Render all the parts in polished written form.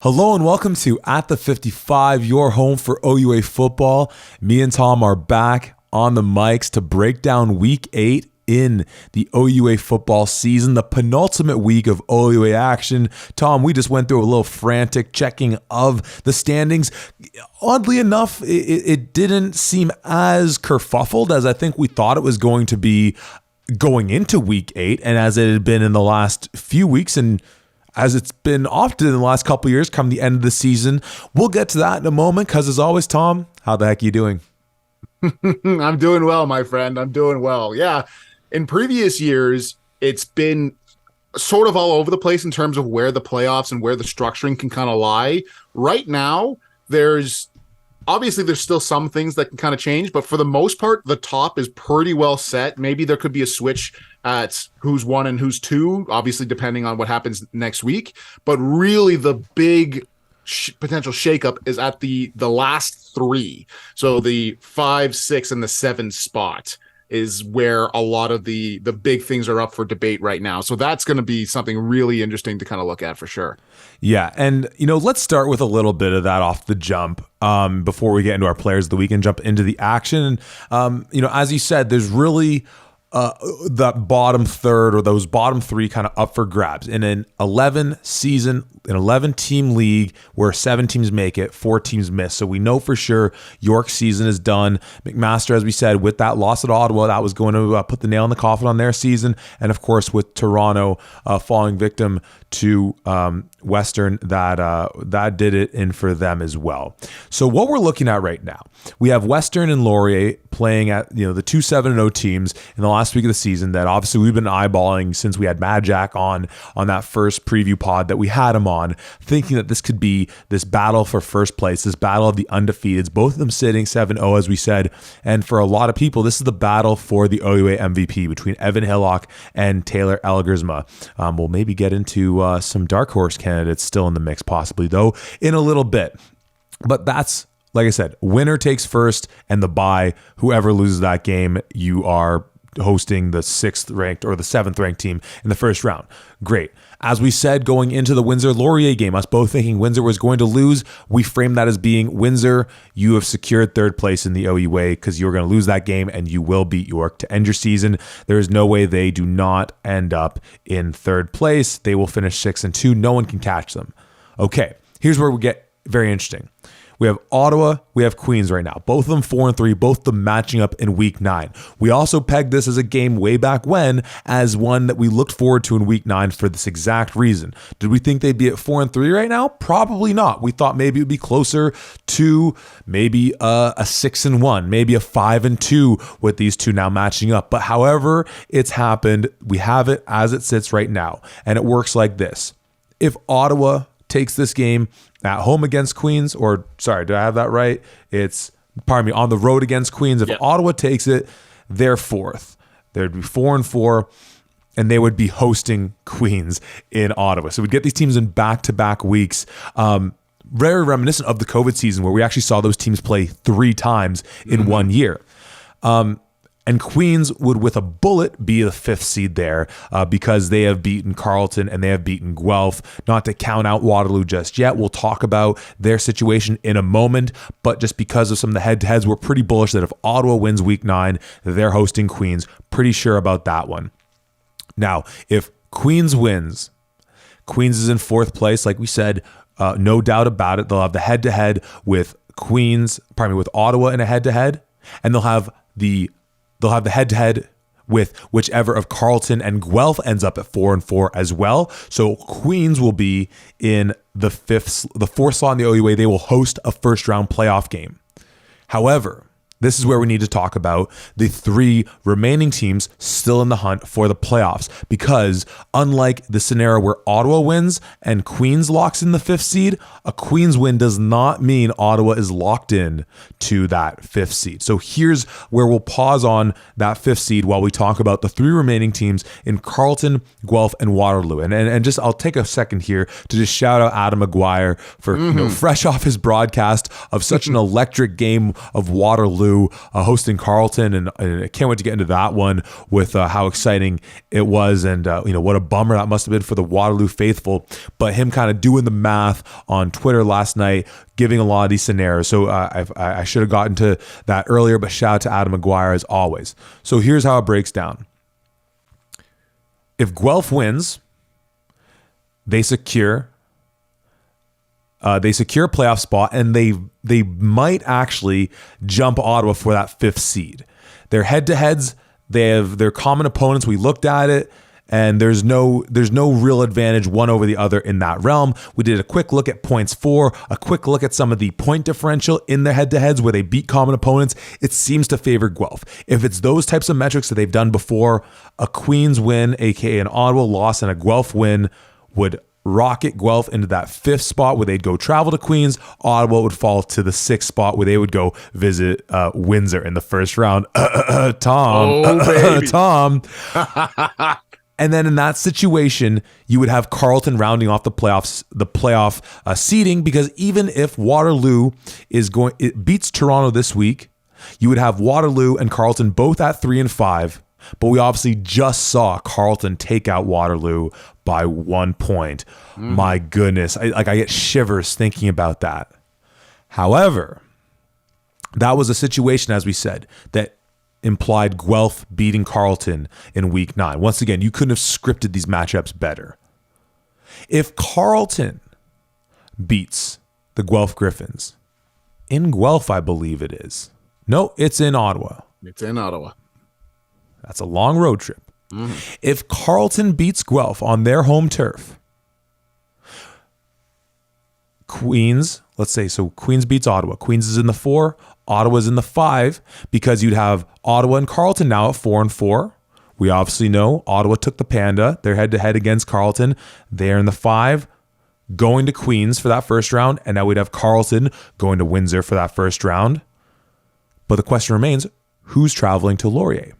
Hello and welcome to At the 55, your home for OUA football. Me and Tom are back on the mics to break down Week 8 in the OUA football season, the penultimate week of OUA action. Tom, we just went through a little frantic checking of the standings. Oddly enough, it didn't seem as kerfuffled as I think we thought it was going to be going into Week 8, and as it had been in the last few weeks, and as it's been often in the last couple of years come the end of the season. We'll get to that in a moment because, as always, Tom, how the heck are you doing? I'm doing well, my friend. I'm doing well. Yeah. In previous years, it's been sort of all over the place in terms of where the playoffs and where the structuring can kind of lie. Right now, there's still some things that can kind of change, but for the most part, the top is pretty well set. Maybe there could be a switch at who's 1 and who's 2, obviously depending on what happens next week. But really, the big potential shakeup is at the last 3. So the 5, 6, and the 7 spot is where a lot of the big things are up for debate right now. So that's going to be something really interesting to kind of look at for sure. Yeah, and let's start with a little bit of that off the jump before we get into our players of the week and jump into the action. As you said, there's really that bottom third or those bottom 3 kind of up for grabs in an 11 team league where 7 teams make it, 4 teams miss. So we know for sure York's season is done. McMaster, as we said, with that loss at Ottawa, that was going to put the nail in the coffin on their season. And of course, with Toronto falling victim to Western, that did it in for them as well. So what we're looking at right now, we have Western and Laurier playing at the 2-7-0 teams in the last week of the season that obviously we've been eyeballing since we had Mad Jack on that first preview pod that we had him on, thinking that this could be this battle for first place, this battle of the undefeateds, both of them sitting 7-0 as we said, and for a lot of people this is the battle for the OUA MVP between Evan Hillock and Taylor Elgersma. We'll maybe get into some dark horse candidates still in the mix possibly though in a little bit, but that's, like I said, winner takes first, and the bye. Whoever loses that game, you are hosting the 6th ranked or the 7th ranked team in the first round. Great. As we said, going into the Windsor-Laurier game, us both thinking Windsor was going to lose. We framed that as being Windsor, you have secured 3rd place in the OUA because you're going to lose that game and you will beat York to end your season. There is no way they do not end up in 3rd place. They will finish 6-2. No one can catch them. Okay, here's where we get very interesting. We have Ottawa, we have Queens right now. Both of them 4-3, both of them matching up in Week 9. We also pegged this as a game way back when as one that we looked forward to in Week 9 for this exact reason. Did we think they'd be at 4-3 right now? Probably not. We thought maybe it would be closer to maybe a 6-1, maybe a 5-2 with these two now matching up. But however it's happened, we have it as it sits right now. And it works like this. If Ottawa takes this game at home against Queens, or sorry, did I have that right? On the road against Queens. If Ottawa takes it, they're 4th. There'd be 4-4, and they would be hosting Queens in Ottawa. So we'd get these teams in back-to-back weeks. Very reminiscent of the COVID season where we actually saw those teams play 3 times in 1 year. And Queens would, with a bullet, be the 5th seed there because they have beaten Carleton and they have beaten Guelph. Not to count out Waterloo just yet. We'll talk about their situation in a moment. But just because of some of the head-to-heads, we're pretty bullish that if Ottawa wins Week 9, they're hosting Queens. Pretty sure about that one. Now, if Queens wins, Queens is in 4th place, like we said. No doubt about it. They'll have the head-to-head with Ottawa in a head-to-head. And they'll have the head-to-head with whichever of Carleton and Guelph ends up at 4-4 as well. So Queens will be in the 4th slot in the OUA. They will host a first-round playoff game. However, this is where we need to talk about the 3 remaining teams still in the hunt for the playoffs, because unlike the scenario where Ottawa wins and Queens locks in the 5th seed, a Queens win does not mean Ottawa is locked in to that 5th seed. So here's where we'll pause on that 5th seed while we talk about the 3 remaining teams in Carleton, Guelph, and Waterloo. And just I'll take a second here to just shout out Adam McGuire for fresh off his broadcast of such an electric game of Waterloo. Waterloo hosting Carleton, and I can't wait to get into that one with how exciting it was, and what a bummer that must have been for the Waterloo faithful. But him kind of doing the math on Twitter last night, giving a lot of these scenarios. So I should have gotten to that earlier, but shout out to Adam McGuire as always. So here's how it breaks down. If Guelph wins, they secure a playoff spot, and they might actually jump Ottawa for that 5th seed. Their head-to-heads, they have their common opponents. We looked at it, and there's no real advantage one over the other in that realm. We did a quick look at points for, a quick look at some of the point differential in their head-to-heads where they beat common opponents. It seems to favor Guelph. If it's those types of metrics that they've done before, a Queens win, aka an Ottawa loss, and a Guelph win would rocket Guelph into that 5th spot where they'd go travel to Queens. Ottawa would fall to the 6th spot where they would go visit Windsor in the first round. Tom. And then in that situation, you would have Carleton rounding off the playoff seeding, because even if Waterloo beats Toronto this week, you would have Waterloo and Carleton both at 3 and 5. But we obviously just saw Carleton take out Waterloo by 1 point. My goodness, I get shivers thinking about that. However, that was a situation, as we said, that implied Guelph beating Carleton in week 9. Once again, you couldn't have scripted these matchups better. If Carleton beats the Guelph Griffins, in Guelph, I believe it is. No, it's in Ottawa. It's in Ottawa. That's a long road trip. If Carleton beats Guelph on their home turf, Queens, let's say, so Queens beats Ottawa. Queens is in the 4, Ottawa's in the 5, because you'd have Ottawa and Carleton now at 4 and 4. We obviously know Ottawa took the Panda. They're head-to-head against Carleton. They're in the 5, going to Queens for that first round, and now we'd have Carleton going to Windsor for that first round. But the question remains, who's traveling to Laurier?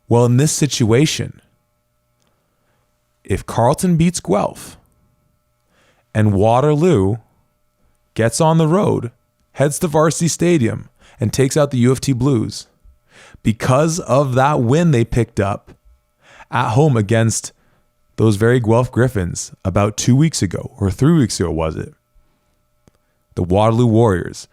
Well, in this situation, if Carleton beats Guelph and Waterloo gets on the road, heads to Varsity Stadium, and takes out the U of T Blues, because of that win they picked up at home against those very Guelph Griffins about 2 weeks ago, or 3 weeks ago, was it? The Waterloo Warriors.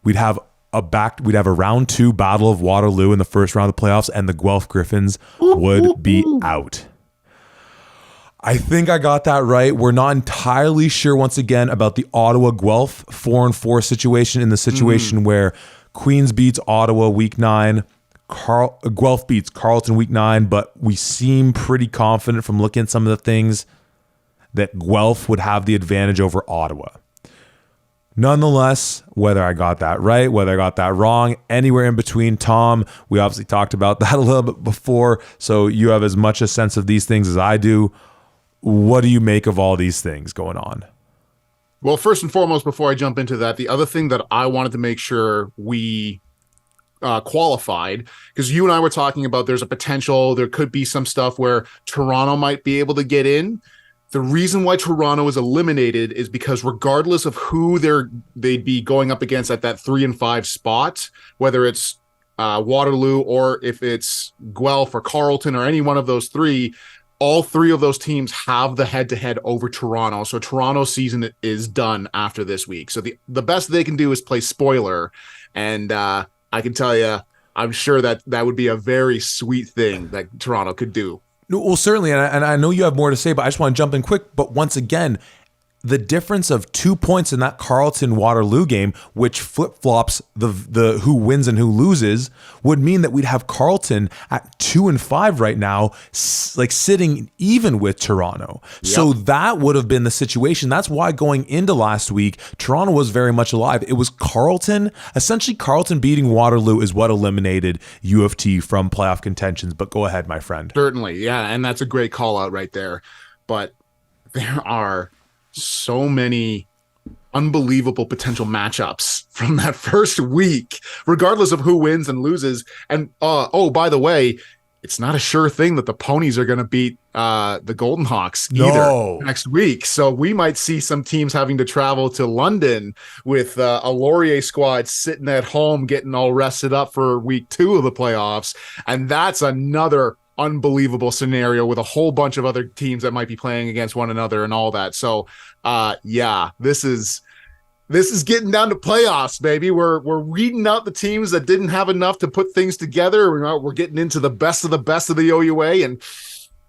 We'd have a round 2 battle of Waterloo in the first round of the playoffs, and the Guelph Griffins would be out. I think I got that right. We're not entirely sure, once again, about the Ottawa Guelph 4 and 4 situation, in the situation where Queens beats Ottawa week 9, Guelph beats Carleton week 9, but we seem pretty confident from looking at some of the things that Guelph would have the advantage over Ottawa. Nonetheless, whether I got that right, whether I got that wrong, anywhere in between, Tom, we obviously talked about that a little bit before, so you have as much a sense of these things as I do. What do you make of all these things going on? Well, first and foremost, before I jump into that, the other thing that I wanted to make sure we qualified, because you and I were talking about there's a potential, there could be some stuff where Toronto might be able to get in. The reason why Toronto is eliminated is because regardless of who they'd be going up against at that 3 and 5 spot, whether it's Waterloo or if it's Guelph or Carleton or any one of those three, all three of those teams have the head-to-head over Toronto. So Toronto's season is done after this week. So the best they can do is play spoiler. And I can tell you, I'm sure that would be a very sweet thing that Toronto could do. Well, certainly, and I know you have more to say, but I just want to jump in quick. But once again, the difference of 2 points in that Carleton-Waterloo game, which flip-flops the who wins and who loses, would mean that we'd have Carleton at 2 and 5 right now, like sitting even with Toronto. Yep. So that would have been the situation. That's why going into last week, Toronto was very much alive. It was Carleton. Essentially, Carleton beating Waterloo is what eliminated U of T from playoff contentions. But go ahead, my friend. Certainly, yeah, and that's a great call out right there. But there are so many unbelievable potential matchups from that first week, regardless of who wins and loses. And by the way, it's not a sure thing that the Ponies are going to beat the Golden Hawks No. either next week. So we might see some teams having to travel to London with a Laurier squad sitting at home getting all rested up for week 2 of the playoffs. And that's another unbelievable scenario with a whole bunch of other teams that might be playing against one another and all that. So yeah, this is getting down to playoffs, baby. We're weeding out the teams that didn't have enough to put things together. We're getting into the best of the OUA, and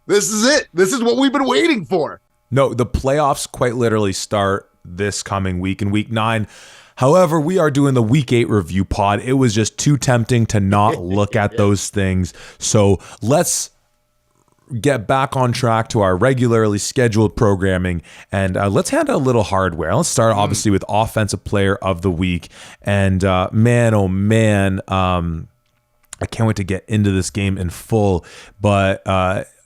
this is it. This is what we've been waiting for. No, the playoffs quite literally start this coming week in week 9. However, we are doing the week 8 review pod. It was just too tempting to not look at those things. So let's get back on track to our regularly scheduled programming, and let's handle a little hardware. Let's start obviously with offensive player of the week, and man, oh man, I can't wait to get into this game in full. But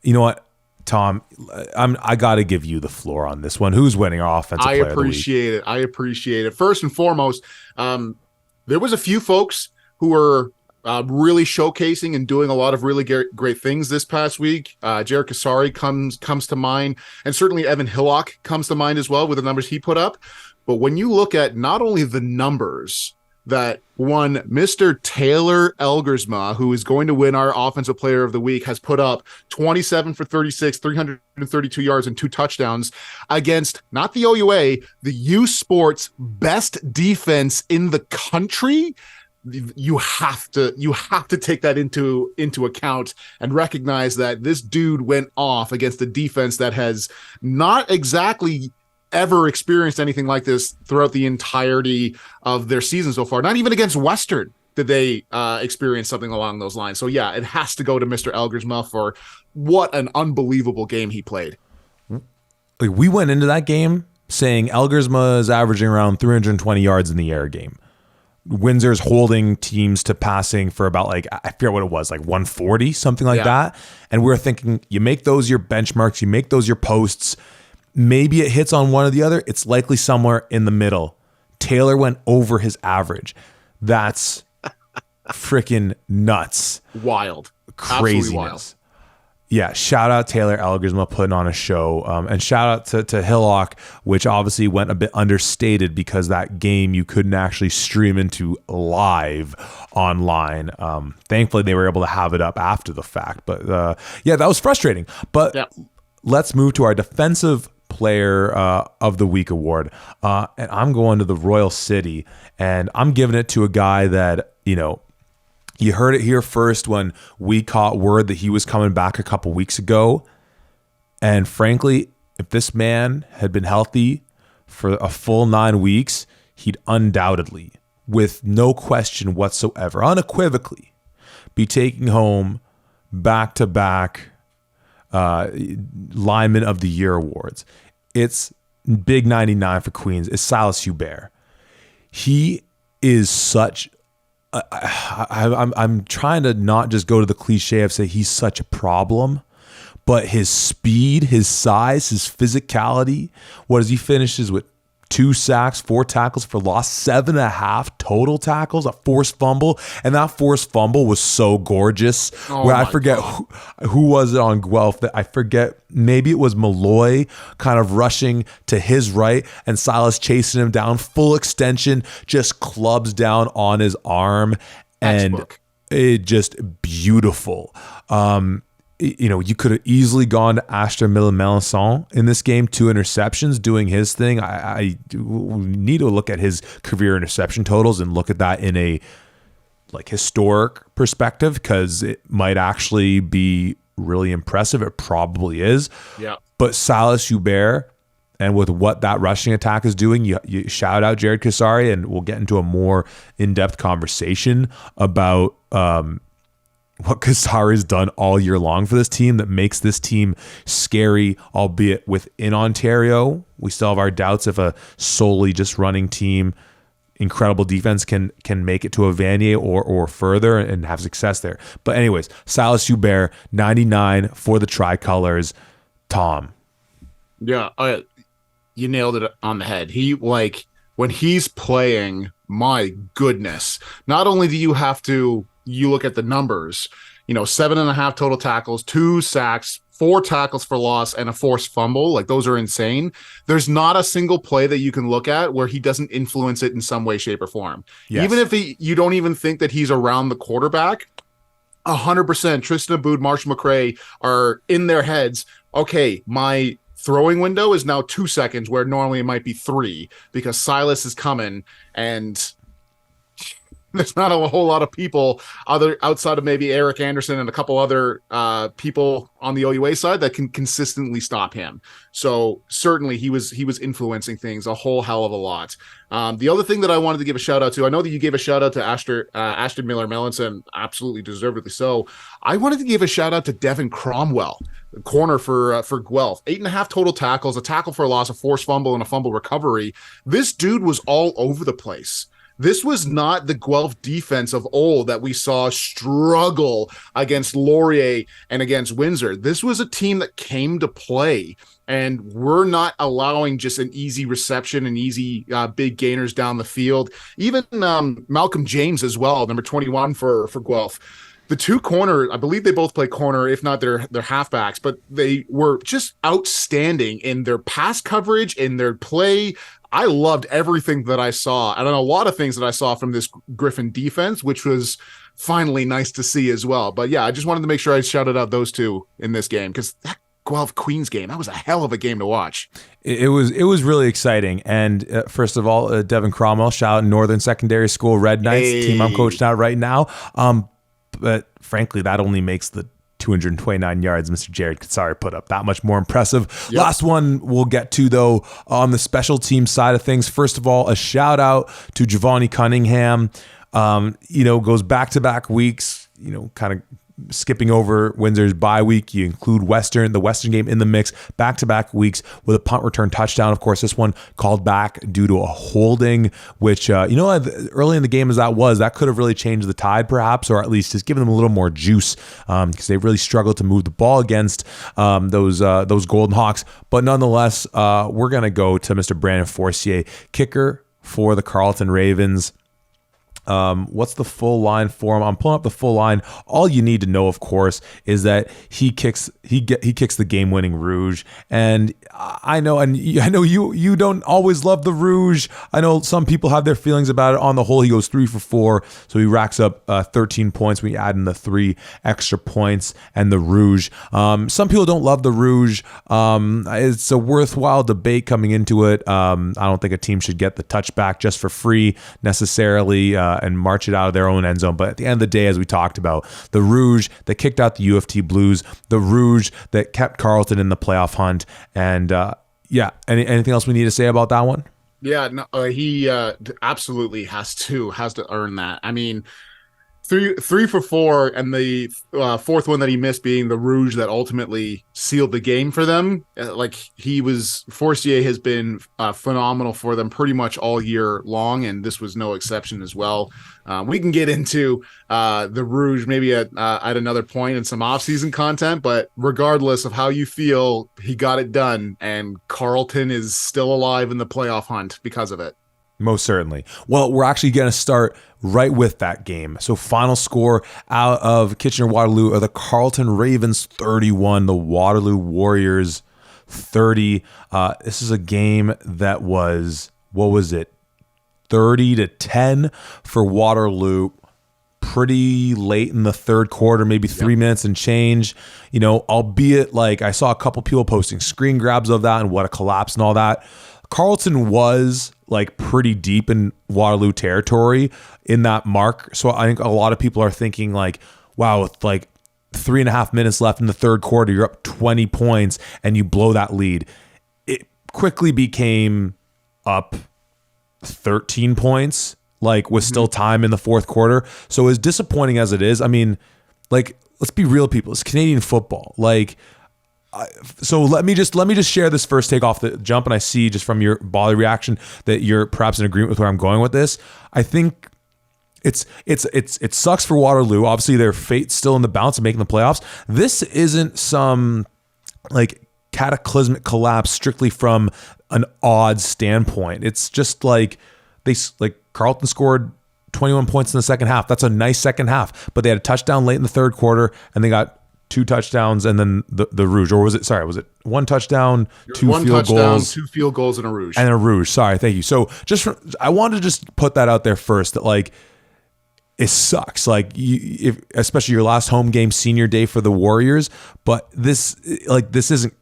you know what, Tom, I got to give you the floor on this one. Who's winning our offensive player of the week? I appreciate it. First and foremost, there was a few folks who were really showcasing and doing a lot of really great things this past week. Jared Kasari comes to mind, and certainly Evan Hillock comes to mind as well with the numbers he put up. But when you look at not only the numbers that one Mr. Taylor Elgersma, who is going to win our offensive player of the week, has put up 27 for 36, 332 yards and 2 touchdowns against not the OUA, the U Sports best defense in the country. You have to take that into account and recognize that this dude went off against a defense that has not exactly ever experienced anything like this throughout the entirety of their season so far. Not even against Western did they experience something along those lines. So yeah, it has to go to Mr. Elgersma for what an unbelievable game he played. We went into that game saying Elgersma is averaging around 320 yards in the air game. Windsor's holding teams to passing for about I forget what it was, 140, something like that. And we're thinking, you make those your benchmarks, you make those your posts. Maybe it hits on one or the other. It's likely somewhere in the middle. Taylor went over his average. That's freaking nuts. Wild. Craziness. Wild. Yeah, shout out Taylor Elgersma putting on a show, and shout out to Hillock, which obviously went a bit understated because that game you couldn't actually stream into live online. Thankfully, they were able to have it up after the fact, but yeah, that was frustrating. But let's move to our defensive player of the week award, and I'm going to the Royal City, and I'm giving it to a guy that, you heard it here first when we caught word that he was coming back a couple weeks ago. And frankly, if this man had been healthy for a full 9 weeks, he'd undoubtedly, with no question whatsoever, unequivocally, be taking home back-to-back Lineman of the Year awards. It's Big 99 for Queens. It's Silas Hubert. He is such... I'm trying to not just go to the cliche of say he's such a problem, but his speed, his size, his physicality. What does he finishes with? 2 sacks, 4 tackles for loss, 7.5 total tackles, a forced fumble. And that forced fumble was so gorgeous. Where I forget who was it on Guelph that I forget. Maybe it was Malloy kind of rushing to his right and Silas chasing him down, full extension, just clubs down on his arm. And it just beautiful. You could have easily gone to Astor Melanson in this game, 2 interceptions, doing his thing. I need to look at his career interception totals and look at that in a historic perspective, because it might actually be really impressive. It probably is. Yeah. But Silas Hubert, and with what that rushing attack is doing, you shout out Jared Kasari, and we'll get into a more in-depth conversation about what Kasari's done all year long for this team that makes this team scary, albeit within Ontario. We still have our doubts if a solely just running team, incredible defense can make it to a Vanier or further and have success there. But anyways, Silas Hubert, 99 for the Tricolors. Tom. Yeah, you nailed it on the head. He, when he's playing, my goodness, not only do you look at the numbers, 7.5 total tackles, 2 sacks, 4 tackles for loss, and a forced fumble. Like, those are insane. There's not a single play that you can look at where he doesn't influence it in some way, shape, or form. Yes. Even if you don't even think that he's around the quarterback, 100% Tristan Aboud, Marshall McCray are in their heads. Okay, my throwing window is now 2 seconds where normally it might be 3 because Silas is coming, and there's not a whole lot of people outside of maybe Eric Anderson and a couple other people on the OUA side that can consistently stop him. So certainly he was influencing things a whole hell of a lot. The other thing that I wanted to give a shout out to, I know that you gave a shout out to Ashton Miller-Melanson, absolutely deservedly so. I wanted to give a shout out to Devin Cromwell, corner for Guelph. 8.5 total tackles, a tackle for a loss, a forced fumble, and a fumble recovery. This dude was all over the place. This was not the Guelph defense of old that we saw struggle against Laurier and against Windsor. This was a team that came to play, and we're not allowing just an easy reception and easy big gainers down the field. Even Malcolm James as well, number 21 for Guelph. The two corner, I believe they both play corner, if not they're halfbacks, but they were just outstanding in their pass coverage, in their play. I loved everything that I saw. I don't know, a lot of things that I saw from this Griffin defense, which was finally nice to see as well. But yeah, I just wanted to make sure I shouted out those two in this game, because that Guelph Queens game, that was a hell of a game to watch. It was really exciting. And first of all, Devin Cromwell, shout out Northern Secondary School Red Knights, team I'm coaching out right now. But frankly, that only makes the 229 yards Mr. Jared Katsari put up that much more impressive. Yep. Last one we'll get to, though, on the special team side of things. First of all, a shout out to Giovanni Cunningham. Goes back-to-back weeks, kind of skipping over Windsor's bye week. You include the Western game in the mix, back-to-back weeks with a punt return touchdown. Of course, this one called back due to a holding, which, early in the game as that could have really changed the tide perhaps, or at least just given them a little more juice, because they really struggled to move the ball against those Golden Hawks. But nonetheless, we're going to go to Mr. Brandon Forcier, kicker for the Carleton Ravens. What's the full line for him? I'm pulling up the full line. All you need to know, of course, is that he kicks the game-winning Rouge. And I know you don't always love the Rouge. I know some people have their feelings about it. On the whole, he goes 3 for 4, so he racks up 13 points when you add in the 3 extra points and the Rouge. Some people don't love the Rouge. It's a worthwhile debate coming into it. I don't think a team should get the touchback just for free necessarily, and march it out of their own end zone. But at the end of the day, as we talked about, the Rouge that kicked out the UFT Blues, the Rouge that kept Carleton in the playoff hunt. And anything else we need to say about that one? Yeah, no, he absolutely has to earn that. I mean, 3 for 4, and the fourth one that he missed being the Rouge that ultimately sealed the game for them. Forcier has been phenomenal for them pretty much all year long, and this was no exception as well. We can get into the Rouge maybe at another point in some off-season content, but regardless of how you feel, he got it done, and Carleton is still alive in the playoff hunt because of it. Most certainly. Well, we're actually going to start right with that game. So final score out of Kitchener-Waterloo are the Carleton Ravens 31, the Waterloo Warriors 30. This is a game that was, 30-10 for Waterloo. Pretty late in the third quarter, maybe 3 minutes and change, albeit like I saw a couple people posting screen grabs of that and what a collapse and all that. Carleton was like pretty deep in Waterloo territory in that mark. So I think a lot of people are thinking like, wow, with like 3.5 minutes left in the third quarter, you're up 20 points and you blow that lead. It quickly became up 13 points, like with still time in the fourth quarter. So as disappointing as it is, I mean, like, let's be real, people. It's Canadian football. Like, so let me just share this first take off the jump, and I see just from your body reaction that you're perhaps in agreement with where I'm going with this. I think it sucks for Waterloo. Obviously, their fate's still in the balance of making the playoffs. This isn't some like cataclysmic collapse strictly from an odds standpoint. It's just like Carleton scored 21 points in the second half. That's a nice second half. But they had a touchdown late in the third quarter, and they got 2 touchdowns and then the Rouge. Or was it 1 touchdown, 2 field goals? 2 field goals and a Rouge. And a Rouge. Sorry, thank you. So I wanted to just put that out there first, that like, it sucks. Like, especially your last home game, senior day for the Warriors. But this isn't.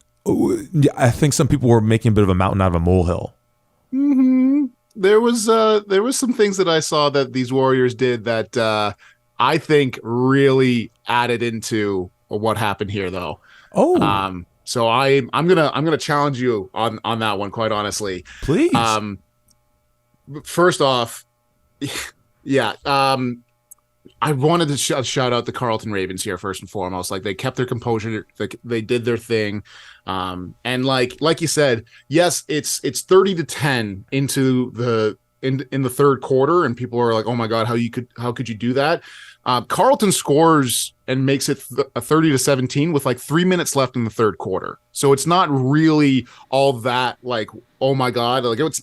I think some people were making a bit of a mountain out of a molehill. Mm-hmm. There was some things that I saw that these Warriors did that I think really added into what happened here, though. So I'm gonna challenge you on that one, quite honestly. Please. First off, yeah. I wanted to shout out the Carleton Ravens here first and foremost. Like, they kept their composure, they did their thing, and like you said, yes, it's 30-10 into in the third quarter, and people are like, oh my god, how could you do that? Carleton scores and makes it a 30-17 with like 3 minutes left in the third quarter. So it's not really all that like, oh my god, like it's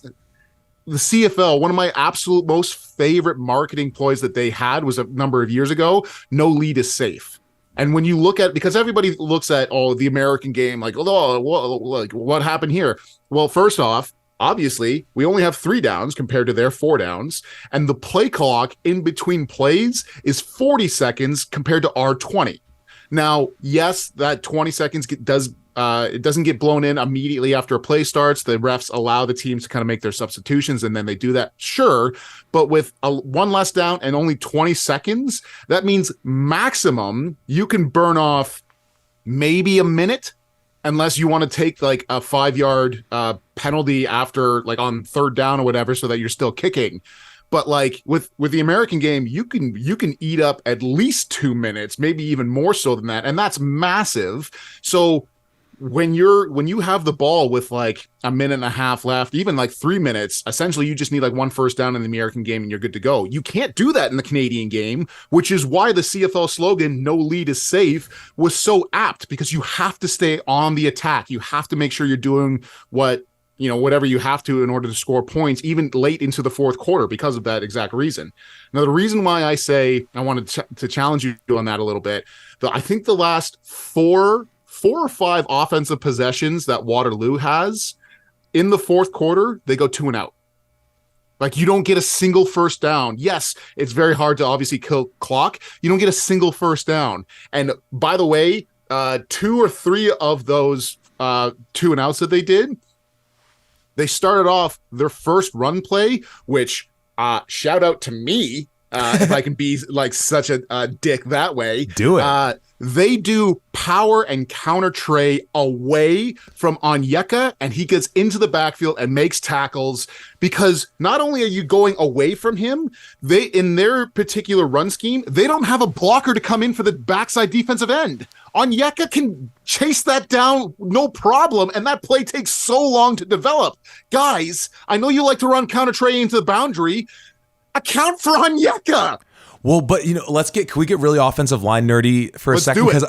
the CFL. One of my absolute most favorite marketing ploys that they had was a number of years ago. No lead is safe. And when you look at, because everybody looks at the American game, like, what happened here? Well, first off, obviously, we only have 3 downs compared to their 4 downs, and the play clock in between plays is 40 seconds compared to our 20. Now, yes, that 20 seconds it doesn't get blown in immediately after a play starts. The refs allow the teams to kind of make their substitutions, and then they do that, sure. But with one less down and only 20 seconds, that means maximum you can burn off maybe a minute, unless you want to take like a 5-yard penalty after, like, on third down or whatever, so that you're still kicking. But like with the American game, you can eat up at least 2 minutes, maybe even more so than that, and that's massive. So when you have the ball with like a minute and a half left, even like 3 minutes, essentially you just need like 1 first down in the American game and you're good to go. You can't do that in the Canadian game, which is why the CFL slogan, no lead is safe, was so apt, because you have to stay on the attack. You have to make sure you're doing whatever you have to in order to score points, even late into the fourth quarter, because of that exact reason. Now, the reason why I say I wanted to challenge you on that a little bit, I think the last four or five offensive possessions that Waterloo has in the fourth quarter, they go 2 and out. Like, you don't get a single first down. Yes, it's very hard to obviously kill clock. You don't get a single first down. And by the way, 2 or 3 of those 2 and outs that they did, they started off their first run play, which shout out to me, if I can be like such a dick that way. Do it. They do power and counter tray away from Onyeka, and he gets into the backfield and makes tackles, because not only are you going away from him, they, in their particular run scheme, they don't have a blocker to come in for the backside defensive end. Onyeka can chase that down no problem, and that play takes so long to develop. Guys, I know you like to run counter tray into the boundary. Account for Onyeka. Well, but can we get really offensive line nerdy for a second? Because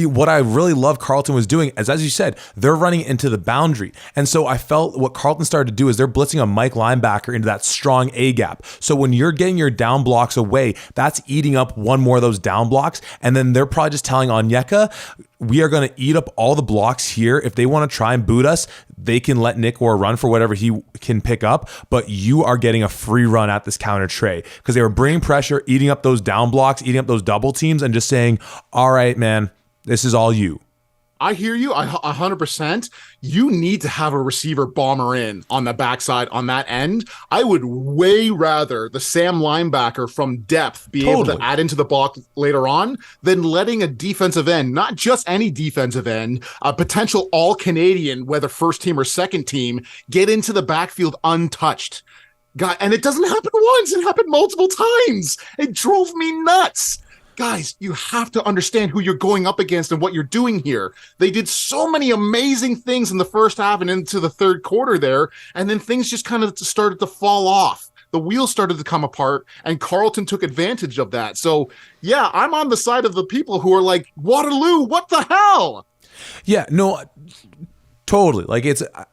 what I really love Carleton was doing is, as you said, they're running into the boundary. And so I felt what Carleton started to do is they're blitzing a Mike linebacker into that strong A gap. So when you're getting your down blocks away, that's eating up one more of those down blocks. And then they're probably just telling Onyeka, we are going to eat up all the blocks here. If they want to try and boot us, they can let Nick Orr run for whatever he can pick up, but you are getting a free run at this counter tray, because they were bringing pressure, eating up those down blocks, eating up those double teams, and just saying, all right, man, this is all you. I hear you 100%. You need to have a receiver bomber in on the backside on that end. I would way rather the Sam linebacker from depth be able to add into the block later on than letting a defensive end, not just any defensive end, a potential all-Canadian, whether first team or second team, get into the backfield untouched. God, and it doesn't happen once. It happened multiple times. It drove me nuts. Guys, you have to understand who you're going up against and what you're doing here. They did so many amazing things in the first half and into the third quarter there, and then things just kind of started to fall off. The wheels started to come apart, and Carleton took advantage of that. So, yeah, I'm on the side of the people who are like, Waterloo, what the hell? Yeah, no, Totally. Like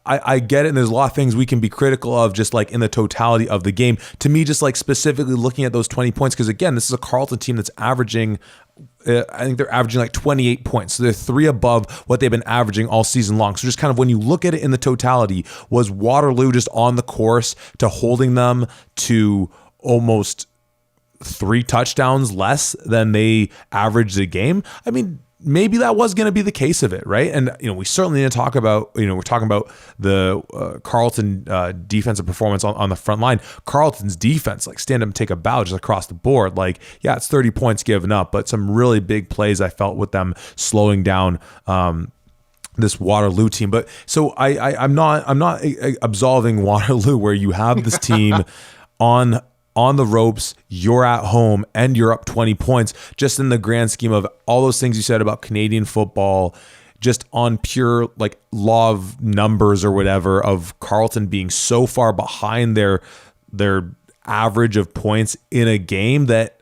I get it. And there's a lot of things we can be critical of just like in the totality of the game. To me, just like specifically looking at those 20 points, because again, this is a Carleton team that's averaging, I think they're averaging like 28 points. So they're 3 above what they've been averaging all season long. So just kind of when you look at it in the totality, was Waterloo just on the course to holding them to almost 3 touchdowns less than they averaged a game? I mean, maybe that was going to be the case of it, right? And we certainly need to talk about, we're talking about the Carleton defensive performance on the front line. Carleton's defense, like stand up and take a bow just across the board. Like, yeah, it's 30 points given up, but some really big plays I felt with them slowing down this Waterloo team. But so I'm not absolving Waterloo, where you have this team on the ropes, you're at home, and you're up 20 points, just in the grand scheme of all those things you said about Canadian football, just on pure like law of numbers or whatever, of Carleton being so far behind their average of points in a game, that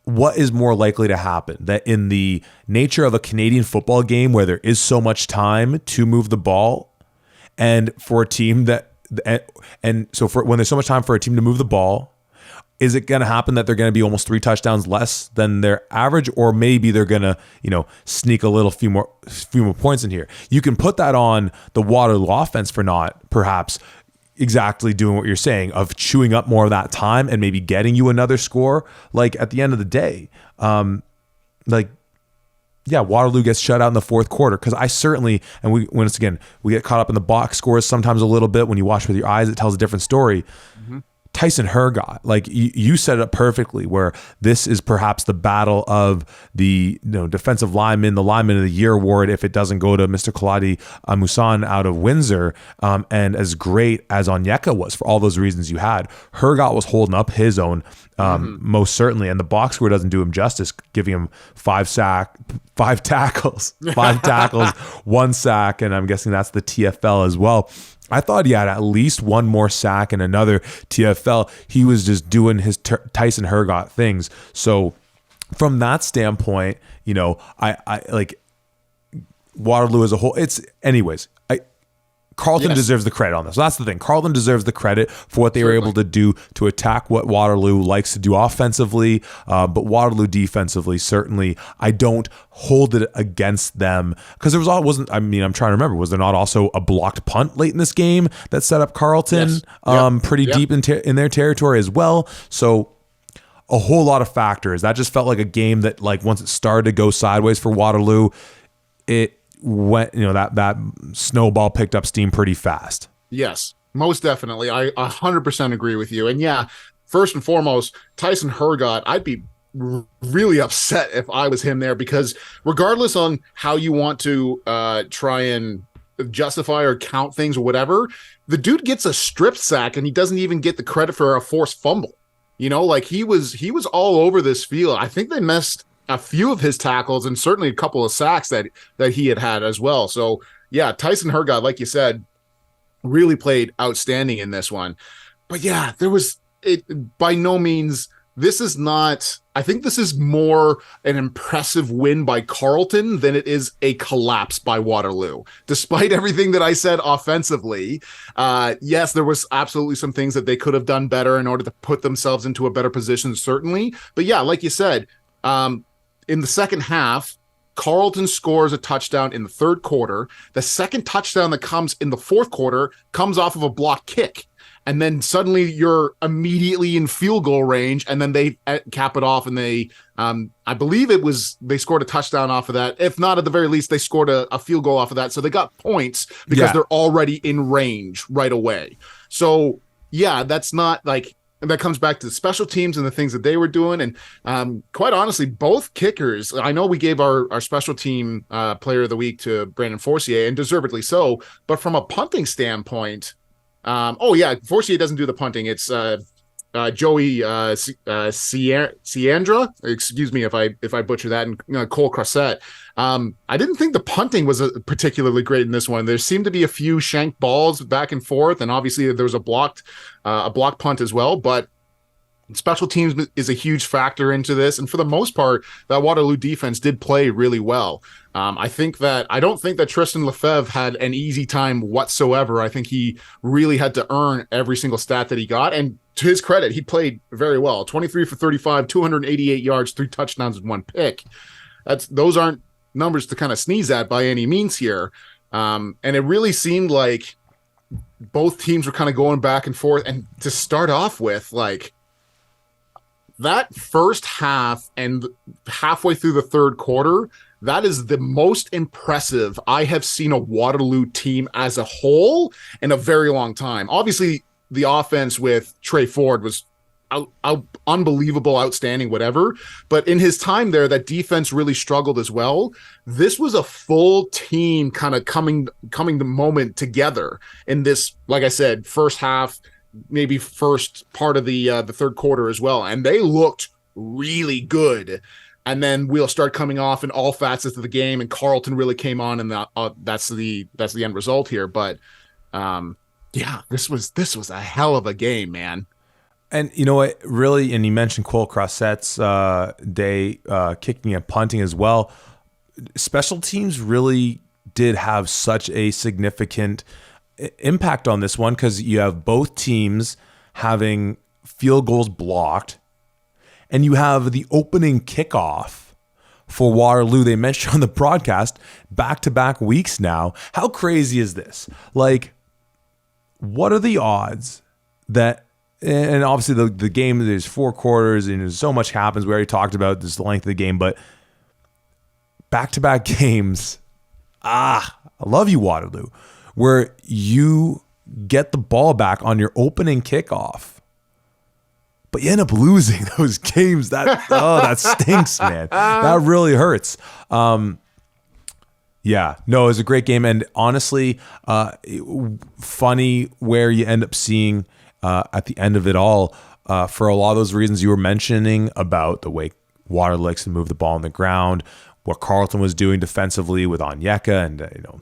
what is more likely to happen? That in the nature of a Canadian football game where there is so much time to move the ball, and for a team that, and so for when there's so much time for a team to move the ball, is it going to happen that they're going to be almost 3 touchdowns less than their average, or maybe they're going to, sneak a few more points in here? You can put that on the Waterloo offense for not perhaps exactly doing what you're saying, of chewing up more of that time and maybe getting you another score. Like at the end of the day, Waterloo gets shut out in the fourth quarter, because I certainly, and we get caught up in the box scores sometimes a little bit. When you watch with your eyes, it tells a different story. Mm-hmm. Tyson Hergott, like you set it up perfectly, where this is perhaps the battle of the defensive lineman, the lineman of the year award, if it doesn't go to Mr. Kaladi Musan out of Windsor. And as great as Onyeka was, for all those reasons you had, Hergott was holding up his own, most certainly. And the box score doesn't do him justice, giving him 5 tackles, 1 sack. And I'm guessing that's the TFL as well. I thought he had at least 1 more sack and another TFL. He was just doing his Tyson Hergott things. So from that standpoint, I like Waterloo as a whole. It's anyways. Carleton deserves the credit on this. So that's the thing. Carleton deserves the credit for what they were able to do to attack what Waterloo likes to do offensively. But Waterloo defensively, certainly, I don't hold it against them, because there wasn't. I mean, I'm trying to remember. Was there not also a blocked punt late in this game that set up Carleton pretty deep in their territory as well? So a whole lot of factors. That just felt like a game that, like, once it started to go sideways for Waterloo, it went, that snowball picked up steam pretty fast. Yes, most definitely. I 100% agree with you. And yeah, first and foremost, Tyson Hergott, I'd be really upset if I was him there, because regardless on how you want to try and justify or count things or whatever, the dude gets a strip sack and he doesn't even get the credit for a forced fumble. Like he was all over this field. I think they missed a few of his tackles and certainly a couple of sacks that he had as well. So yeah, Tyson Hergott, like you said, really played outstanding in this one. But yeah, by no means, this is not, I think this is more an impressive win by Carleton than it is a collapse by Waterloo. Despite everything that I said offensively, yes, there was absolutely some things that they could have done better in order to put themselves into a better position, certainly. But yeah, like you said, in the second half, Carleton scores a touchdown in the third quarter. The second touchdown that comes in the fourth quarter comes off of a block kick. And then suddenly you're immediately in field goal range, and then they cap it off, and they, I believe they scored a touchdown off of that. If not, at the very least, they scored a field goal off of that. So they got points because they're already in range right away. So yeah, that's not like, and that comes back to the special teams and the things that they were doing. And quite honestly, both kickers, I know we gave our special team player of the week to Brandon Forcier, and deservedly so. But from a punting standpoint, Forcier doesn't do the punting. It's Joey Ciandra. Excuse me if I butcher that. And Cole Crossett. I didn't think the punting was particularly great in this one. There seemed to be a few shanked balls back and forth, and obviously there was a blocked punt as well. But Special teams is a huge factor into this, and for the most part, that Waterloo defense did play really well. I don't think that Tristan Lefebvre had an easy time whatsoever. I think he really had to earn every single stat that he got, and to his credit, he played very well. 23 for 35, 288 yards, 3 touchdowns, and 1 pick. Those aren't numbers to kind of sneeze at by any means here. And it really seemed like both teams were kind of going back and forth. And to start off with, like, that first half and halfway through the third quarter, that is the most impressive I have seen a Waterloo team as a whole in a very long time. Obviously, the offense with Trey Ford was unbelievable, outstanding, whatever. But in his time there, that defense really struggled as well. This was a full team kind of coming the moment together in this, like I said, first half, maybe first part of the third quarter as well, and they looked really good. And then we'll start coming off in all facets of the game, and Carleton really came on, and that's the end result here. But yeah, this was a hell of a game, man. And you know what, really, and you mentioned Cole Crossette's day kicking and punting as well. Special teams really did have such a significant impact on this one, because you have both teams having field goals blocked, and you have the opening kickoff for Waterloo. They mentioned on the broadcast back-to-back weeks now. How crazy is this? Like, what are the odds that, and obviously the game, there's 4 quarters and there's so much happens. We already talked about this, the length of the game, but back-to-back games, I love you, Waterloo, where you get the ball back on your opening kickoff, but you end up losing those games. That stinks, man. That really hurts. Yeah, no, it was a great game. And honestly, funny where you end up seeing at the end of it all, for a lot of those reasons you were mentioning about the way Waterloo likes to move the ball on the ground, what Carleton was doing defensively with Onyeka, and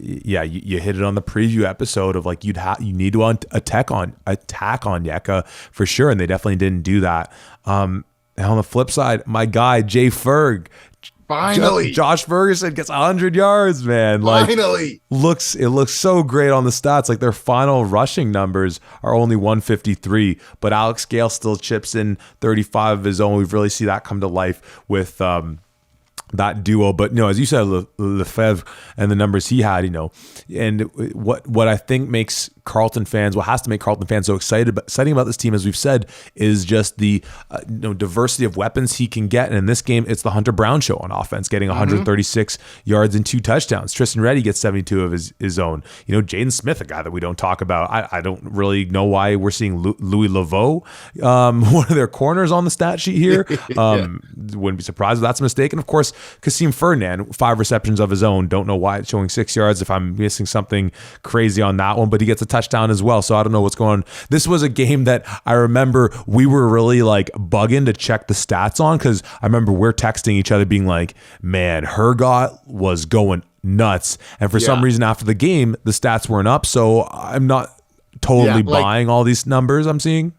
yeah, you hit it on the preview episode of like you need to attack Onyeka for sure, and they definitely didn't do that. And on the flip side, my guy Jay Ferg, finally, Josh Ferguson gets 100 yards, man. Like, finally, it looks so great on the stats. Like, their final rushing numbers are only 153, but Alex Gale still chips in 35 of his own. We really see that come to life with that duo. But as you said, Lefebvre and the numbers he had, and what I think makes Carleton fans, what has to make Carleton fans so exciting about this team, as we've said, is just the diversity of weapons he can get. And in this game, it's the Hunter Brown show on offense, getting 136 yards and 2 touchdowns. Tristan Reddy gets 72 of his own. Jaden Smith, a guy that we don't talk about. I don't really know why we're seeing Louis Laveau, one of their corners, on the stat sheet here. Wouldn't be surprised if that's a mistake. And of course, Kasim Ferdinand, 5 receptions of his own. Don't know why it's showing 6 yards, if I'm missing something crazy on that one, but he gets a touchdown as well. So I don't know what's going on. This was a game that I remember we were really like bugging to check the stats on, because I remember we're texting each other being like, man, Hergot was going nuts. And for some reason after the game, the stats weren't up. So I'm not totally buying all these numbers I'm seeing.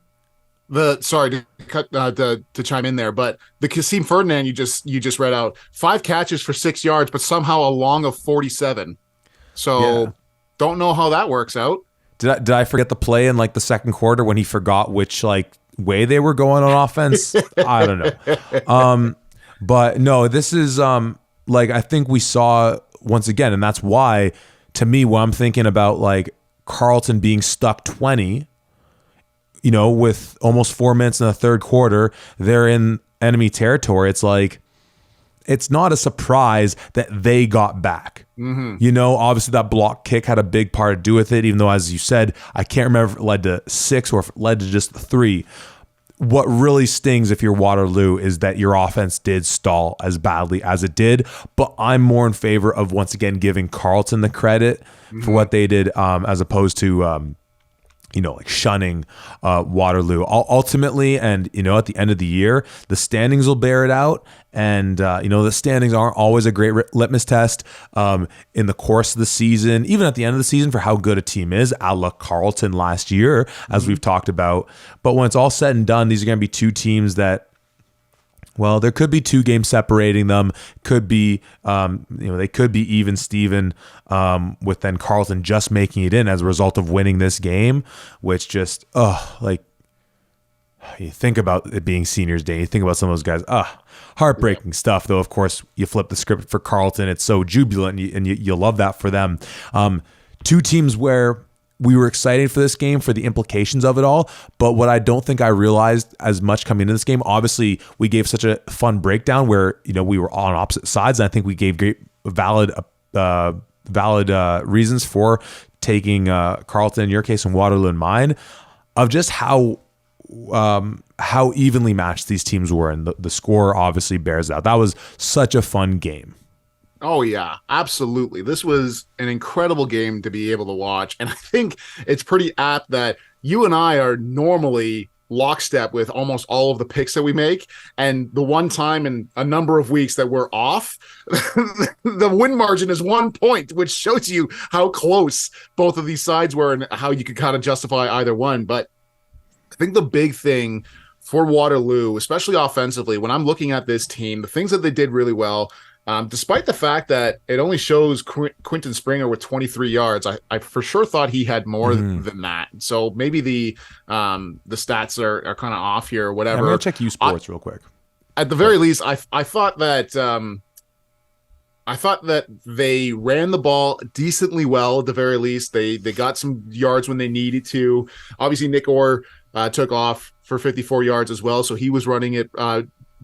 Sorry to chime in there, but the Kasim Ferdinand you just read out, 5 catches for 6 yards, but somehow a long of 47. So don't know how that works out. Did I forget the play in like the second quarter when he forgot which way they were going on offense? I don't know. But no, this is I think we saw once again, and that's why, to me, when I'm thinking about like Carleton being stuck 20, with almost 4 minutes in the third quarter, they're in enemy territory. It's like, it's not a surprise that they got back. Mm-hmm. Obviously that block kick had a big part to do with it, even though, as you said, I can't remember if it led to 6 or if it led to just 3. What really stings if you're Waterloo is that your offense did stall as badly as it did. But I'm more in favor of, once again, giving Carleton the credit for what they did, as opposed to like shunning Waterloo. Ultimately, and at the end of the year, the standings will bear it out. And the standings aren't always a great litmus test in the course of the season, even at the end of the season, for how good a team is, a la Carleton last year, as we've talked about. But when it's all said and done, these are going to be two teams that, well, there could be 2 games separating them. Could be, they could be even Steven, with then Carleton just making it in as a result of winning this game, which just, you think about it being Seniors Day, you think about some of those guys, heartbreaking stuff. Though, of course, you flip the script for Carleton, it's so jubilant, and you love that for them. 2 teams where we were excited for this game for the implications of it all, but what I don't think I realized as much coming into this game, obviously we gave such a fun breakdown where, we were on opposite sides. And I think we gave great valid reasons for taking Carleton in your case and Waterloo in mine, of just how evenly matched these teams were. And the score obviously bears out. That was such a fun game. Oh, yeah, absolutely. This was an incredible game to be able to watch. And I think it's pretty apt that you and I are normally lockstep with almost all of the picks that we make. And the one time in a number of weeks that we're off, the win margin is 1 point, which shows you how close both of these sides were and how you could kind of justify either one. But I think the big thing for Waterloo, especially offensively, when I'm looking at this team, the things that they did really well, despite the fact that it only shows Quinton Springer with 23 yards, I for sure thought he had more than that. So maybe the stats are kind of off here or whatever. I'm going to check U Sports real quick. At the very least, I thought that they ran the ball decently well. At the very least, they got some yards when they needed to. Obviously, Nick Orr took off for 54 yards as well, so he was running it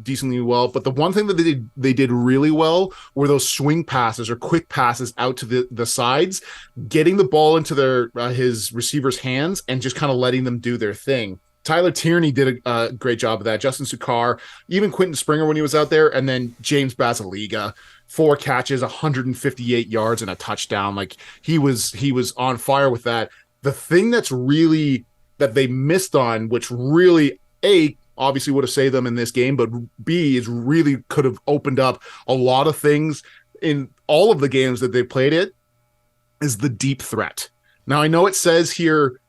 decently well. But the one thing that they did really well were those swing passes or quick passes out to the sides, getting the ball into his receivers' hands and just kind of letting them do their thing. Tyler Tierney did a great job of that. Justin Sukar, even Quinton Springer when he was out there, and then James Basiliga, 4 catches, 158 yards and a touchdown. Like he was on fire with that. The thing that they missed on, which really obviously would have saved them in this game, but B is really could have opened up a lot of things in all of the games that they played it, is the deep threat. Now I know it says here,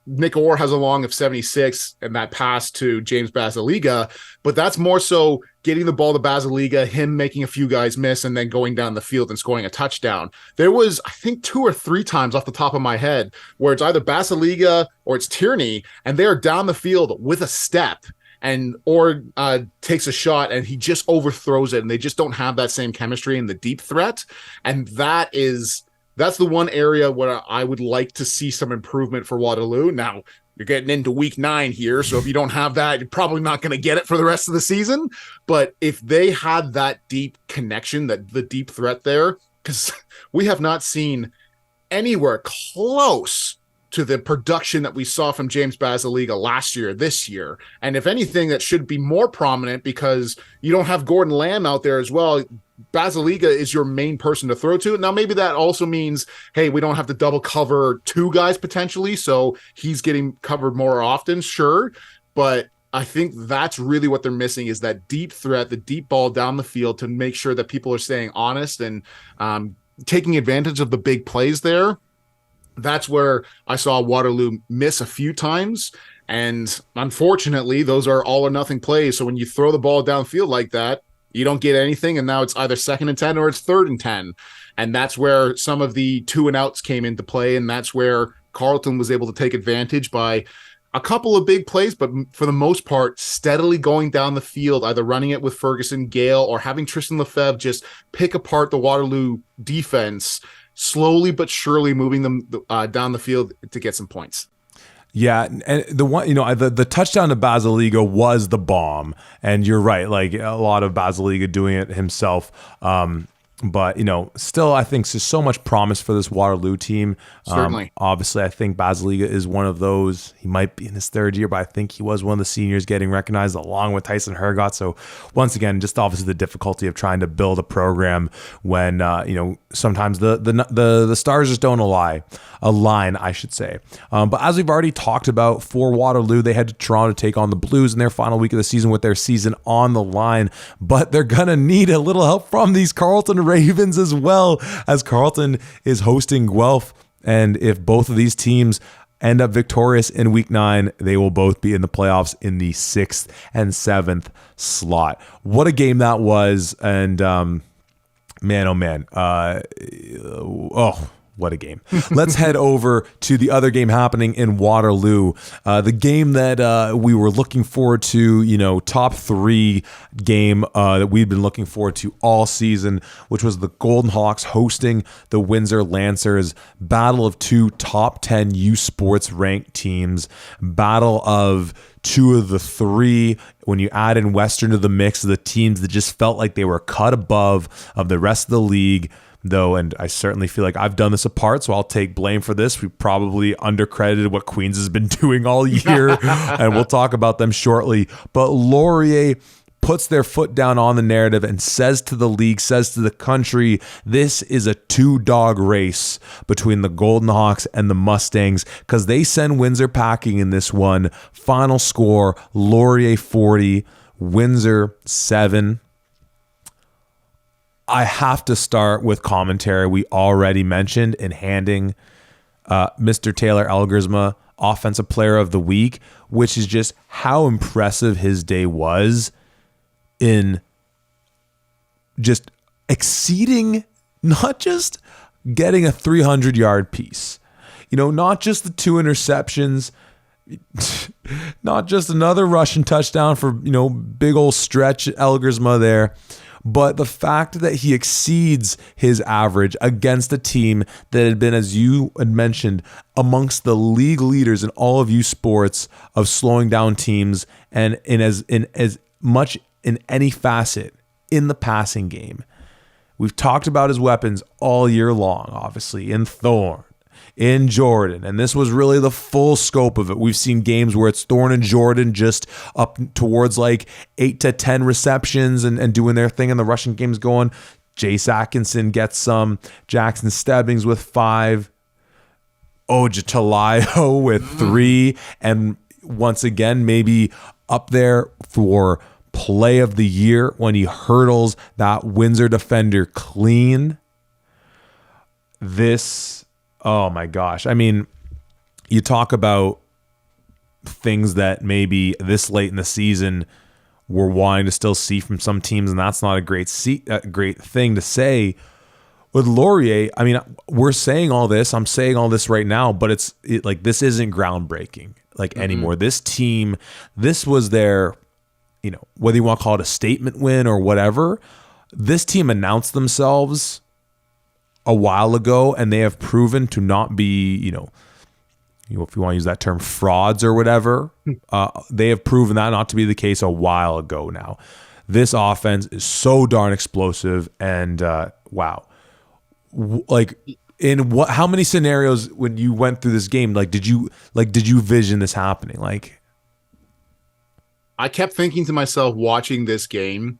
Nick Orr has a long of 76 and that pass to James Basiliga, but that's more so getting the ball to Basiliga, him making a few guys miss, and then going down the field and scoring a touchdown. There was, I think, 2 or 3 times off the top of my head where it's either Basiliga or it's Tierney, and they're down the field with a step, and Orr takes a shot and he just overthrows it, and they just don't have that same chemistry in the deep threat. And that's the one area where I would like to see some improvement for Waterloo. Now, you're getting into week 9 here, so if you don't have that, you're probably not going to get it for the rest of the season. But if they had that deep connection, the deep threat there, because we have not seen anywhere close to the production that we saw from James Basiliga last year, this year. And if anything, that should be more prominent because you don't have Gordon Lamb out there as well. Basiliga is your main person to throw to. Now, maybe that also means, hey, we don't have to double cover 2 guys potentially, so he's getting covered more often, sure. But I think that's really what they're missing, is that deep threat, the deep ball down the field to make sure that people are staying honest and taking advantage of the big plays there. That's where I saw Waterloo miss a few times. And unfortunately, those are all or nothing plays. So when you throw the ball downfield like that, you don't get anything, and now it's either 2nd and 10 or it's 3rd and 10. And that's where some of the 2 and outs came into play, and that's where Carleton was able to take advantage by a couple of big plays, but for the most part, steadily going down the field, either running it with Ferguson, Gale, or having Tristan Lefebvre just pick apart the Waterloo defense, slowly but surely moving them down the field to get some points. Yeah, and the one, the touchdown to Basiliga was the bomb, and you're right, like a lot of Basiliga doing it himself. But, still, I think there's so much promise for this Waterloo team. Certainly. Obviously, I think Basiliga is one of those. He might be in his third year, but I think he was one of the seniors getting recognized along with Tyson Hergott. So, once again, just obviously the difficulty of trying to build a program when, sometimes the stars just don't align, I should say. But as we've already talked about, for Waterloo, they head to Toronto to take on the Blues in their final week of the season with their season on the line. But they're going to need a little help from these Carleton Ravens as well, as Carleton is hosting Guelph. And if both of these teams end up victorious in week 9, they will both be in the playoffs in the 6th and 7th slot. What a game that was. And man, oh man. What a game. Let's head over to the other game happening in Waterloo. The game that we were looking forward to, top 3 game that we've been looking forward to all season, which was the Golden Hawks hosting the Windsor Lancers. Battle of 2 top 10 U Sports ranked teams. Battle of 2 of the 3, when you add in Western to the mix, of the teams that just felt like they were cut above of the rest of the league. Though, and I certainly feel like I've done this apart, so I'll take blame for this. We probably undercredited what Queens has been doing all year, and we'll talk about them shortly. But Laurier puts their foot down on the narrative and says to the league, says to the country, this is a 2-dog race between the Golden Hawks and the Mustangs, because they send Windsor packing in this one. Final score, Laurier 40, Windsor 7. I have to start with commentary we already mentioned in handing Mr. Taylor Elgersma Offensive Player of the Week, which is just how impressive his day was in just exceeding, not just getting a 300-yard piece, not just the 2 interceptions, not just another rushing touchdown for, big old stretch Elgersma there, but the fact that he exceeds his average against a team that had been, as you had mentioned, amongst the league leaders in all of U Sports of slowing down teams, and in as much in any facet in the passing game. We've talked about his weapons all year long, obviously, in Thorne, in Jordan, and this was really the full scope of it. We've seen games where it's Thorne and Jordan just up towards like 8 to 10 receptions and doing their thing, and the rushing game's going. Jace Atkinson gets some, Jackson Stebbings with 5, Ojatalayo with 3, and once again, maybe up there for play of the year when he hurdles that Windsor defender clean. Oh my gosh. I mean, you talk about things that maybe this late in the season we're wanting to still see from some teams, and that's not a great thing to say. With Laurier, I mean, we're saying all this. I'm saying all this right now, but this isn't groundbreaking anymore. This team, this was their, whether you want to call it a statement win or whatever, this team announced themselves a while ago, and they have proven to not be, if you want to use that term, frauds or whatever. They have proven that not to be the case a while ago now. This offense is so darn explosive, and wow. How many scenarios when you went through this game, did you vision this happening? I kept thinking to myself watching this game,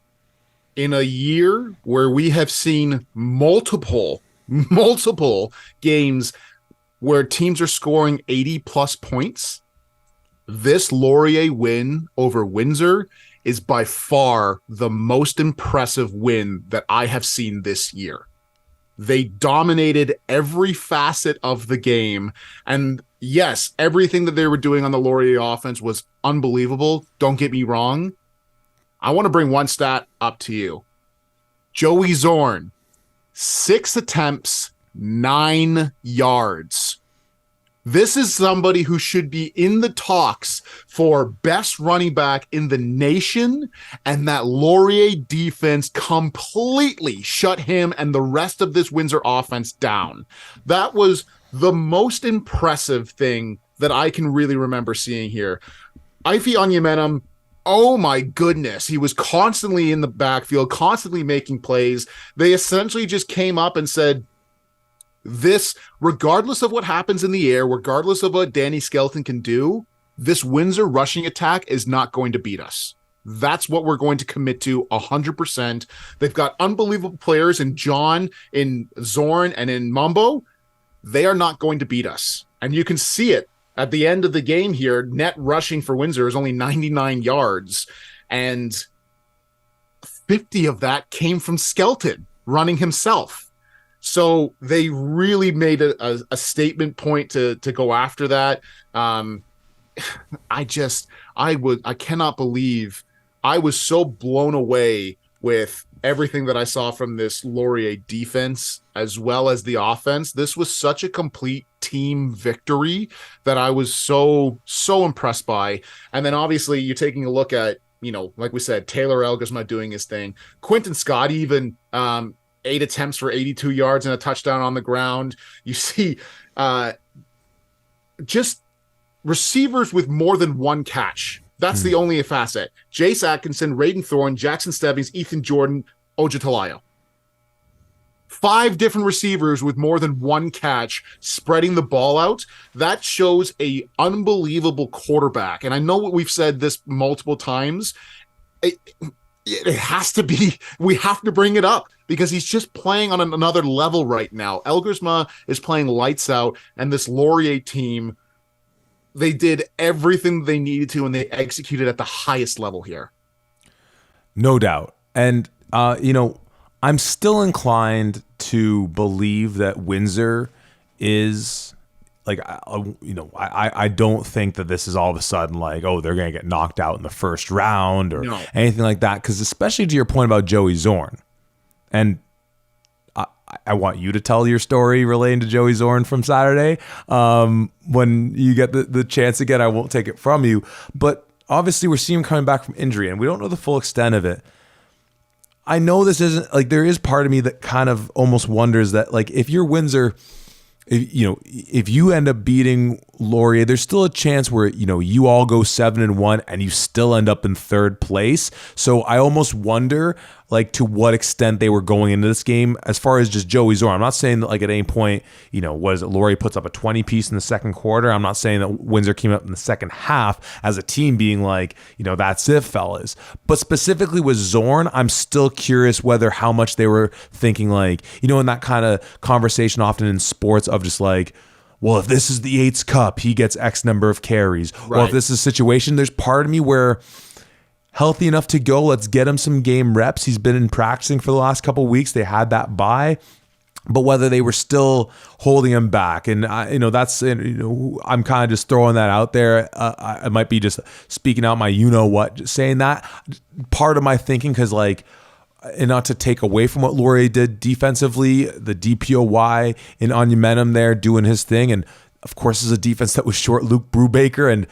in a year where we have seen multiple games where teams are scoring 80 plus points, this Laurier win over Windsor is by far the most impressive win that I have seen this year. They dominated every facet of the game. And yes, everything that they were doing on the Laurier offense was unbelievable. Don't get me wrong. I want to bring one stat up to you. Joey Zorn, 6 attempts, 9 yards. This is somebody who should be in the talks for best running back in the nation, and that Laurier defense completely shut him and the rest of this Windsor offense down. That was the most impressive thing that I can really remember seeing here. Ify Onyemenum, Oh my goodness. He was constantly in the backfield, constantly making plays. They essentially just came up and said, this, regardless of what happens in the air, regardless of what Danny Skelton can do, this Windsor rushing attack is not going to beat us. That's what we're going to commit to 100%. They've got unbelievable players in John, in Zorn, and in Mumbo. They are not going to beat us. And you can see it at the end of the game here. Net rushing for Windsor is only 99 yards. And 50 of that came from Skelton running himself. So they really made a statement point to go after that. I cannot believe I was so blown away with everything that I saw from this Laurier defense as well as the offense. This was such a complete team victory that I was so impressed by. And then obviously you're taking a look at, like we said, Taylor Elgersma doing his thing. Quentin Scott even 8 attempts for 82 yards and a touchdown on the ground. You see just receivers with more than one catch. That's the only facet. Jace Atkinson, Raiden Thorne, Jackson Stebbings, Ethan Jordan, Ojatalayo. 5 different receivers with more than one catch spreading the ball out. That shows a unbelievable quarterback. And I know what we've said this multiple times. It has to be, we have to bring it up because he's just playing on another level right now. Elgersma is playing lights out, and this Laurier team, they did everything they needed to, and they executed at the highest level here. No doubt. And, I'm still inclined to believe that Windsor is like, I don't think that this is all of a sudden like, oh, they're going to get knocked out in the first round or anything like that. Because especially to your point about Joey Zorn, and I want you to tell your story relating to Joey Zorn from Saturday. When you get the chance again, I won't take it from you. But obviously we're seeing him coming back from injury, and we don't know the full extent of it. I know this isn't like, there is part of me that kind of almost wonders that like if you're Windsor, if you end up beating Laurier, there's still a chance where, you all go 7-1 and you still end up in third place. So I almost wonder like to what extent they were going into this game as far as just Joey Zorn. I'm not saying that like at any point, Laurier puts up a 20 piece in the second quarter. I'm not saying that Windsor came up in the second half as a team being like, that's it, fellas. But specifically with Zorn, I'm still curious whether how much they were thinking like, in that kind of conversation often in sports of just like, well, if this is the Yates Cup, he gets X number of carries. Right. Well, if this is a situation, there's part of me where healthy enough to go, let's get him some game reps. He's been in practicing for the last couple of weeks. They had that bye. But whether they were still holding him back, and that's I'm kind of just throwing that out there. I might be just speaking out my what, saying that part of my thinking because and not to take away from what Laurier did defensively, the DPOY in Onyemenum there doing his thing, and of course is a defense that was short Luke Brubaker, and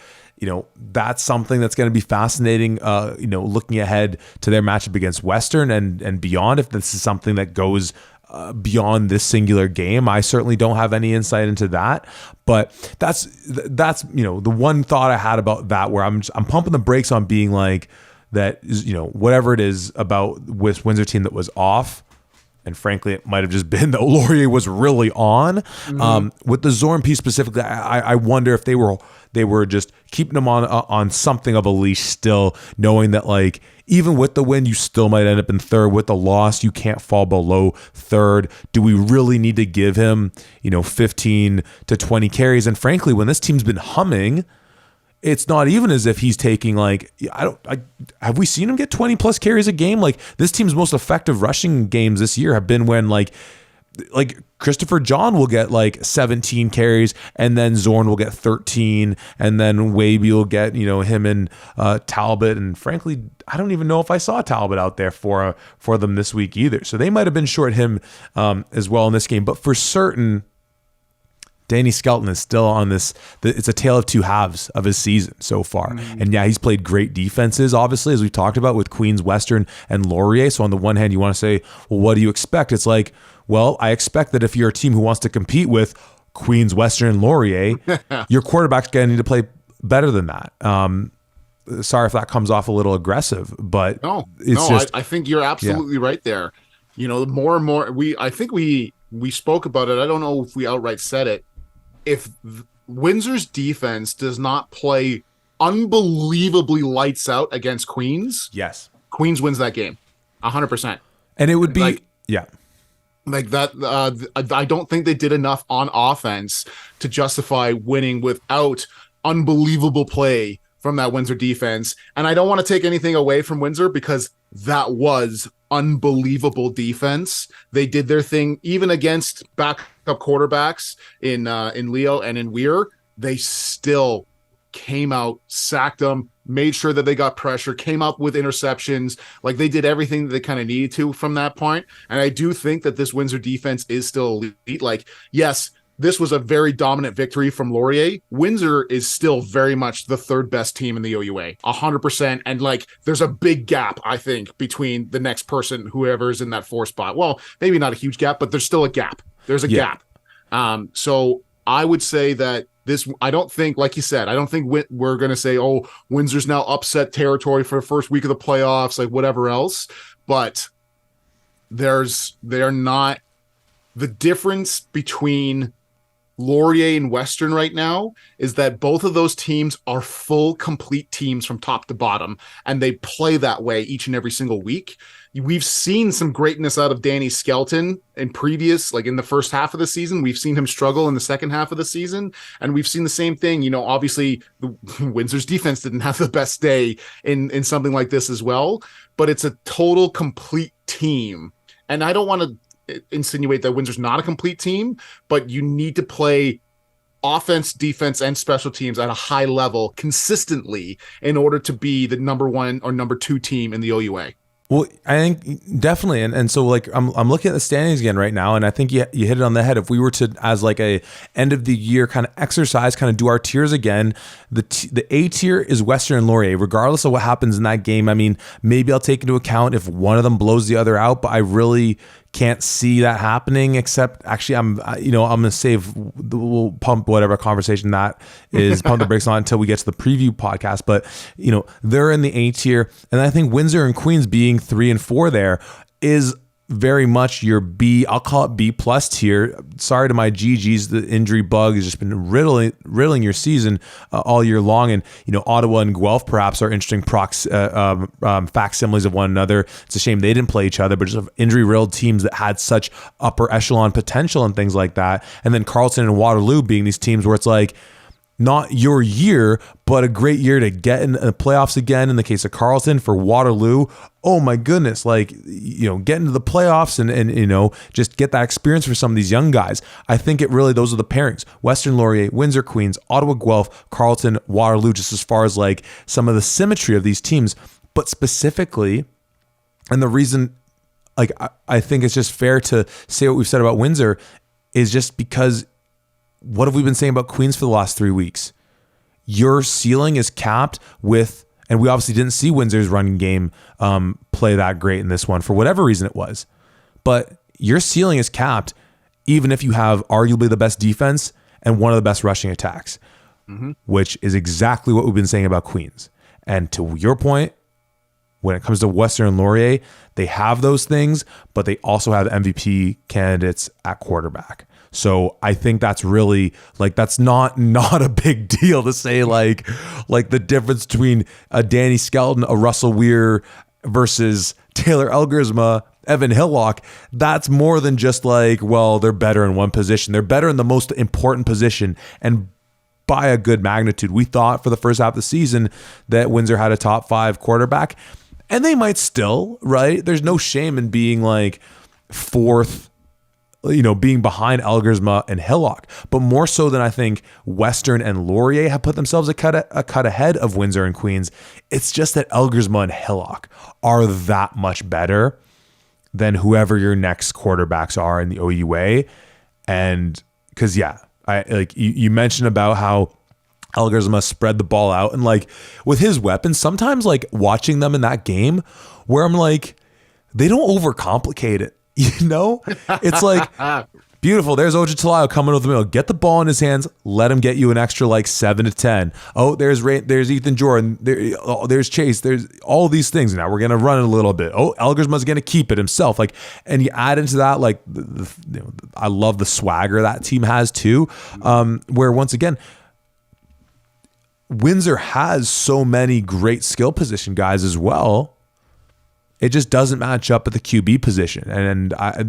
that's something that's going to be fascinating, looking ahead to their matchup against Western and beyond. If this is something that goes beyond this singular game, I certainly don't have any insight into that. But that's the one thought I had about that, where I'm pumping the brakes on being like that is, whatever it is about Windsor team that was off. And frankly, it might have just been that Laurier was really on. Mm-hmm. With the Zorn piece specifically, I wonder if they were just keeping him on something of a leash still, knowing that like even with the win, you still might end up in third. With the loss, you can't fall below third. Do we really need to give him 15 to 20 carries? And frankly, when this team's been humming, it's not even as if he's taking have we seen him get 20 plus carries a game? Like this team's most effective rushing games this year have been when like Christopher John will get 17 carries and then Zorn will get 13 and then Waby will get, him and Talbot. And frankly, I don't even know if I saw Talbot out there for them this week either. So they might've been short him as well in this game, but for certain, Danny Skelton is still on this. It's a tale of two halves of his season so far. Mm-hmm. And yeah, he's played great defenses, obviously, as we talked about with Queens, Western, and Laurier. So on the one hand, you want to say, well, what do you expect? It's like, well, I expect that if you're a team who wants to compete with Queens, Western, and Laurier, your quarterback's going to need to play better than that. sorry if that comes off a little aggressive, but I think you're absolutely right there. More and more I think we spoke about it. I don't know if we outright said it. If Windsor's defense does not play unbelievably lights out against Queens, yes, Queens wins that game 100%. And it would be like that. I don't think they did enough on offense to justify winning without unbelievable play from that Windsor defense. And I don't want to take anything away from Windsor, because that was unbelievable defense. They did their thing even against backup quarterbacks in Leo and in Weir. They still came out, sacked them, made sure that they got pressure, came up with interceptions. Like, they did everything that they kind of needed to from that point. And I do think that this Windsor defense is still elite. Like, yes, this was a very dominant victory from Laurier. Windsor is still very much the third best team in the OUA, 100%. And like, there's a big gap, I think, between the next person, whoever's in that 4 spot. Well, maybe not a huge gap, but there's still a gap. There's a gap. So I would say that I don't think, like you said, I don't think we're going to say, oh, Windsor's now upset territory for the first week of the playoffs, like whatever else. But they're not, the difference between Laurier and Western right now is that both of those teams are full, complete teams from top to bottom, and they play that way each and every single week. We've seen some greatness out of Danny Skelton in in the first half of the season. We've seen him struggle in the second half of the season, and we've seen the same thing. Obviously, Windsor's defense didn't have the best day in something like this as well, but it's a total, complete team. And I don't want to insinuate that Windsor's not a complete team, but you need to play offense, defense, and special teams at a high level consistently in order to be the number 1 or number 2 team in the OUA. Well, I think definitely, and so like I'm looking at the standings again right now, and I think you hit it on the head. If we were to, as like a end of the year kind of exercise, kind of do our tiers again, the A tier is Western and Laurier, regardless of what happens in that game. I mean, maybe I'll take into account if one of them blows the other out, but I really can't see that happening. Except actually, I'm gonna save. We'll pump whatever conversation that is, pump the brakes on until we get to the preview podcast. But they're in the A tier, and I think Windsor and Queens being 3 and 4 there is very much your B. I'll call it B plus tier. Sorry to my GGs, the injury bug has just been riddling your season all year long. And Ottawa and Guelph perhaps are interesting facsimiles of one another. It's a shame they didn't play each other, but just injury riddled teams that had such upper echelon potential and things like that. And then Carleton and Waterloo being these teams where it's like, not your year, but a great year to get in the playoffs again. In the case of Carleton, for Waterloo, oh my goodness, like, get into the playoffs and just get that experience for some of these young guys. I think those are the pairings: Western Laurier, Windsor Queens, Ottawa Guelph, Carleton, Waterloo, just as far as like some of the symmetry of these teams. But specifically, and the reason, like, I think it's just fair to say what we've said about Windsor is just because what have we been saying about Queens for the last 3 weeks? Your ceiling is capped with, and we obviously didn't see Windsor's running game play that great in this one for whatever reason it was. But your ceiling is capped even if you have arguably the best defense and one of the best rushing attacks, which is exactly what we've been saying about Queens. And to your point, when it comes to Western and Laurier, they have those things, but they also have MVP candidates at quarterback. So I think that's really like, that's not a big deal to say like the difference between a Danny Skelton, a Russell Weir versus Taylor Elgersma, Evan Hillock. That's more than just like, well, they're better in one position. They're better in the most important position, and by a good magnitude. We thought for the first half of the season that Windsor had a top 5 quarterback, and they might still, right? There's no shame in being like 4th, being behind Elgersma and Hillock, but more so than I think Western and Laurier have put themselves a cut ahead of Windsor and Queens. It's just that Elgersma and Hillock are that much better than whoever your next quarterbacks are in the OUA. And because, I like you mentioned about how Elgersma spread the ball out, and like with his weapons, sometimes like watching them in that game where I'm like, they don't overcomplicate it. It's like Beautiful. There's Ojitalayo coming with the middle. Get the ball in his hands. Let him get you an extra like 7 to 10. Oh, there's Ethan Jordan. There's Chase. There's all these things. Now we're gonna run it a little bit. Oh, Elgersma's gonna keep it himself. Like, and you add into that like I love the swagger that team has too. Where once again, Windsor has so many great skill position guys as well. It just doesn't match up at the QB position. And I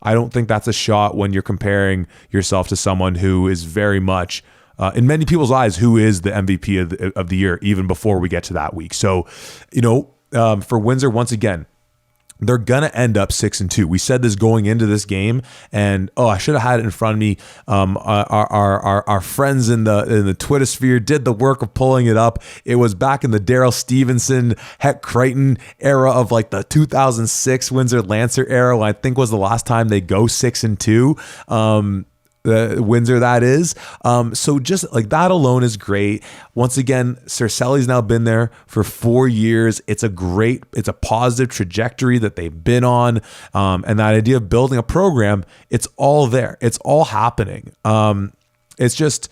don't think that's a shot when you're comparing yourself to someone who is very much, in many people's eyes, who is the MVP of the year, even before we get to that week. So, for Windsor, once again, they're going to end up 6-2. We said this going into this game, and I should have had it in front of me. Our friends in the Twitter sphere did the work of pulling it up. It was back in the Daryl Stevenson, Heck Crichton era of like the 2006 Windsor Lancer era, when I think was the last time they go 6-2. The Windsor, that is. So just like that alone is great. Once again, Cercelli's now been there for 4 years. It's a positive trajectory that they've been on. And that idea of building a program, it's all there. It's all happening. It's just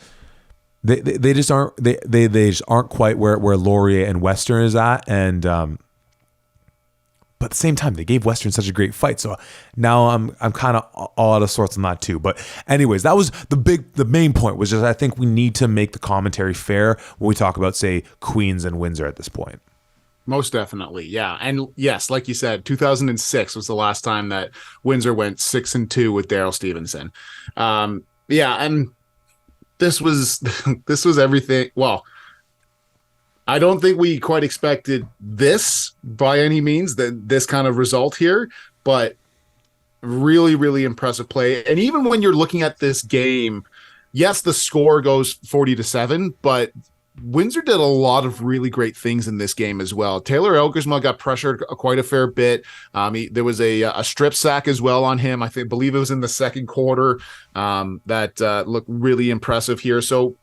they just aren't quite where Laurier and Western is at. And but at the same time, they gave Western such a great fight. So now I'm kind of all out of sorts on that too. But anyways, that was the main point, was just I think we need to make the commentary fair when we talk about, say, Queens and Windsor at this point. Most definitely. Yeah. And yes, like you said, 2006 was the last time that Windsor went 6-2 with Daryl Stevenson. And this was everything. Well, I don't think we quite expected this by any means, this kind of result here, but really, really impressive play. And even when you're looking at this game, yes, the score goes 40-7, but Windsor did a lot of really great things in this game as well. Taylor Elgersma got pressured quite a fair bit. There was a strip sack as well on him. Believe it was in the second quarter. That looked really impressive here. So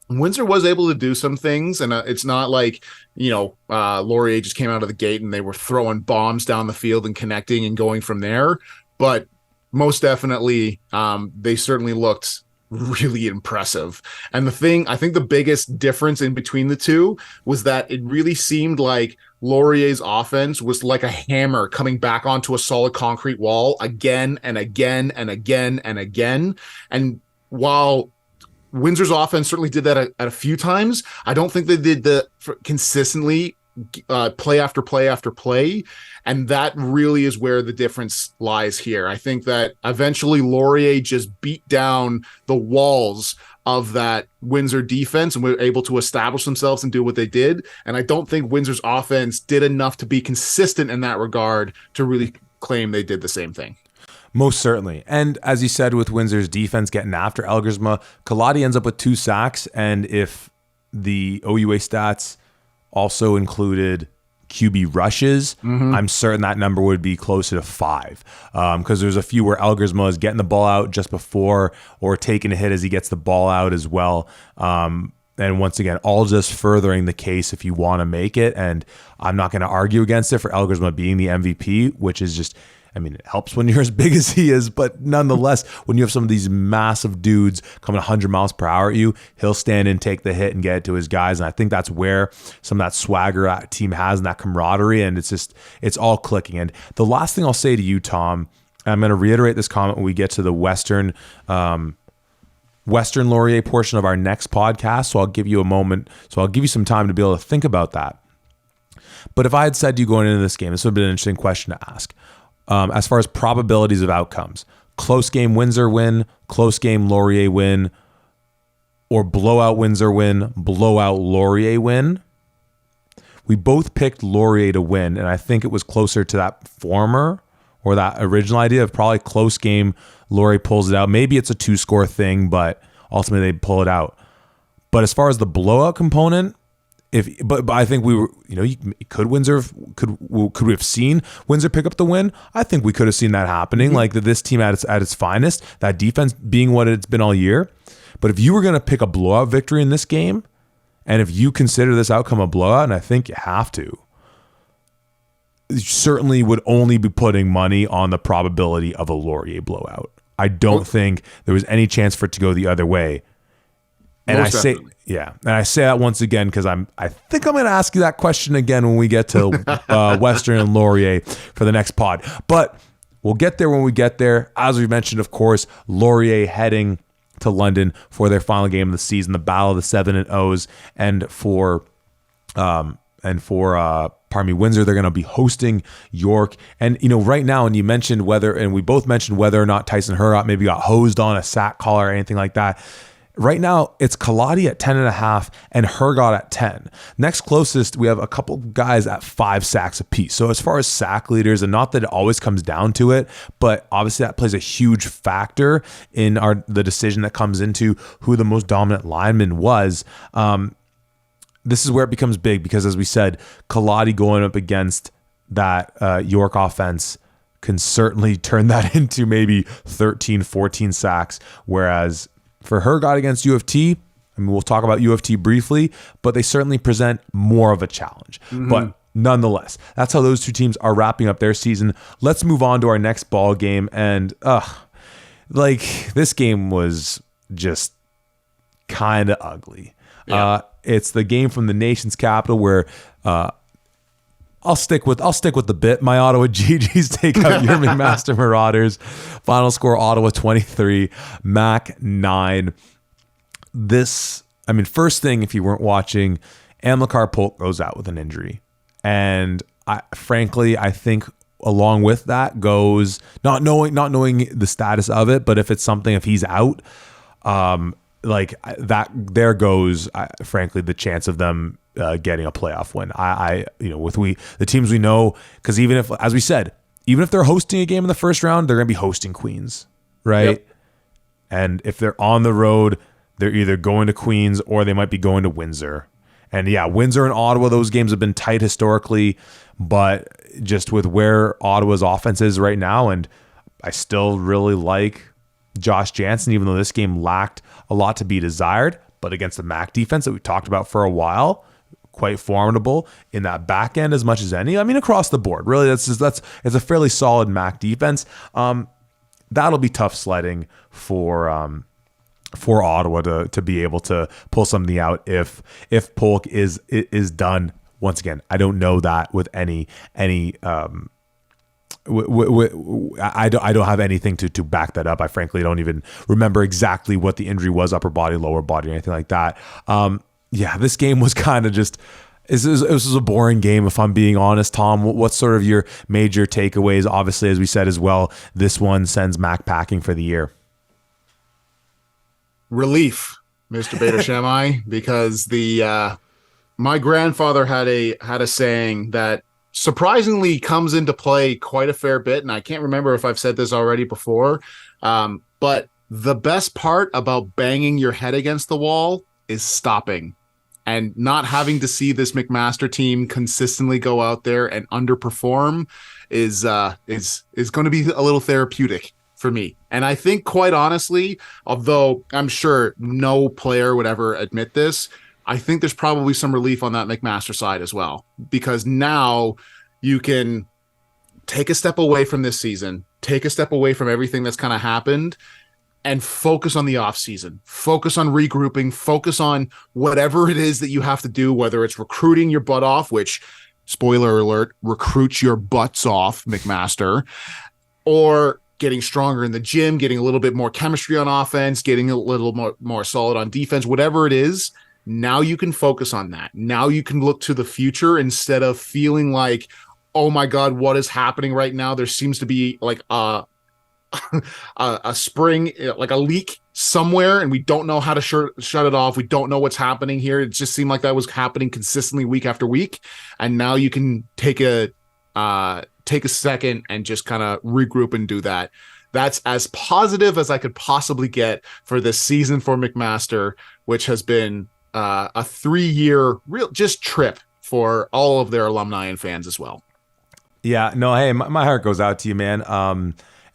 Windsor was able to do some things, and it's not like, Laurier just came out of the gate and they were throwing bombs down the field and connecting and going from there. But most definitely, they certainly looked really impressive. And I think the biggest difference in between the two was that it really seemed like Laurier's offense was like a hammer coming back onto a solid concrete wall again and again and again and again. And while Windsor's offense certainly did that at a few times, I don't think they did consistently play after play after play. And that really is where the difference lies here. I think that eventually Laurier just beat down the walls of that Windsor defense and were able to establish themselves and do what they did. And I don't think Windsor's offense did enough to be consistent in that regard to really claim they did the same thing. Most certainly. And as you said, with Windsor's defense getting after Elgersma, Kaladi ends up with 2 sacks. And if the OUA stats also included QB rushes, I'm certain that number would be closer to 5. Because there's a few where Elgersma is getting the ball out just before or taking a hit as he gets the ball out as well. And once again, all just furthering the case if you want to make it. And I'm not going to argue against it for Elgersma being the MVP, which is just, it helps when you're as big as he is, but nonetheless, when you have some of these massive dudes coming 100 miles per hour at you, he'll stand in, take the hit, and get it to his guys. And I think that's where some of that swagger that team has and that camaraderie, and it's all clicking. And the last thing I'll say to you, Tom, and I'm going to reiterate this comment when we get to the Western Laurier portion of our next podcast, so I'll give you a moment, so I'll give you some time to be able to think about that. But if I had said to you going into this game, this would have been an interesting question to ask. As far as probabilities of outcomes, close game Windsor win, close game Laurier win, or blowout Windsor win, blowout Laurier win. We both picked Laurier to win, and I think it was closer to that former or that original idea of probably close game, Laurier pulls it out. Maybe it's a 2-score thing, but ultimately they pull it out. But as far as the blowout component, but I think we were, could we have seen Windsor pick up the win? I think we could have seen that happening. Like this team at its finest, that defense being what it's been all year. But if you were going to pick a blowout victory in this game, and if you consider this outcome a blowout, and I think you have to, you certainly would only be putting money on the probability of a Laurier blowout. I don't think there was any chance for it to go the other way. And Most I say, definitely. yeah, and I say that once again because I think I'm going to ask you that question again when we get to Western and Laurier for the next pod. But we'll get there when we get there. As we mentioned, of course, Laurier heading to London for their final game of the season, the Battle of the 7 and O's, and for Windsor, they're going to be hosting York. And right now, and you mentioned we both mentioned whether or not Tyson Hergott maybe got hosed on a sack call or anything like that. Right now, it's Kaladi at 10.5 and Hergott at 10. Next closest, we have a couple guys at 5 sacks apiece. So as far as sack leaders, and not that it always comes down to it, but obviously that plays a huge factor in the decision that comes into who the most dominant lineman was. This is where it becomes big because, as we said, Kaladi going up against that York offense can certainly turn that into maybe 13, 14 sacks, whereas for Hergott against U of T, I mean, we'll talk about U of T briefly, but they certainly present more of a challenge. But nonetheless, that's how those two teams are wrapping up their season. Let's move on to our next ball game. And this game was just kind of ugly. Yeah. It's the game from the nation's capital where I'll stick with the bit. My Ottawa GGs take out your McMaster Marauders. Final score: Ottawa 23, Mac 9. First thing, if you weren't watching, Amilcar Polk goes out with an injury, and I think along with that goes not knowing the status of it, but if he's out, there goes frankly the chance of them getting a playoff win. The teams we know, because even if, as we said, even if they're hosting a game in the first round, they're going to be hosting Queens, right? Yep. And if they're on the road, they're either going to Queens or they might be going to Windsor. And yeah, Windsor and Ottawa, those games have been tight historically, but just with where Ottawa's offense is right now, and I still really like Josh Jansen, even though this game lacked a lot to be desired, but against the MAC defense that we talked about for a while, quite formidable in that back end as much as any. I mean, across the board, really, it's a fairly solid MAC defense. That'll be tough sledding for Ottawa to be able to pull something out if Polk is done. Once again, I don't know that with any. I don't have anything to back that up. I frankly don't even remember exactly what the injury was, upper body, lower body, or anything like that. This game was kind of just, this was a boring game, if I'm being honest. Tom, what's sort of your major takeaways? Obviously, as we said as well, this one sends Mac packing for the year. Relief, Mr. Beta Shammai, because my grandfather had a saying that surprisingly comes into play quite a fair bit, and I can't remember if I've said this already before, but the best part about banging your head against the wall is stopping and not having to see this McMaster team consistently go out there and underperform is going to be a little therapeutic for me. And I think, quite honestly, although I'm sure no player would ever admit this, I think there's probably some relief on that McMaster side as well, because now you can take a step away from this season, take a step away from everything that's kind of happened, and focus on the off season, focus on regrouping, focus on whatever it is that you have to do, whether it's recruiting your butt off, which, spoiler alert, recruit your butts off, McMaster, or getting stronger in the gym, getting a little bit more chemistry on offense, getting a little more solid on defense, whatever it is. Now you can focus on that. Now you can look to the future instead of feeling like, oh my God, what is happening right now? There seems to be like a spring, like a leak somewhere, and we don't know how to shut it off. We don't know what's happening here. It just seemed like that was happening consistently week after week. And now you can take a second and just kind of regroup and do that. That's as positive as I could possibly get for this season for McMaster, which has been a 3-year real just trip for all of their alumni and fans as well. Yeah, no, hey, my heart goes out to you, man.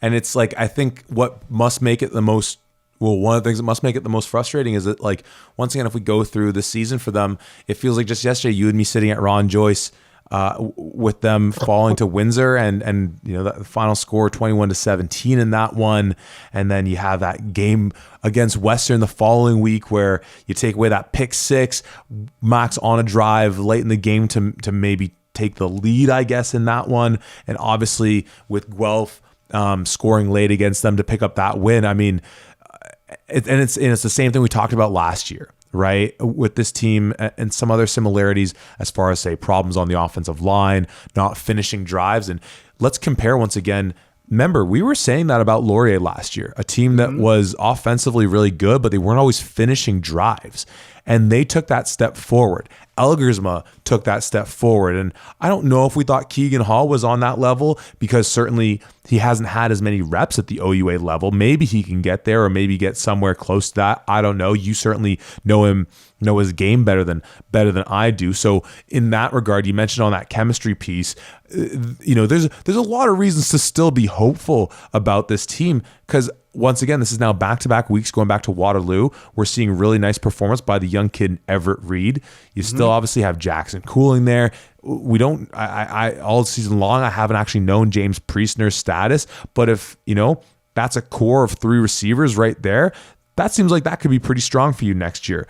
And it's like, I think what must make it the most, one of the things that must make it the most frustrating is that, like, once again, if we go through the season for them, it feels like just yesterday you and me sitting at Ron Joyce with them falling to Windsor and the final score 21-17 in that one. And then you have that game against Western the following week where you take away that pick six, Max on a drive late in the game to maybe take the lead, I guess, in that one. And obviously with Guelph scoring late against them to pick up that win. I mean, it's the same thing we talked about last year, right? With this team and some other similarities as far as, say, problems on the offensive line, not finishing drives. And let's compare once again. Remember, we were saying that about Laurier last year, a team that was offensively really good, but they weren't always finishing drives. And they took that step forward. Elgersma took that step forward. And I don't know if we thought Keegan Hall was on that level, because certainly he hasn't had as many reps at the OUA level. Maybe he can get there, or maybe get somewhere close to that. I don't know. You certainly know his game better than I do. So in that regard, you mentioned on that chemistry piece, there's a lot of reasons to still be hopeful about this team, because once again, this is now back-to-back weeks going back to Waterloo. We're seeing really nice performance by the young kid Everett Reed. You still obviously have Jackson Cooling there. We don't, I all season long, I haven't actually known James Priestner's status, but if, that's a core of three receivers right there, that seems like that could be pretty strong for you next year.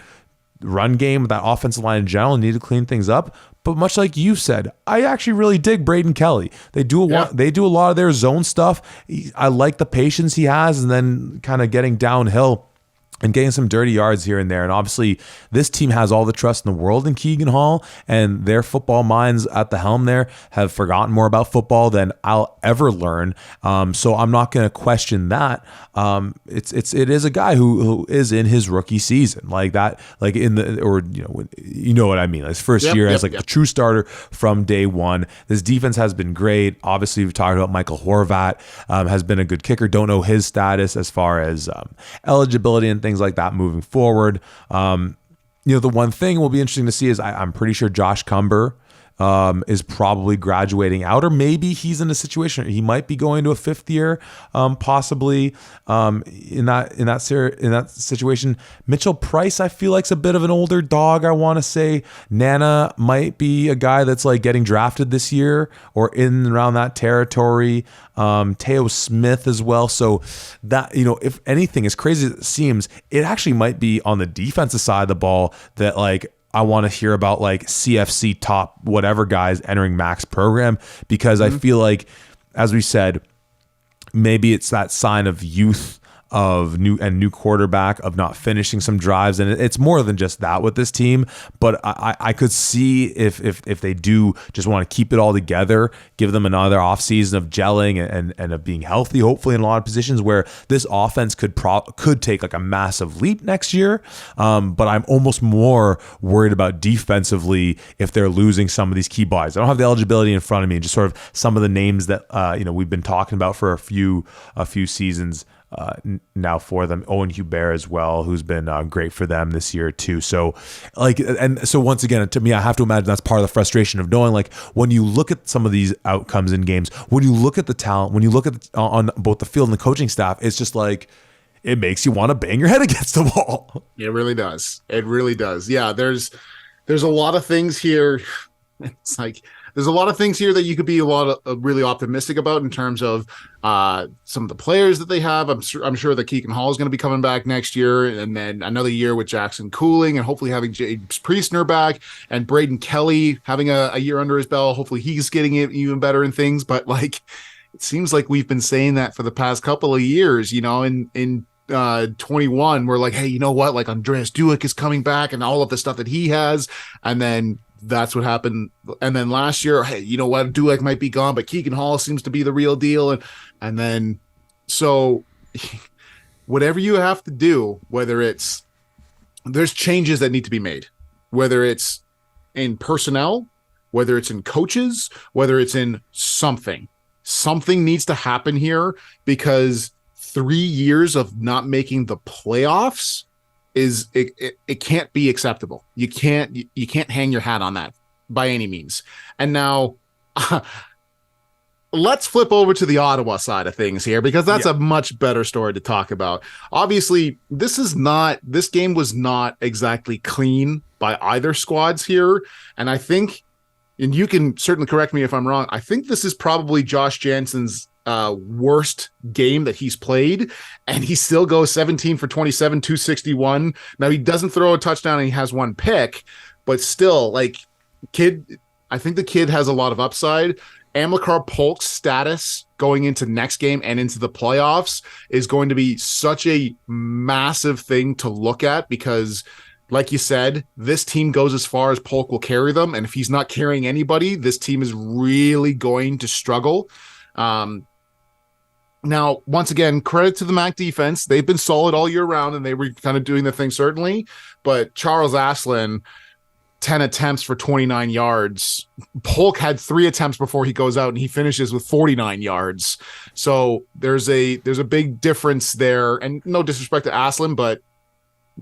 Run game, that offensive line in general, need to clean things up. But much like you said, I actually really dig Braden Kelly. They do a lot of their zone stuff. I like the patience he has, and then kind of getting downhill and getting some dirty yards here and there. And obviously, this team has all the trust in the world in Keegan Hall, and their football minds at the helm there have forgotten more about football than I'll ever learn. So I'm not going to question that. It is a guy who is in his rookie season, like that, like in the, or you know what I mean. His first year as the true starter from day one. This defense has been great. Obviously, we've talked about Michael Horvat, has been a good kicker. Don't know his status as far as eligibility and things like that moving forward. The one thing will be interesting to see is I'm pretty sure Josh Cumber is probably graduating out, or maybe he's in a situation he might be going to a fifth year, possibly in that situation. Mitchell Price, I feel like, is a bit of an older dog. I want to say Nana might be a guy that's like getting drafted this year or in around that territory. Teo Smith as well. So that, if anything, as crazy as it seems, it actually might be on the defensive side of the ball that like I want to hear about like CFC top whatever guys entering Mac's program, because I feel like, as we said, maybe it's that sign of youth of new quarterback of not finishing some drives, and it's more than just that with this team. But I could see if they do just want to keep it all together, give them another offseason of gelling and of being healthy, hopefully in a lot of positions where this offense could take like a massive leap next year. But I'm almost more worried about defensively if they're losing some of these key bodies. I don't have the eligibility in front of me, just sort of some of the names that we've been talking about for a few seasons now for them. Owen Hubert as well, who's been great for them this year too. So once again, to me, I have to imagine that's part of the frustration of knowing, like, when you look at some of these outcomes in games, when you look at the talent, when you look at on both the field and the coaching staff, it's just like, it makes you want to bang your head against the wall. It really does. It really does. Yeah, there's a lot of things here. It's like, there's a lot of things here that you could be really optimistic about in terms of some of the players that they have. I'm sure that Keegan Hall is going to be coming back next year, and then another year with Jackson Cooling, and hopefully having James Priestner back, and Braden Kelly having a year under his belt. Hopefully he's getting it even better in things. But like, it seems like we've been saying that for the past couple of years, in 21, we're like, hey, you know what? Like, Andreas Duick is coming back and all of the stuff that he has. And then that's what happened. And then last year, hey, you know what? Duick might be gone, but Keegan Hall seems to be the real deal. And then, so whatever you have to do, there's changes that need to be made, whether it's in personnel, whether it's in coaches, whether it's in something needs to happen here, because 3 years of not making the playoffs it can't be acceptable. You can't hang your hat on that by any means. And now let's flip over to the Ottawa side of things here, because that's a much better story to talk about. Obviously, this game was not exactly clean by either squads here. And I think, and you can certainly correct me if I'm wrong, I think this is probably Josh Jansen's worst game that he's played, and he still goes 17 for 27, 261. Now he doesn't throw a touchdown and he has one pick, but still, like, I think the kid has a lot of upside. Amilcar Polk's status going into next game and into the playoffs is going to be such a massive thing to look at because, like you said, this team goes as far as Polk will carry them. And if he's not carrying anybody, this team is really going to struggle. Now, once again, credit to the MAC defense. They've been solid all year round, and they were kind of doing the thing, certainly. But Charles Aslan, 10 attempts for 29 yards. Polk had 3 attempts before he goes out, and he finishes with 49 yards. So there's a big difference there. And no disrespect to Aslan, but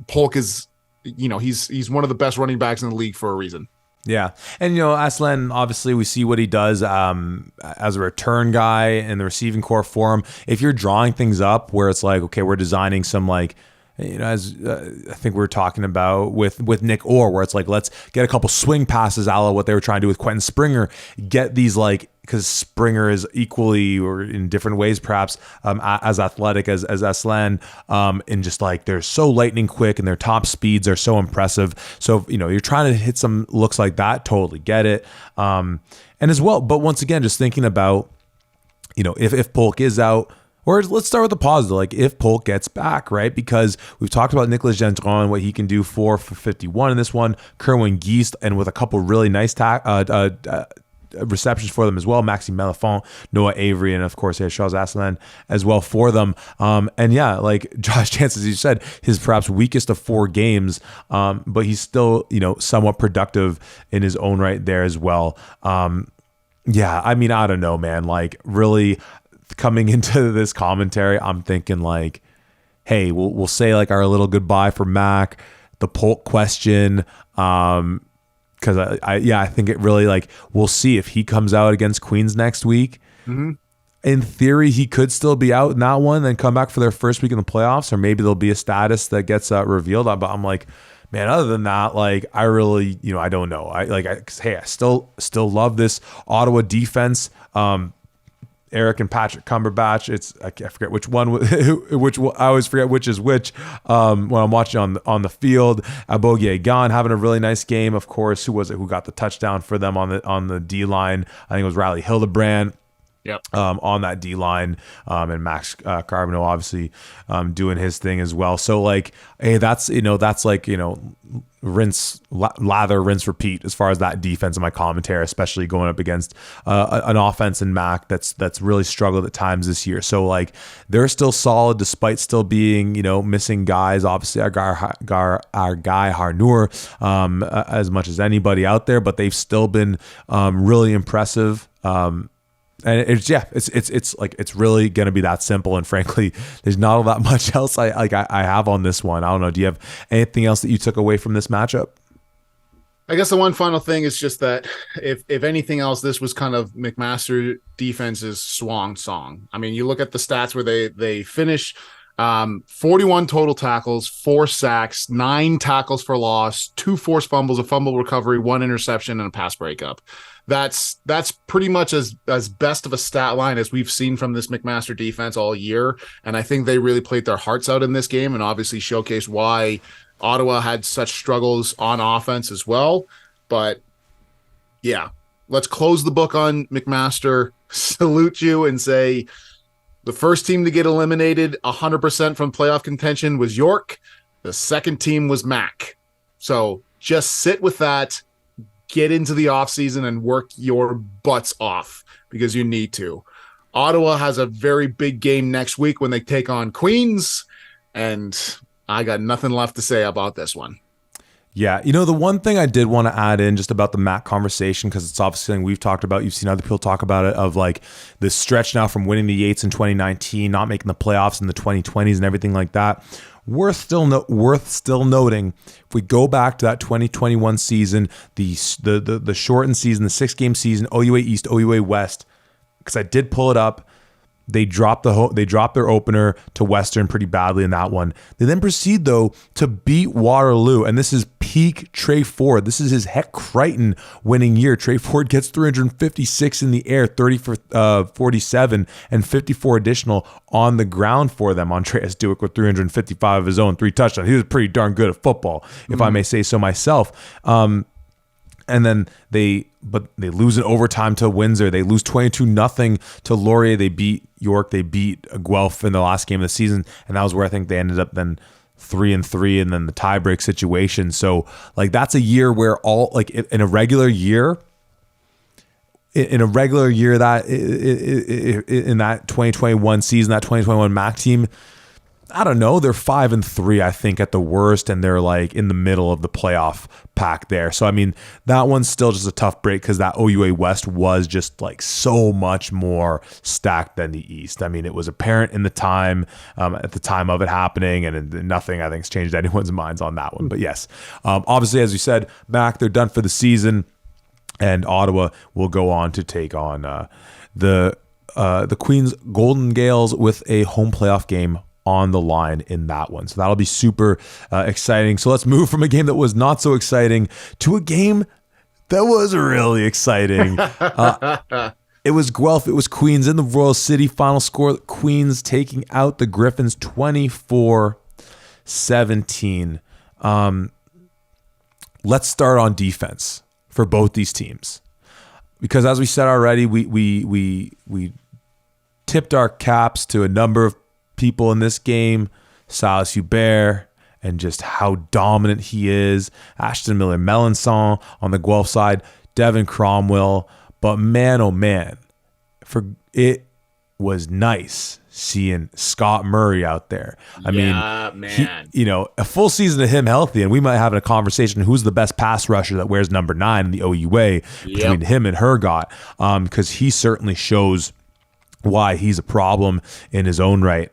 Polk is, he's one of the best running backs in the league for a reason. Yeah. And, Aslan, obviously we see what he does as a return guy in the receiving core for him. If you're drawing things up where it's like, okay, we're designing some as I think we were talking about with Nick Orr, where it's like, let's get a couple swing passes a la what they were trying to do with Quentin Springer, get these because Springer is equally or in different ways perhaps as athletic as Aslan, and just like they're so lightning quick and their top speeds are so impressive. So you're trying to hit some looks like that, totally get it. And as well, but once again, just thinking about if Polk is out. Or let's start with the positive, like if Polk gets back, right? Because we've talked about Nicolas Gendron and what he can do for 51 in this one, Kerwin Geist, and with a couple really nice receptions for them as well, Maxime Melifont, Noah Avery, and of course Charles Aslan as well for them. And yeah, like Josh Jansen, as you said, his perhaps weakest of 4 games, but he's still, somewhat productive in his own right there as well. Yeah, I mean, I don't know, man, like really coming into this commentary, I'm thinking like, hey, we'll say like our little goodbye for Mac, the Polk question, because I think it really like we'll see if he comes out against Queens next week. Mm-hmm. In theory, he could still be out in that one, then come back for their first week in the playoffs, or maybe there'll be a status that gets revealed. But I'm like, man, other than that, like I really, I don't know. I still love this Ottawa defense. Eric and Patrick Cumberbatch. I forget which one, I always forget which is which when I'm watching on the field. Abogie Gan having a really nice game. Of course, who was it who got the touchdown for them on the D line? I think it was Riley Hildebrand. Yep. On that D line, and Max Carbonneau obviously doing his thing as well. So like, hey, that's like rinse, lather, rinse, repeat as far as that defense in my commentary, especially going up against an offense in Mac that's really struggled at times this year. So like they're still solid despite still being missing guys. Obviously our guy Harnour as much as anybody out there, but they've still been really impressive. And it's really going to be that simple. And frankly, there's not all that much else I have on this one. I don't know. Do you have anything else that you took away from this matchup? I guess the one final thing is just that if anything else, this was kind of McMaster defense's swan song. I mean, you look at the stats where they finish 41 total tackles, 4 sacks, 9 tackles for loss, 2 forced fumbles, a fumble recovery, 1 interception, and a pass breakup. That's pretty much as best of a stat line as we've seen from this McMaster defense all year. And I think they really played their hearts out in this game and obviously showcased why Ottawa had such struggles on offense as well. But yeah, let's close the book on McMaster, salute you, and say the first team to get eliminated 100% from playoff contention was York. The second team was Mac. So just sit with that. Get into the offseason and work your butts off because you need to. Ottawa has a very big game next week when they take on Queens, and I got nothing left to say about this one. Yeah, the one thing I did want to add in just about the Mac conversation, because it's obviously something we've talked about, you've seen other people talk about it, of like this stretch now from winning the Yates in 2019, not making the playoffs in the 2020s and everything like that. Worth still noting, if we go back to that 2021 season, the shortened season, the 6-game season, OUA East, OUA West, because I did pull it up. They dropped their opener to Western pretty badly in that one. They then proceed though to beat Waterloo, and this is peak Trey Ford. This is his Heck Crichton winning year. Trey Ford gets 356 in the air, 30 for 47, and 54 additional on the ground for them. Andreas Duick with 355 of his own, 3 touchdowns. He was pretty darn good at football, if I may say so myself. And then they lose in overtime to Windsor. They lose 22-0 to Laurier. They beat York. They beat Guelph in the last game of the season, and that was where I think they ended up then 3-3, and then the tiebreak situation. So like that's a year where all like in a regular year that in that 2021 season, that 2021 MAC team, I don't know, they're 5-3, I think, at the worst, and they're like in the middle of the playoff pack there. So I mean, that one's still just a tough break because that OUA West was just like so much more stacked than the East. I mean, it was apparent in the time at the time of it happening, and nothing I think has changed anyone's minds on that one. But yes, obviously, as you said, MAC, they're done for the season, and Ottawa will go on to take on the Queens Golden Gales with a home playoff game on the line in that one. So that'll be super exciting. So let's move from a game that was not so exciting to a game that was really exciting. It was Guelph, it was Queens in the Royal City. Final score, Queens taking out the Griffins 24-17. Let's start on defense for both these teams. Because as we said already, we tipped our caps to a number of people in this game, Silas Hubert, and just how dominant he is. Ashton Miller-Melanson on the Guelph side, Devin Cromwell. But man, oh man, it was nice seeing Scott Murray out there. I mean, a full season of him healthy, and we might have a conversation who's the best pass rusher that wears number 9 in the OUA between him and Hergott, because he certainly shows why he's a problem in his own right.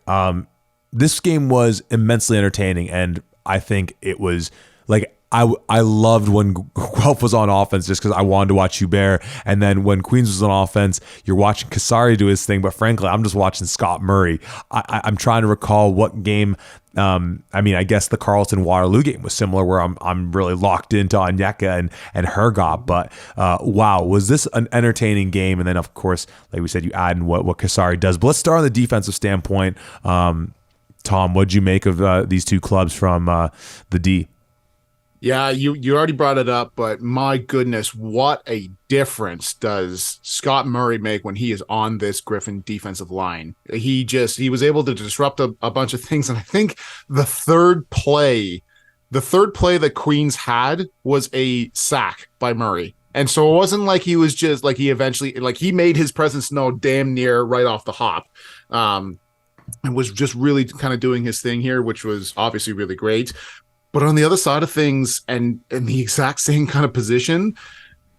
This game was immensely entertaining, and I think it was like I loved when Guelph was on offense just because I wanted to watch Hubert, and then when Queens was on offense, you're watching Kasari do his thing, but frankly, I'm just watching Scott Murray. I'm trying to recall what game. I guess the Carleton Waterloo game was similar, where I'm really locked into Onyeka and Hergott. But wow, was this an entertaining game? And then of course, like we said, you add in what Kasari does. But let's start on the defensive standpoint. Tom, what'd you make of these two clubs from the D? Yeah, you already brought it up, but my goodness, what a difference does Scott Murray make when he is on this Griffin defensive line? He was able to disrupt a bunch of things, and I think the third play that Queens had was a sack by Murray. And so it wasn't like he was just like he made his presence known damn near right off the hop. And was just really kind of doing his thing here, which was obviously really great. But on the other side of things, and in the exact same kind of position,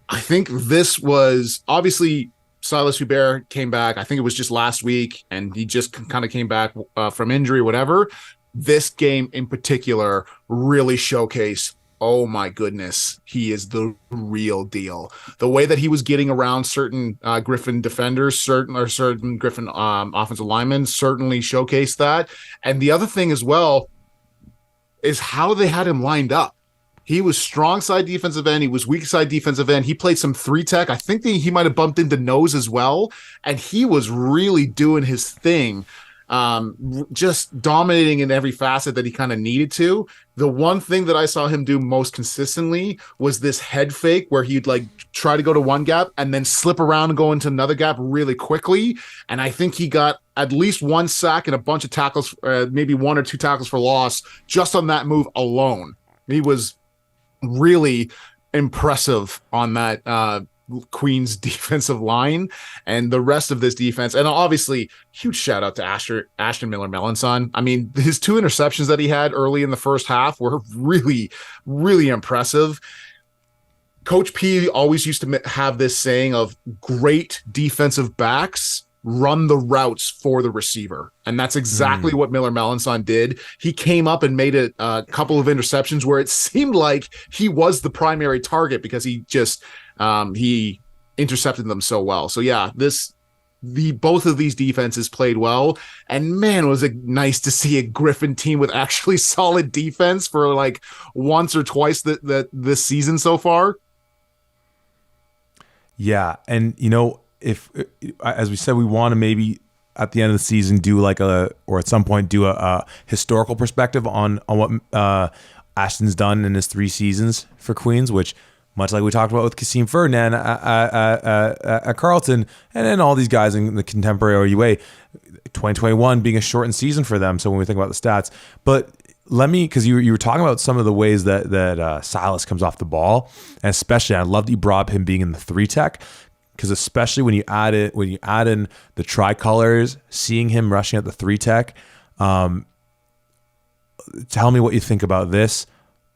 I think this was obviously Silas Hubert came back. I think it was just last week, and he just kind of came back from injury, whatever. This game in particular really showcased, oh my goodness, he is the real deal. The way that he was getting around certain Griffin defenders, certain Griffin offensive linemen certainly showcased that. And the other thing as well is how they had him lined up. He was strong side defensive end. He was weak side defensive end. He played some 3-tech. I think he might have bumped into nose as well. And he was really doing his thing, just dominating in every facet that he kind of needed to. The one thing that I saw him do most consistently was this head fake where he'd like try to go to one gap and then slip around and go into another gap really quickly. And I think he got at least one sack and a bunch of tackles, maybe 1 or 2 tackles for loss just on that move alone. He was really impressive on that Queens defensive line and the rest of this defense. And obviously, huge shout out to Ashton Miller-Melanson. I mean, his 2 interceptions that he had early in the first half were really, really impressive. Coach P always used to have this saying of great defensive backs run the routes for the receiver. And that's exactly what Miller-Melanson did. He came up and made a couple of interceptions where it seemed like he was the primary target because he just he intercepted them so well. So yeah, this both of these defenses played well, and man, was it nice to see a Griffin team with actually solid defense for like once or twice that this season so far. Yeah, and if as we said, we want to maybe at the end of the season do or at some point do a historical perspective on what Ashton's done in his 3 seasons for Queens, which, much like we talked about with Kasim Ferdinand at Carleton, and then all these guys in the contemporary OUA, 2021 being a shortened season for them. So when we think about the stats, but because you were talking about some of the ways that Silas comes off the ball, and especially I love that you brought up him being in the 3-tech, because especially when you add in the tricolors, seeing him rushing at the 3-tech. Tell me what you think about this.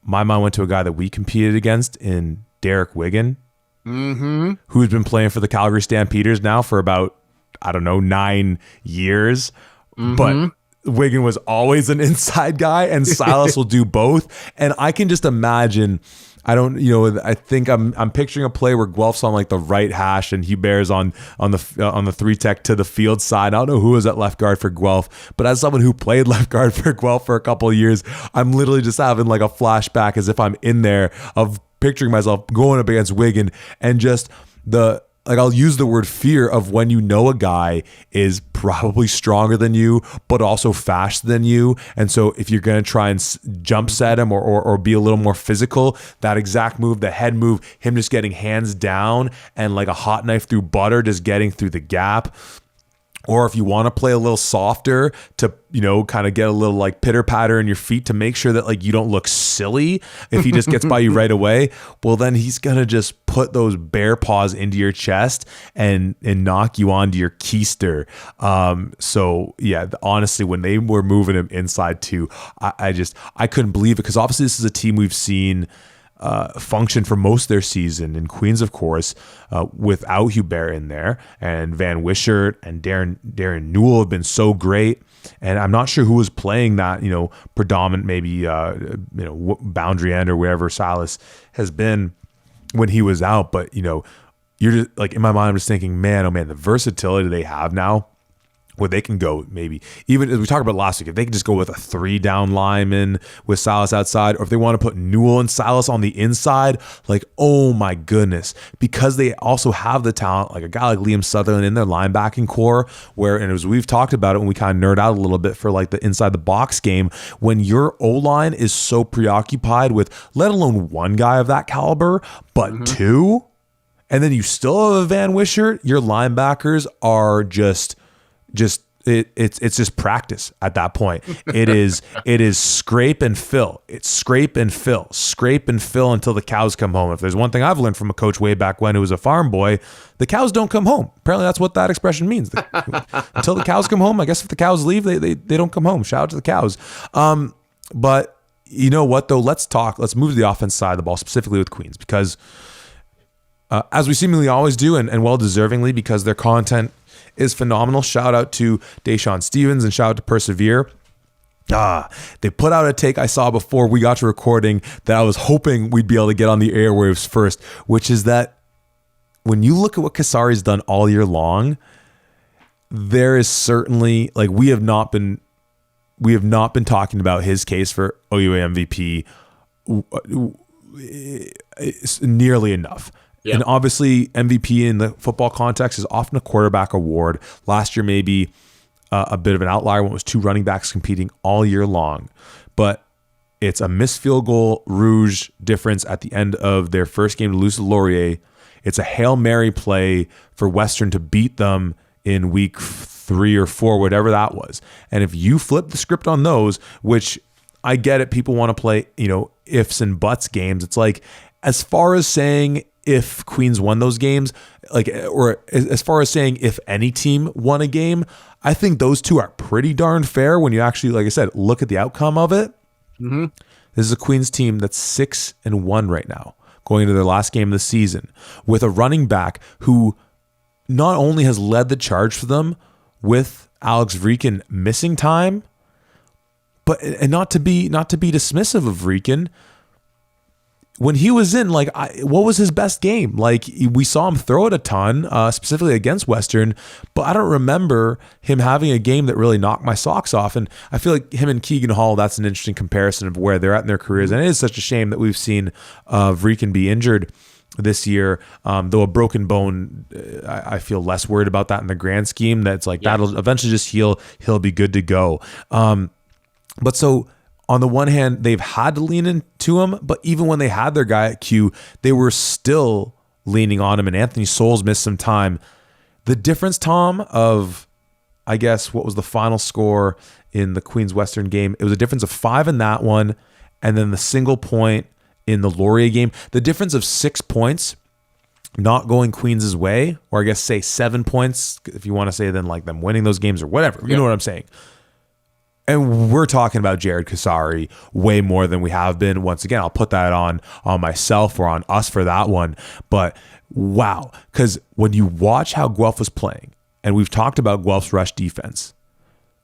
My mind went to a guy that we competed against in Derek Wigan, who's been playing for the Calgary Stampeders now for about, 9 years. But Wigan was always an inside guy, and Silas will do both. And I can just imagine, I think I'm picturing a play where Guelph's on like the right hash and Hubert's on the 3-tech to the field side. I don't know who was at left guard for Guelph, but as someone who played left guard for Guelph for a couple of years, I'm literally just having like a flashback as if I'm in there of picturing myself going up against Wigan, and just I'll use the word fear of when a guy is probably stronger than you, but also faster than you. And so if you're going to try and jump set him or be a little more physical, that exact move, the head move, him just getting hands down and like a hot knife through butter, just getting through the gap. Or if you want to play a little softer to, kind of get a little like pitter patter in your feet to make sure that like you don't look silly if he just gets by you right away, well, then he's going to just put those bear paws into your chest and knock you onto your keister. So yeah, honestly, when they were moving him inside too, I couldn't believe it, because obviously this is a team we've seen function for most of their season in Queens, of course, without Hubert in there, and Van Wishart and Darren Newell have been so great. And I'm not sure who was playing that, predominant, maybe, boundary end or wherever Silas has been when he was out. But, you're just like, in my mind, I'm just thinking, man, oh man, the versatility they have now, where they can go, maybe even as we talked about last week, if they can just go with a 3-down lineman with Silas outside, or if they want to put Newell and Silas on the inside, like, oh my goodness, because they also have the talent, like a guy like Liam Sutherland in their linebacking core, and as we've talked about it when we kind of nerd out a little bit for like the inside the box game, when your O-line is so preoccupied with, let alone one guy of that caliber, but 2, and then you still have a Van Wishart, your linebackers are it's just practice at that point. It is scrape and fill. It's scrape and fill until the cows come home. If there's one thing I've learned from a coach way back when, who was a farm boy, the cows don't come home. Apparently that's what that expression means. Until the cows come home. I guess if the cows leave, they don't come home. Shout out to the cows. But you know what though? Let's move to the offense side of the ball, specifically with Queens, because as we seemingly always do, and well deservingly, because their content is phenomenal. Shout out to Deshaun Stevens and shout out to Persevere. They put out a take I saw before we got to recording that I was hoping we'd be able to get on the airwaves first, which is that when you look at what Kasari's done all year long, there is certainly, like, we have not been talking about his case for OUA MVP nearly enough. Yeah. And obviously MVP in the football context is often a quarterback award. Last year, maybe a bit of an outlier when it was 2 running backs competing all year long. But it's a missed field goal Rouge difference at the end of their first game to lose to Laurier. It's a Hail Mary play for Western to beat them in week 3 or 4, whatever that was. And if you flip the script on those, which I get it, people want to play, ifs and buts games. It's like, as far as saying if Queens won those games, or as far as saying if any team won a game, I think those two are pretty darn fair when you actually, like I said, look at the outcome of it. Mm-hmm. This is a Queens team that's 6-1 right now, going into their last game of the season, with a running back who not only has led the charge for them with Alex Vreeken missing time, but not to be dismissive of Vreeken, when he was in, like, what was his best game? Like, we saw him throw it a ton, specifically against Western, but I don't remember him having a game that really knocked my socks off. And I feel like him and Keegan Hall, that's an interesting comparison of where they're at in their careers. And it is such a shame that we've seen Vrican be injured this year, though a broken bone, I feel less worried about that in the grand scheme. That's like, that'll eventually just heal. He'll be good to go. But so on the one hand, they've had to lean into him, but even when they had their guy at Q, they were still leaning on him, and Anthony Souls missed some time. The difference, Tom, of, I guess, what was the final score in the Queens Western game? It was a difference of 5 in that one, and then the single point in the Laurier game. The difference of 6 points not going Queens' way, or I guess say 7 points, if you want to say then like them winning those games or whatever. You know what I'm saying? And we're talking about Jared Kasari way more than we have been. Once again, I'll put that on myself or on us for that one. But wow, because when you watch how Guelph was playing, and we've talked about Guelph's rush defense,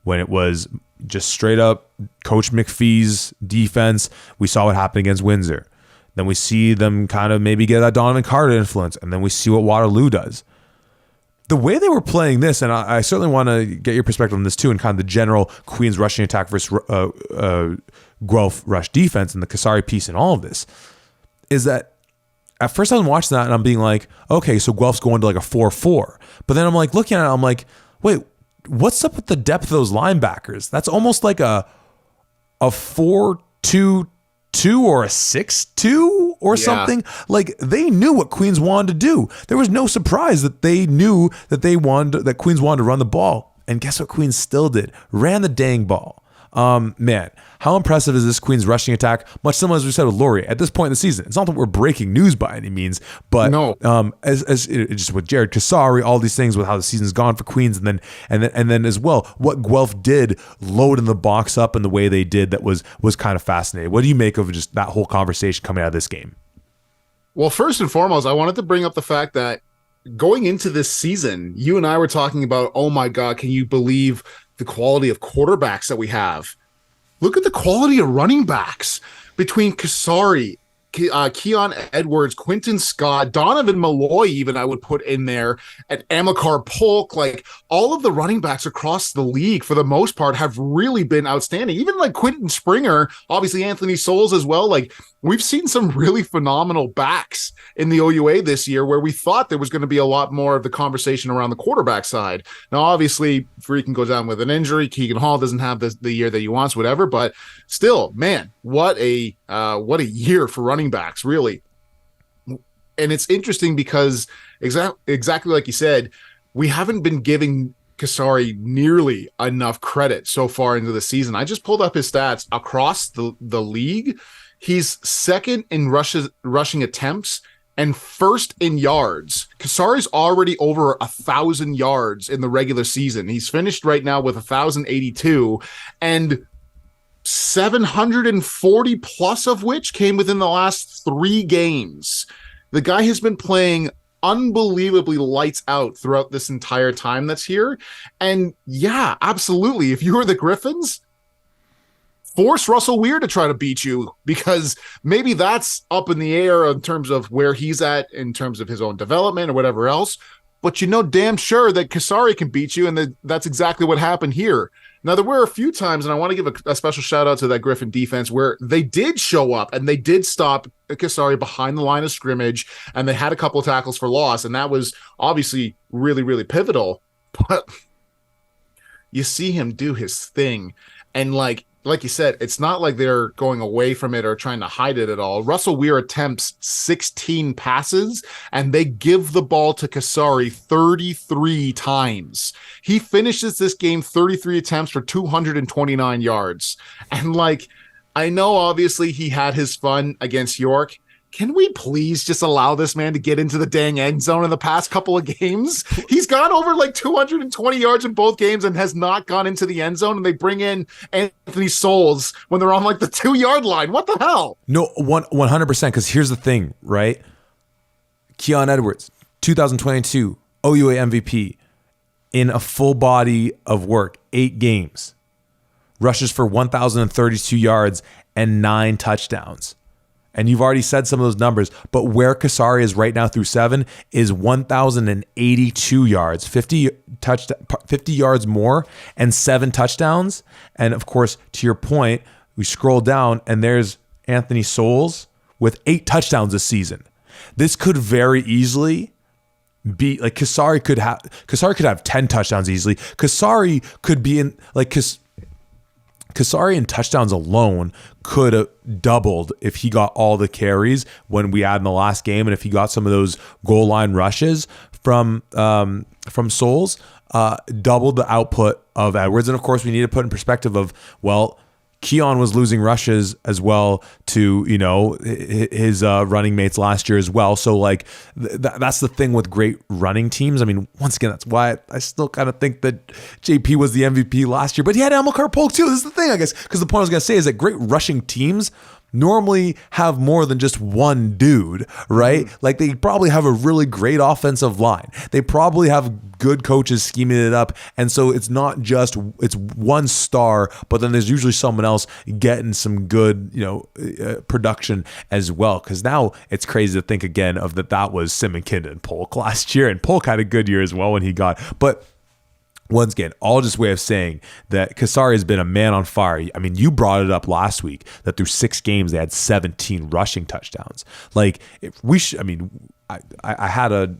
when it was just straight up Coach McPhee's defense, we saw what happened against Windsor. Then we see them kind of maybe get that Donovan Carter influence, and then we see what Waterloo does. The way they were playing this, and I certainly want to get your perspective on this too, and kind of the general Queens rushing attack versus Guelph rush defense and the Kasari piece and all of this, is that at first I'm watching that and I'm being like, okay, so Guelph's going to like a 4-4. But then I'm like looking at it, I'm like, wait, what's up with the depth of those linebackers? That's almost like a 4-2-2 or a 6-2 or something. Like, they knew what Queens wanted to do. There was no surprise that they knew that Queens wanted to run the ball. And guess what Queens still did? Ran the dang ball. Man, how impressive is this Queens rushing attack? Much similar as we said with Laurier. At this point in the season, it's not that we're breaking news by any means, but as just with Jared Kasari, all these things with how the season's gone for Queens, and then as well, what Guelph did loading the box up in the way they did, that was kind of fascinating. What do you make of just that whole conversation coming out of this game? Well, first and foremost, I wanted to bring up the fact that going into this season, you and I were talking about, oh my God, can you believe the quality of quarterbacks that we have? Look at the quality of running backs between Kasari, Keon Edwards, Quinton Scott, Donovan Malloy, even I would put in there, and Amilcar Polk. Like, all of the running backs across the league, for the most part, have really been outstanding. Even like Quentin Springer, obviously Anthony Souls as well. Like, we've seen some really phenomenal backs in the OUA this year, where we thought there was going to be a lot more of the conversation around the quarterback side. Now, obviously, Vrican goes down with an injury. Keegan Hall doesn't have the year that he wants, whatever. But still, man, what a year for running backs, really. And it's interesting because exactly like you said, we haven't been giving Kasari nearly enough credit so far into the season. I just pulled up his stats across the league. He's second in rushing attempts and first in yards. Kasari's already over 1,000 yards in the regular season. He's finished right now with 1,082, and 740 plus of which came within the last 3 games. The guy has been playing unbelievably lights out throughout this entire time that's here. And yeah, absolutely. If you were the Griffins, force Russell Weir to try to beat you, because maybe that's up in the air in terms of where he's at in terms of his own development or whatever else. But you know damn sure that Kasari can beat you, and that's exactly what happened here. Now, there were a few times, and I want to give a special shout out to that Griffin defense, where they did show up and they did stop Kasari behind the line of scrimmage, and they had a couple of tackles for loss, and that was obviously really, really pivotal. But you see him do his thing, and like you said, it's not like they're going away from it or trying to hide it at all. Russell Weir attempts 16 passes, and they give the ball to Kasari 33 times. He finishes this game 33 attempts for 229 yards. And like, I know obviously he had his fun against York. Can we please just allow this man to get into the dang end zone in the past couple of games? He's gone over like 220 yards in both games and has not gone into the end zone, and they bring in Anthony Souls when they're on like the 2-yard line. What the hell? No, 100%, because here's the thing, right? Keon Edwards, 2022 OUA MVP, in a full body of work, 8 games, rushes for 1,032 yards and 9 touchdowns. and you've already said some of those numbers, but where Kasari is right now through 7 is 1,082 yards, 50 yards more, and 7 touchdowns. And of course, to your point, we scroll down and there's Anthony Souls with 8 touchdowns this season. This could very easily be like Kasari could have 10 touchdowns easily. Kasari could be in like Kasari in touchdowns alone could have doubled if he got all the carries when we had in the last game, and if he got some of those goal line rushes from Souls, doubled the output of Edwards. And of course, we need to put in perspective of, well, Keon was losing rushes as well to, his running mates last year as well. So like that's the thing with great running teams. I mean, once again, that's why I still kind of think that JP was the MVP last year, but he had Amilcar Polk too. This is the thing, I guess, because the point I was going to say is that great rushing teams normally have more than just one dude, right? Like they probably have a really great offensive line. They probably have good coaches scheming it up. And so it's not just, it's one star, but then there's usually someone else getting some good, production as well. Cause now it's crazy to think again of that was Simonkin and Polk last year, and Polk had a good year as well when he got, but once again, all just way of saying that Kasari has been a man on fire. I mean, you brought it up last week that through 6 games they had 17 rushing touchdowns. Like, if we should, I mean, I had a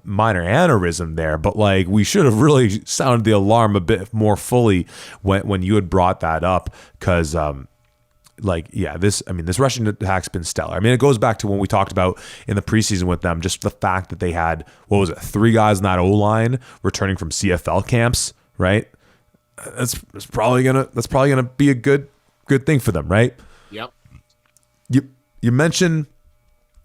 minor aneurysm there, but like we should have really sounded the alarm a bit more fully when you had brought that up, because this rushing attack's been stellar. I mean, it goes back to when we talked about in the preseason with them, just the fact that they had, 3 guys in that O-line returning from CFL camps, right? That's probably gonna be a good thing for them, right? Yep. You mentioned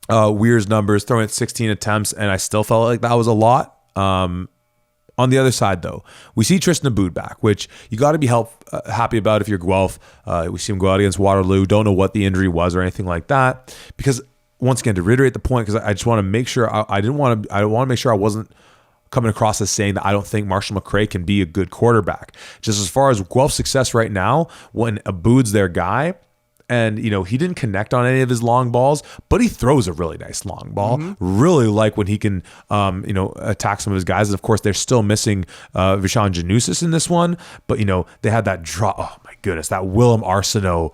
Weir's numbers, throwing at 16 attempts, and I still felt like that was a lot. On the other side, though, we see Tristan Aboud back, which you got to be happy about if you're Guelph. We see him go out against Waterloo. Don't know what the injury was or anything like that. Because once again, to reiterate the point, because I just want to make sure I want to make sure I wasn't coming across as saying that I don't think Marshall McRae can be a good quarterback. Just as far as Guelph's success right now, when Aboud's their guy, and, he didn't connect on any of his long balls, but he throws a really nice long ball. Mm-hmm. Really like when he can, attack some of his guys. And of course, they're still missing Vishan Janusis in this one. But, they had that drop. Oh, my goodness. That Willem Arsenault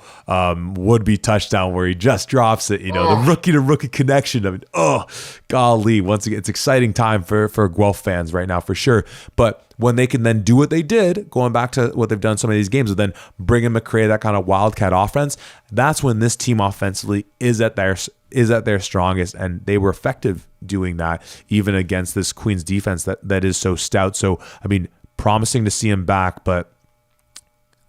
would-be touchdown where he just drops it. The rookie-to-rookie connection. I mean, golly. Once again, it's exciting time for Guelph fans right now, for sure. But when they can then do what they did, going back to what they've done some of these games, and then bring in McRae, that kind of wildcat offense, that's when this team offensively is at their strongest, and they were effective doing that even against this Queens defense that is so stout. So, I mean, promising to see him back, but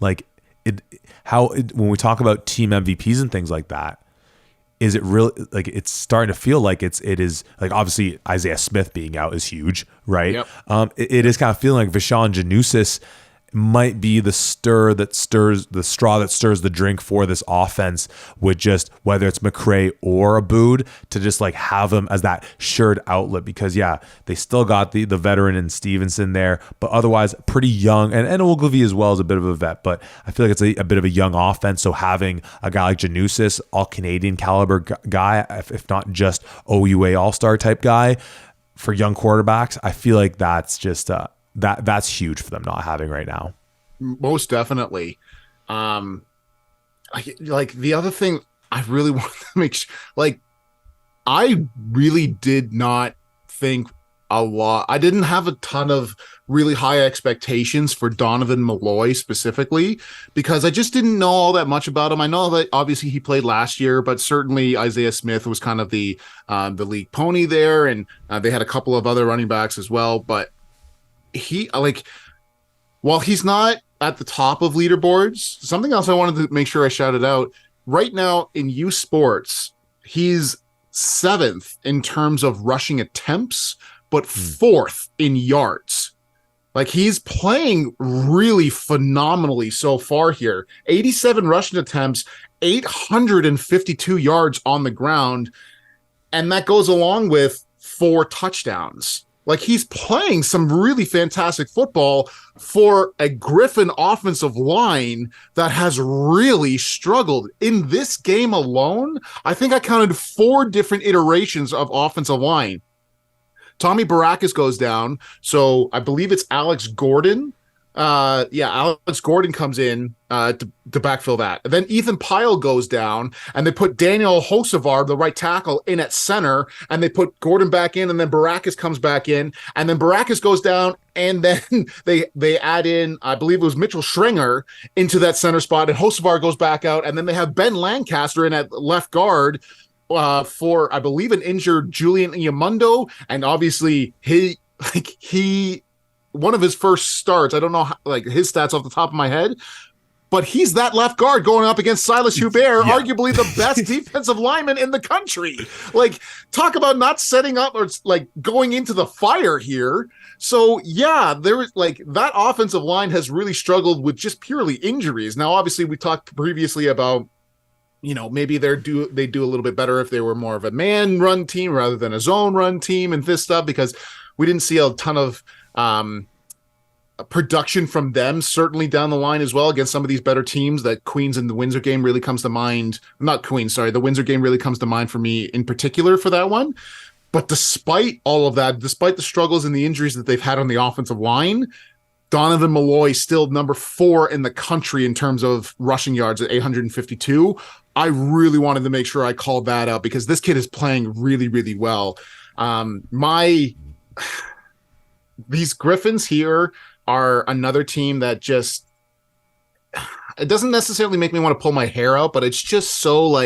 like when we talk about team MVPs and things like that, is it really like it's starting to feel like it is like, obviously Isaiah Smith being out is huge, right? Yep. It is kind of feeling like Vishan Janusis might be the straw that stirs the drink for this offense, with just whether it's McRae or Aboud, to just like have them as that shared outlet, because they still got the veteran and Stevenson there, but otherwise pretty young, and Ogilvy as well as a bit of a vet, but I feel like it's a bit of a young offense. So having a guy like Janusis, all Canadian caliber guy, if not just OUA all-star type guy for young quarterbacks, I feel like that's just that's huge for them not having right now. Most definitely. Like the other thing I really want to make sure, like, I really did not think a lot. I didn't have a ton of really high expectations for Donovan Malloy specifically, because I just didn't know all that much about him. I know that obviously he played last year, but certainly Isaiah Smith was kind of the league pony there, and they had a couple of other running backs as well, but he, while he's not at the top of leaderboards, something else I wanted to make sure I shouted out right now in U Sports, he's 7th in terms of rushing attempts, but 4th in yards. Like, he's playing really phenomenally so far here. 87 rushing attempts, 852 yards on the ground, and that goes along with 4 touchdowns. Like, he's playing some really fantastic football for a Griffin offensive line that has really struggled. In this game alone, I think I counted 4 different iterations of offensive line. Tommy Barakis goes down, so I believe it's Alex Gordon. Alex Gordon comes in to backfill that. And then Ethan Pyle goes down, and they put Daniel Hocevar, the right tackle, in at center, and they put Gordon back in, and then Barakis comes back in, and then Barakis goes down, and then they add in, I believe it was Mitchell Schrenger into that center spot, and Hocevar goes back out, and then they have Ben Lancaster in at left guard for, I believe, an injured Julian Iamundo, and obviously he one of his first starts, I don't know his stats off the top of my head, but he's that left guard going up against Silas Hubert, arguably the best defensive lineman in the country. Like, talk about not setting up or like going into the fire here. So yeah, there is that offensive line has really struggled with just purely injuries. Now, obviously, we talked previously about, maybe they do a little bit better if they were more of a man run team rather than a zone run team and this stuff, because we didn't see a ton of production from them certainly down the line as well against some of these better teams. That Queens and the Windsor game really comes to mind. Not Queens, sorry. The Windsor game really comes to mind for me in particular for that one. But despite all of that, despite the struggles and the injuries that they've had on the offensive line, Donovan Malloy still number 4 in the country in terms of rushing yards at 852. I really wanted to make sure I called that out because this kid is playing really, really well. These Griffins here are another team that just, it doesn't necessarily make me want to pull my hair out, but it's just so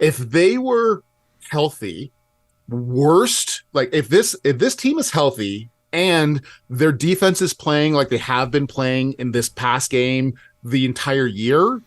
if they were healthy, if this team is healthy and their defense is playing like they have been playing in this past game the entire year,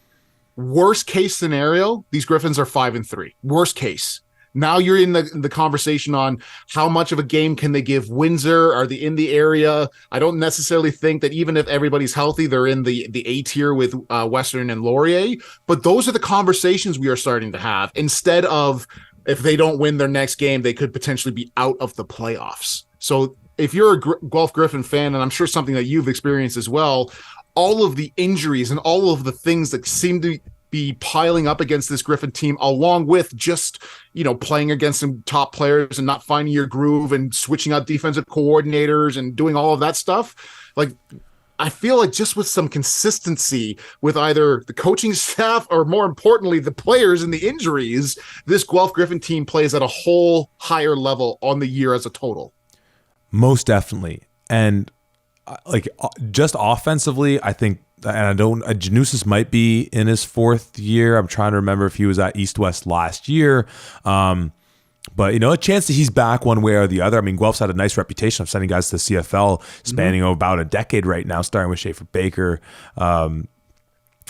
worst case scenario, these Griffins are 5-3. Worst case. Now you're in the conversation on how much of a game can they give Windsor? Are they in the area? I don't necessarily think that even if everybody's healthy, they're in the A tier with Western and Laurier. But those are the conversations we are starting to have. Instead of, if they don't win their next game, they could potentially be out of the playoffs. So if you're a Guelph Griffin fan, and I'm sure something that you've experienced as well, all of the injuries and all of the things that seem to be piling up against this Griffin team, along with just, playing against some top players and not finding your groove and switching out defensive coordinators and doing all of that stuff. I feel like just with some consistency with either the coaching staff or, more importantly, the players and the injuries, this Guelph Griffin team plays at a whole higher level on the year as a total. Most definitely. And just offensively, I think, and Janusis might be in his 4th year. I'm trying to remember if he was at East West last year. But, a chance that he's back one way or the other. I mean, Guelph's had a nice reputation of sending guys to the CFL spanning about a decade right now, starting with Schaefer Baker. Oh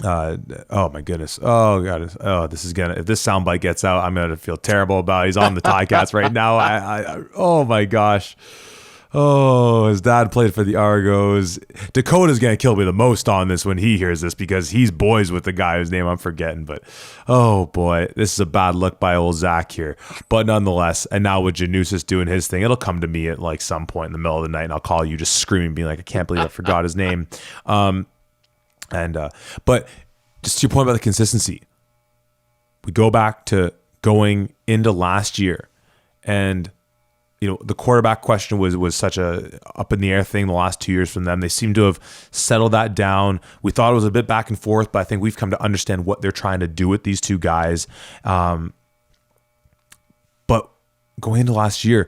my goodness. Oh God. Oh, this is if this soundbite gets out, I'm going to feel terrible about it. He's on the Ticats right now. Oh my gosh. Oh, his dad played for the Argos. Dakota's going to kill me the most on this when he hears this because he's boys with the guy whose name I'm forgetting. But, oh boy, this is a bad look by old Zach here. But nonetheless, and now with Janusis doing his thing, it'll come to me at some point in the middle of the night and I'll call you just screaming, being like, I can't believe I forgot his name. But just to your point about the consistency, we go back to going into last year and the quarterback question was such a up in the air thing the last 2 years from them. They seem to have settled that down. We thought it was a bit back and forth, but I think we've come to understand what they're trying to do with these two guys. But going into last year,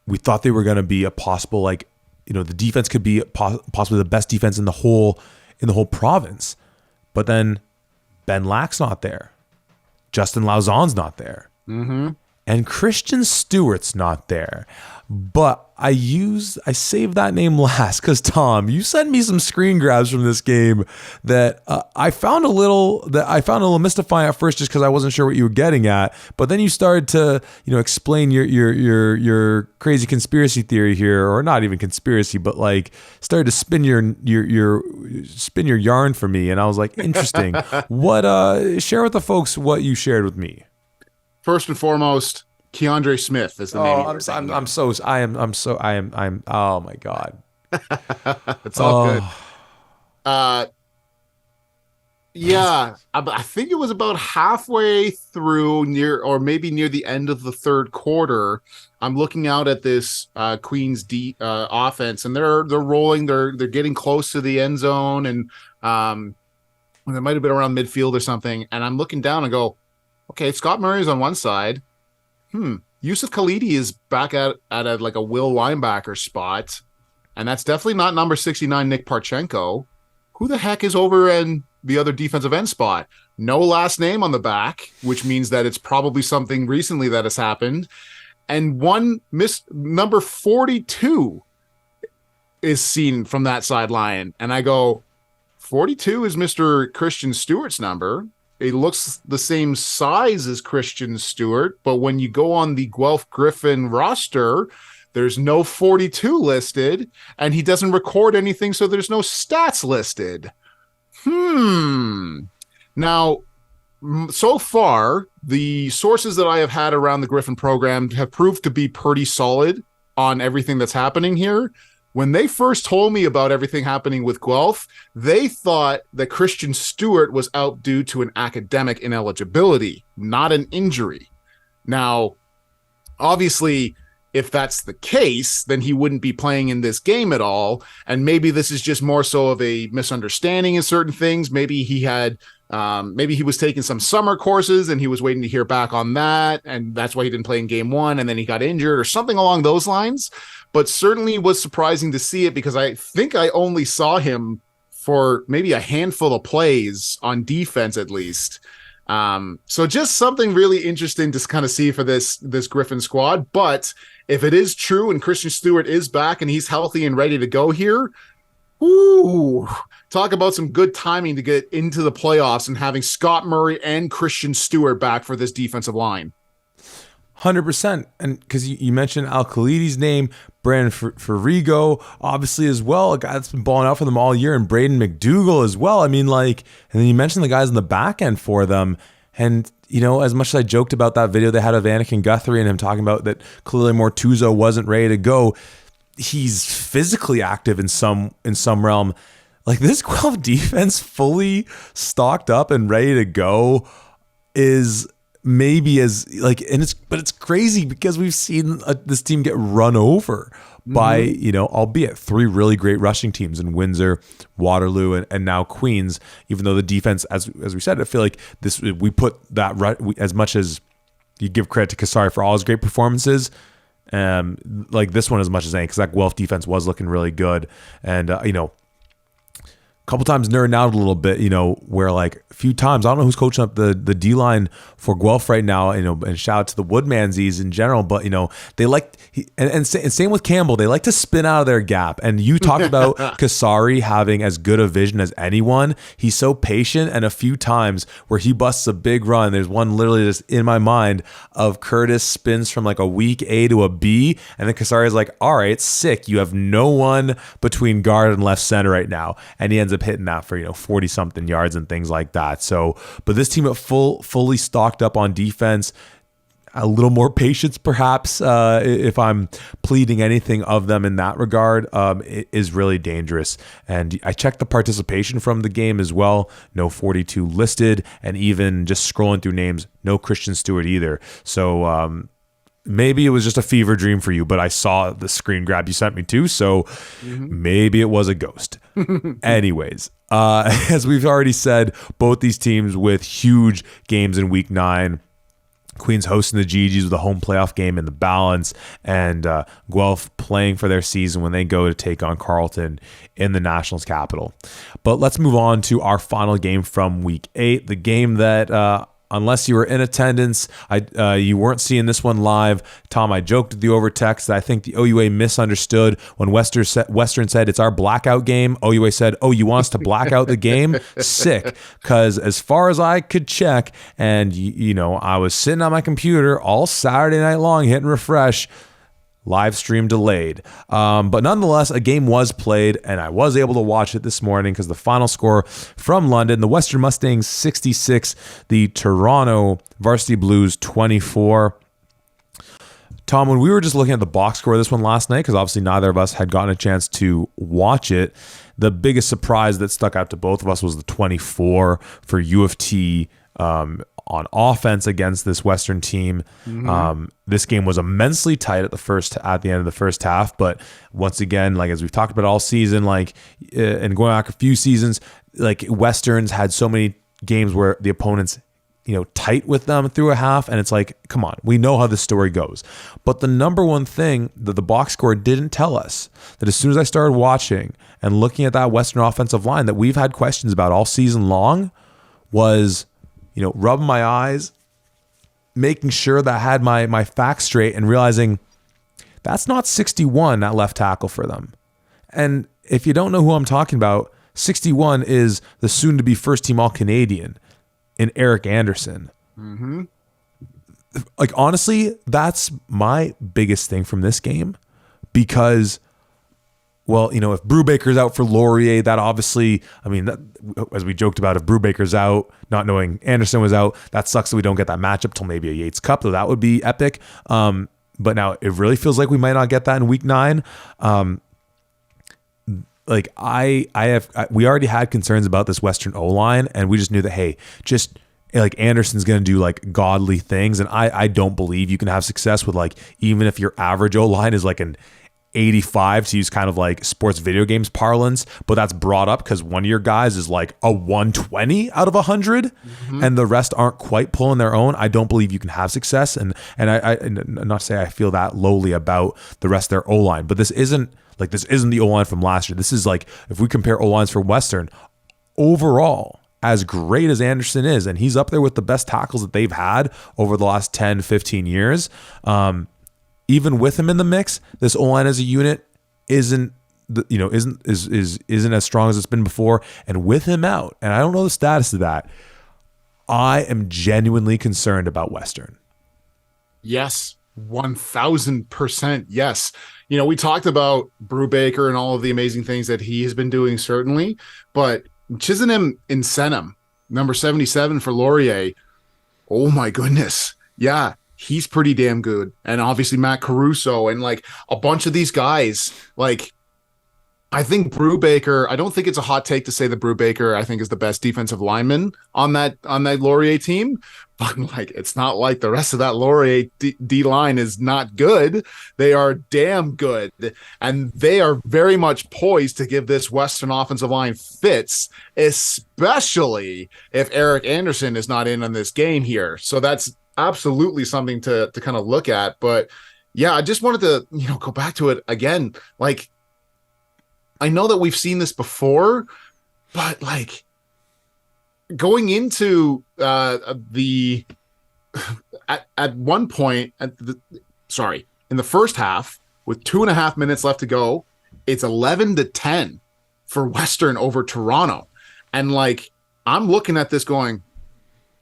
we thought they were going to be a possible, the defense could be possibly the best defense in the whole province. But then Ben Lack's not there. Justin Lauzon's not there. Mm-hmm. And Christian Stewart's not there. But I saved that name last because, Tom, you sent me some screen grabs from this game that I found a little mystifying at first just because I wasn't sure what you were getting at. But then you started to explain your crazy conspiracy theory here, or not even conspiracy, but started to spin your yarn for me, and I was like, interesting. What share with the folks what you shared with me. First and foremost, Keandre Smith is the name. Oh my God. It's all good. Uh, Yeah, I think it was about halfway through or maybe near the end of the third quarter. I'm looking out at this Queens offense, and they're rolling. They're getting close to the end zone, and they might have been around midfield or something. And I'm looking down and go, okay, Scott Murray's on one side. Yusuf Khalidi is back at like a will linebacker spot, and that's definitely not number 69 Nick Parchenko. Who the heck is over in the other defensive end spot? No last name on the back, which means that it's probably something recently that has happened. And number 42 is seen from that sideline. And I go, 42 is Mr. Christian Stewart's number. It looks the same size as Christian Stewart, but when you go on the Guelph Griffin roster, there's no 42 listed, and he doesn't record anything, so there's no stats listed. Now, so far, the sources that I have had around the Griffin program have proved to be pretty solid on everything that's happening here. When they first told me about everything happening with Guelph, they thought that Christian Stewart was out due to an academic ineligibility, not an injury. Now, obviously, if that's the case, then he wouldn't be playing in this game at all. And maybe this is just more so of a misunderstanding in certain things. Maybe he was taking some summer courses and he was waiting to hear back on that. And that's why he didn't play in game one. And then he got injured or something along those lines. But certainly was surprising to see it, because I think I only saw him for maybe a handful of plays on defense, at least. So just something really interesting to kind of see for this Griffin squad. But if it is true and Christian Stewart is back and he's healthy and ready to go here, talk about some good timing to get into the playoffs and having Scott Murray and Christian Stewart back for this defensive line. 100%. And because you mentioned Al Khalidi's name, Brandon Ferrigo, obviously, as well, a guy that's been balling out for them all year, and Braden McDougall as well. I mean, and then you mentioned the guys on the back end for them. And, as much as I joked about that video they had of Anakin Guthrie and him talking about that clearly Mortuzo wasn't ready to go, he's physically active in some realm. Like, this Guelph defense fully stocked up and ready to go is maybe but it's crazy because we've seen this team get run over by, albeit three really great rushing teams in Windsor, Waterloo, and now Queens, even though the defense, as we said, I feel like we put that as much as you give credit to Kasari for all his great performances, like this one as much as any, because that Guelph defense was looking really good. And, couple times nerding out a little bit, where like a few times, I don't know who's coaching up the D-line for Guelph right now, and shout out to the Woodmansies in general, but they and same with Campbell, they like to spin out of their gap. And you talked about Kasari having as good a vision as anyone. He's so patient, and a few times where he busts a big run, there's one literally just in my mind of Curtis spins from like a weak A to a B, and then Kasari is like, all right, sick, you have no one between guard and left center right now, and he ends up hitting that for 40 something yards and things like that. So, but this team fully stocked up on defense, a little more patience perhaps, if I'm pleading anything of them in that regard, it is really dangerous. And I checked the participation from the game as well, no 42 listed, and even just scrolling through names, no Christian Stewart either. So maybe it was just a fever dream for you, but I saw the screen grab you sent me too, so maybe it was a ghost. Anyways, as we've already said, both these teams with huge games in Week 9. Queens hosting the GGs with a home playoff game in the balance, and Guelph playing for their season when they go to take on Carleton in the Nationals capital. But let's move on to our final game from Week 8, the game that unless you were in attendance, you weren't seeing this one live. Tom, I joked with you over text that I think the OUA misunderstood when Western said it's our blackout game. OUA said, oh, you want us to black out the game? Sick. Because as far as I could check, and I was sitting on my computer all Saturday night long hitting refresh, live stream delayed. But nonetheless, a game was played, and I was able to watch it this morning because the final score from London, the Western Mustangs 66, the Toronto Varsity Blues 24. Tom, when we were just looking at the box score of this one last night, because obviously neither of us had gotten a chance to watch it, the biggest surprise that stuck out to both of us was the 24 for U of T on offense against this Western team. This game was immensely tight at the end of the first half, but once again, like as we've talked about all season, like and going back a few seasons, like Westerns had so many games where the opponents, tight with them through a half, and it's like, come on, we know how this story goes. But the number one thing that the box score didn't tell us, that as soon as I started watching and looking at that Western offensive line that we've had questions about all season long, was rubbing my eyes, making sure that I had my facts straight, and realizing that's not 61 at left tackle for them. And if you don't know who I'm talking about, 61 is the soon-to-be first-team All-Canadian in Eric Anderson. Like, honestly, that's my biggest thing from this game, because, well, if Brubaker's out for Laurier, that obviously, as we joked about, if Brubaker's out, not knowing Anderson was out, that sucks that we don't get that matchup till maybe a Yates Cup, though that would be epic. But now it really feels like we might not get that in week 9. Like we already had concerns about this Western O-line, and we just knew that, hey, just like Anderson's going to do like godly things. And I don't believe you can have success with, like, even if your average O-line is like an 85, to use kind of like sports video games parlance, but that's brought up because one of your guys is like a 120 out of 100 and the rest aren't quite pulling their own. I don't believe you can have success. And I not to say I feel that lowly about the rest of their O-line, but this isn't the O-line from last year. This is like, if we compare O-lines from Western, overall, as great as Anderson is, and he's up there with the best tackles that they've had over the last 10, 15 years, even with him in the mix, this O-line as a unit isn't as strong as it's been before. And with him out, and I don't know the status of that, I am genuinely concerned about Western. Yes, 1000% yes. We talked about Brubaker and all of the amazing things that he has been doing, certainly, but Chisenham Insenum, number 77 for Laurier, oh my goodness. Yeah, he's pretty damn good. And obviously Matt Caruso and like a bunch of these guys, like, I think Brubaker, I don't think it's a hot take to say that Brubaker, I think, is the best defensive lineman on that Laurier team, but like, it's not like the rest of that Laurier D line is not good. They are damn good, and they are very much poised to give this Western offensive line fits, especially if Eric Anderson is not in on this game here. So that's absolutely something to kind of look at. But yeah, I just wanted to, go back to it again. Like, I know that we've seen this before, but like going into at one point in the first half with 2.5 minutes left to go, it's 11-10 for Western over Toronto. And like, I'm looking at this going,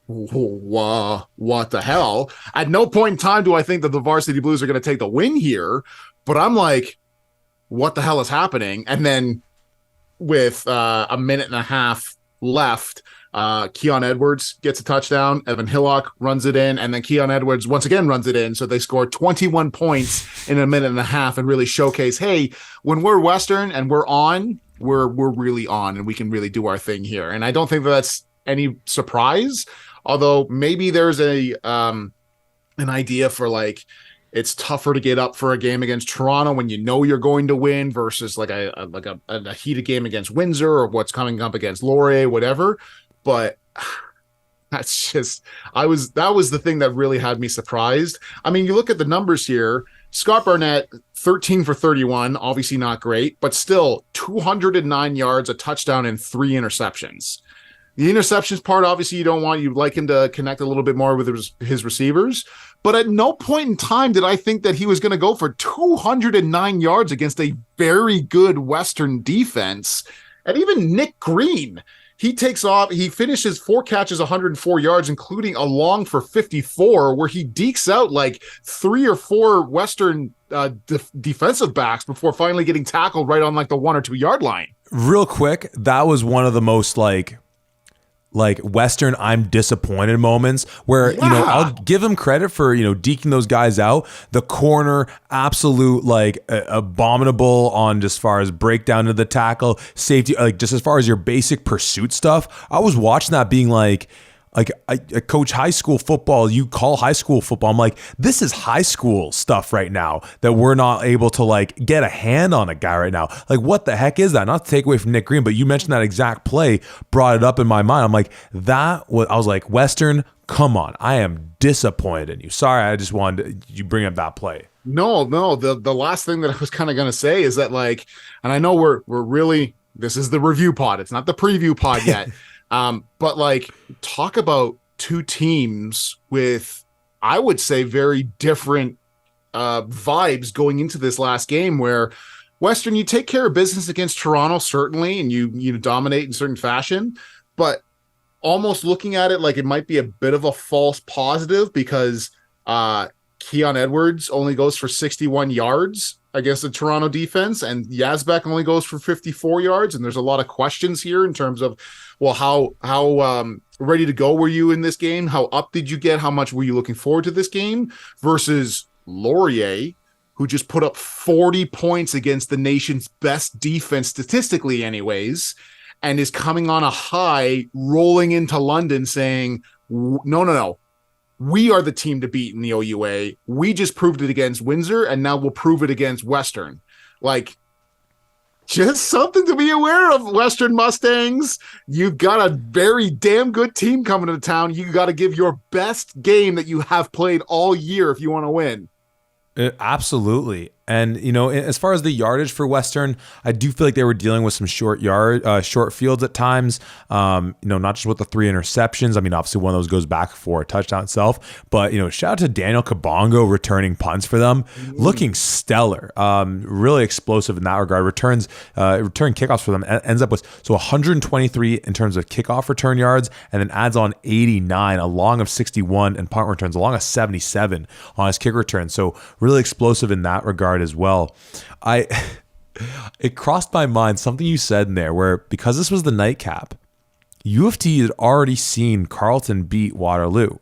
what the hell? At no point in time do I think that the Varsity Blues are going to take the win here, but I'm like, what the hell is happening? And then with 1.5 minutes left, Keon Edwards gets a touchdown. Evan Hillock runs it in, and then Keon Edwards once again runs it in. So they score 21 points in 1.5 minutes and really showcase, hey, when we're Western and we're on, we're really on, and we can really do our thing here. And I don't think that's any surprise, although maybe there's an idea for like, it's tougher to get up for a game against Toronto when you know you're going to win versus like a heated game against Windsor or what's coming up against Laurier, whatever. But that's just, that was the thing that really had me surprised. I mean, you look at the numbers here, Scott Barnett, 13 for 31, obviously not great, but still 209 yards, a touchdown, and 3 interceptions. The interceptions part, obviously, you'd like him to connect a little bit more with his receivers. But at no point in time did I think that he was going to go for 209 yards against a very good Western defense. And even Nick Green, he takes off. He finishes 4 catches, 104 yards, including a long for 54, where he dekes out like 3 or 4 Western defensive backs before finally getting tackled right on like the 1 or 2 yard line. Real quick, that was one of the most like like Western I'm disappointed moments where, I'll give him credit for, deking those guys out. The corner, absolute like abominable on just as far as breakdown of the tackle, safety, like just as far as your basic pursuit stuff. I was watching that being like I coach high school football. You call high school football. I'm like, this is high school stuff right now that we're not able to like get a hand on a guy right now. Like, what the heck is that? Not to take away from Nick Green, but you mentioned that exact play, brought it up in my mind. I'm like, I was like, Western, come on. I am disappointed in you. Sorry, I just wanted you bring up that play. No. The last thing that I was kind of going to say is that like, and I know we're really, this is the review pod. It's not the preview pod yet. But like, talk about two teams with, I would say, very different vibes going into this last game, where Western, you take care of business against Toronto, certainly, and you dominate in certain fashion, but almost looking at it like it might be a bit of a false positive because Keon Edwards only goes for 61 yards against the Toronto defense, and Yazbek only goes for 54 yards. And there's a lot of questions here in terms of, well, how ready to go were you in this game? How up did you get? How much were you looking forward to this game? Versus Laurier, who just put up 40 points against the nation's best defense, statistically anyways, and is coming on a high, rolling into London saying, no. We are the team to beat in the OUA. We just proved it against Windsor, and now we'll prove it against Western. Like, just something to be aware of, Western Mustangs. You've got a very damn good team coming to town. You got to give your best game that you have played all year if you want to win. Absolutely. And, as far as the yardage for Western, I do feel like they were dealing with some short fields at times, not just with the 3 interceptions. I mean, obviously one of those goes back for a touchdown itself, but, shout out to Daniel Kabongo returning punts for them, looking stellar, really explosive in that regard. Return kickoffs for them ends up with 123 in terms of kickoff return yards, and then adds on 89, a long of 61, and punt returns, a long of 77 on his kick return. So really explosive in that regard as well. It crossed my mind something you said in there where, because this was the nightcap, U of T had already seen Carleton beat Waterloo,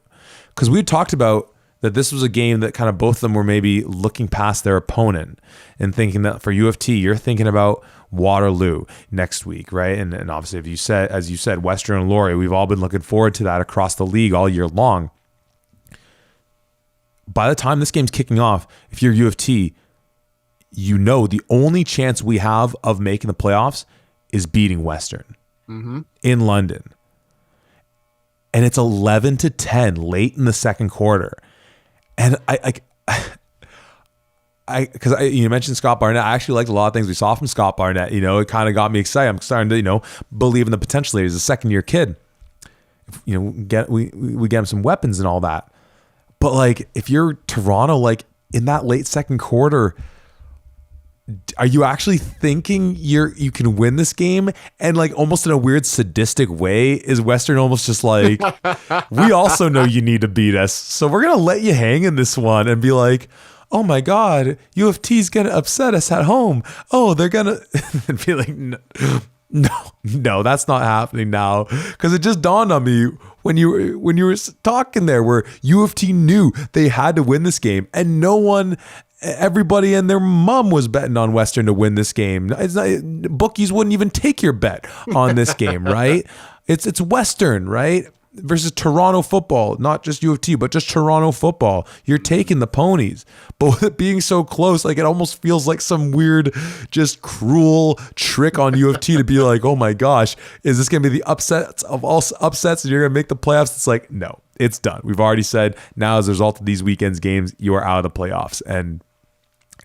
because we had talked about that this was a game that kind of both of them were maybe looking past their opponent and thinking that for U of T, you're thinking about Waterloo next week, right? And obviously, as you said, Western and Laurier, we've all been looking forward to that across the league all year long. By the time this game's kicking off, if you're U of T, the only chance we have of making the playoffs is beating Western in London. And it's 11-10 late in the second quarter. And you mentioned Scott Barnett. I actually liked a lot of things we saw from Scott Barnett. It kind of got me excited. I'm starting to, believe in the potential. He's a second-year kid. We get him some weapons and all that. But like, if you're Toronto, like in that late second quarter, are you actually thinking you can win this game? And like, almost in a weird sadistic way, is Western almost just like, we also know you need to beat us, so we're gonna let you hang in this one and be like, oh my God, U of T's gonna upset us at home. Oh, they're gonna and be like, no, that's not happening now. Because it just dawned on me when you were talking there, where U of T knew they had to win this game, and everybody and their mom was betting on Western to win this game. Bookies wouldn't even take your bet on this game, right? It's Western, right? Versus Toronto football, not just U of T, but just Toronto football. You're taking the ponies. But with it being so close, like, it almost feels like some weird, just cruel trick on U of T to be like, oh my gosh, is this going to be the upsets of all upsets and you're going to make the playoffs? It's like, no, it's done. We've already said now, as a result of these weekend's games, you are out of the playoffs. And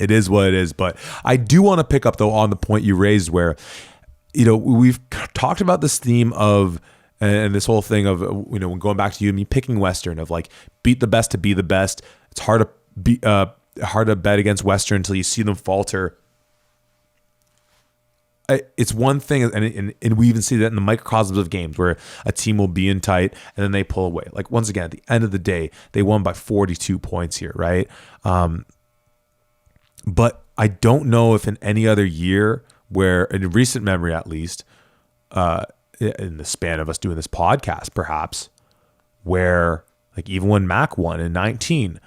it is what it is. But I do want to pick up, though, on the point you raised where, we've talked about this theme of, and this whole thing of, going back to you and me picking Western, of like, beat the best to be the best. It's hard to bet against Western until you see them falter. It's one thing, and we even see that in the microcosms of games where a team will be in tight and then they pull away. Like, once again, at the end of the day, they won by 42 points here, right? But I don't know if in any other year, where in recent memory at least, in the span of us doing this podcast, perhaps, where like even when Mac won in 19,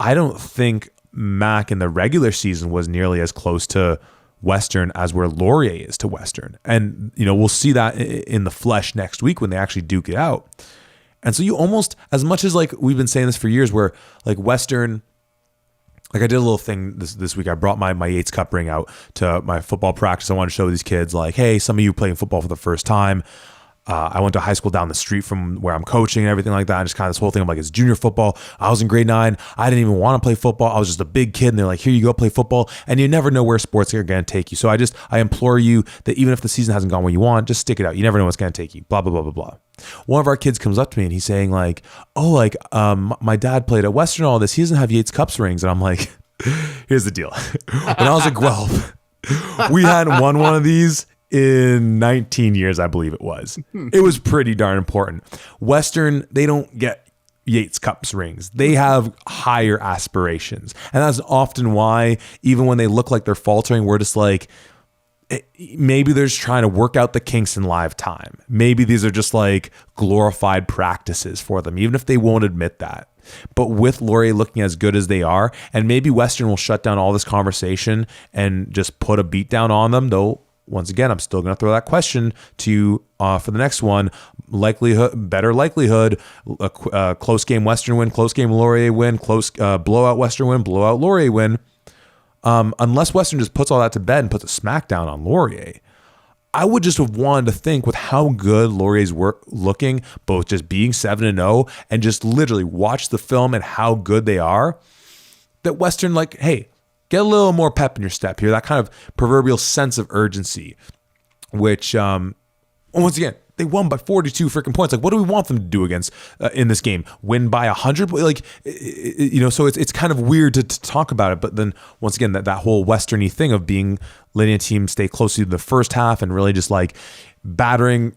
I don't think Mac in the regular season was nearly as close to Western as where Laurier is to Western. And, we'll see that in the flesh next week when they actually duke it out. And so you almost, as much as like we've been saying this for years, where like Western, like I did a little thing this week. I brought my Yates Cup ring out to my football practice. I wanted to show these kids like, hey, some of you playing football for the first time. I went to high school down the street from where I'm coaching and everything like that. And just kind of this whole thing. I'm like, it's junior football. I was in grade 9. I didn't even want to play football. I was just a big kid. And they're like, here you go, play football. And you never know where sports are going to take you. So I implore you that even if the season hasn't gone where you want, just stick it out. You never know what's going to take you. Blah, blah, blah, blah, blah. One of our kids comes up to me and he's saying like, oh, like my dad played at Western, all this. He doesn't have Yates Cups rings. And I'm like, here's the deal. When I was at Guelph, we hadn't won one of these in 19 years, I believe it was. It was pretty darn important. Western, they don't get Yates Cups rings. They have higher aspirations. And that's often why, even when they look like they're faltering, we're just like, maybe they're just trying to work out the kinks in live time. Maybe these are just like glorified practices for them, even if they won't admit that. But with Laurier looking as good as they are, and maybe Western will shut down all this conversation and just put a beat down on them, though. Once again, I'm still going to throw that question to you for the next one. Better likelihood, close game Western win, close game Laurier win, close blowout Western win, blowout Laurier win. Unless Western just puts all that to bed and puts a smackdown on Laurier. I would just have wanted to think with how good Laurier's looking, both just being 7-0 and just literally watch the film and how good they are, that Western like, hey, get a little more pep in your step here, that kind of proverbial sense of urgency, which, once again, they won by 42 freaking points. Like, what do we want them to do against in this game? Win by 100? Like, so it's kind of weird to talk about it. But then, once again, that whole Western-y thing of being letting a team stay close to the first half and really just like battery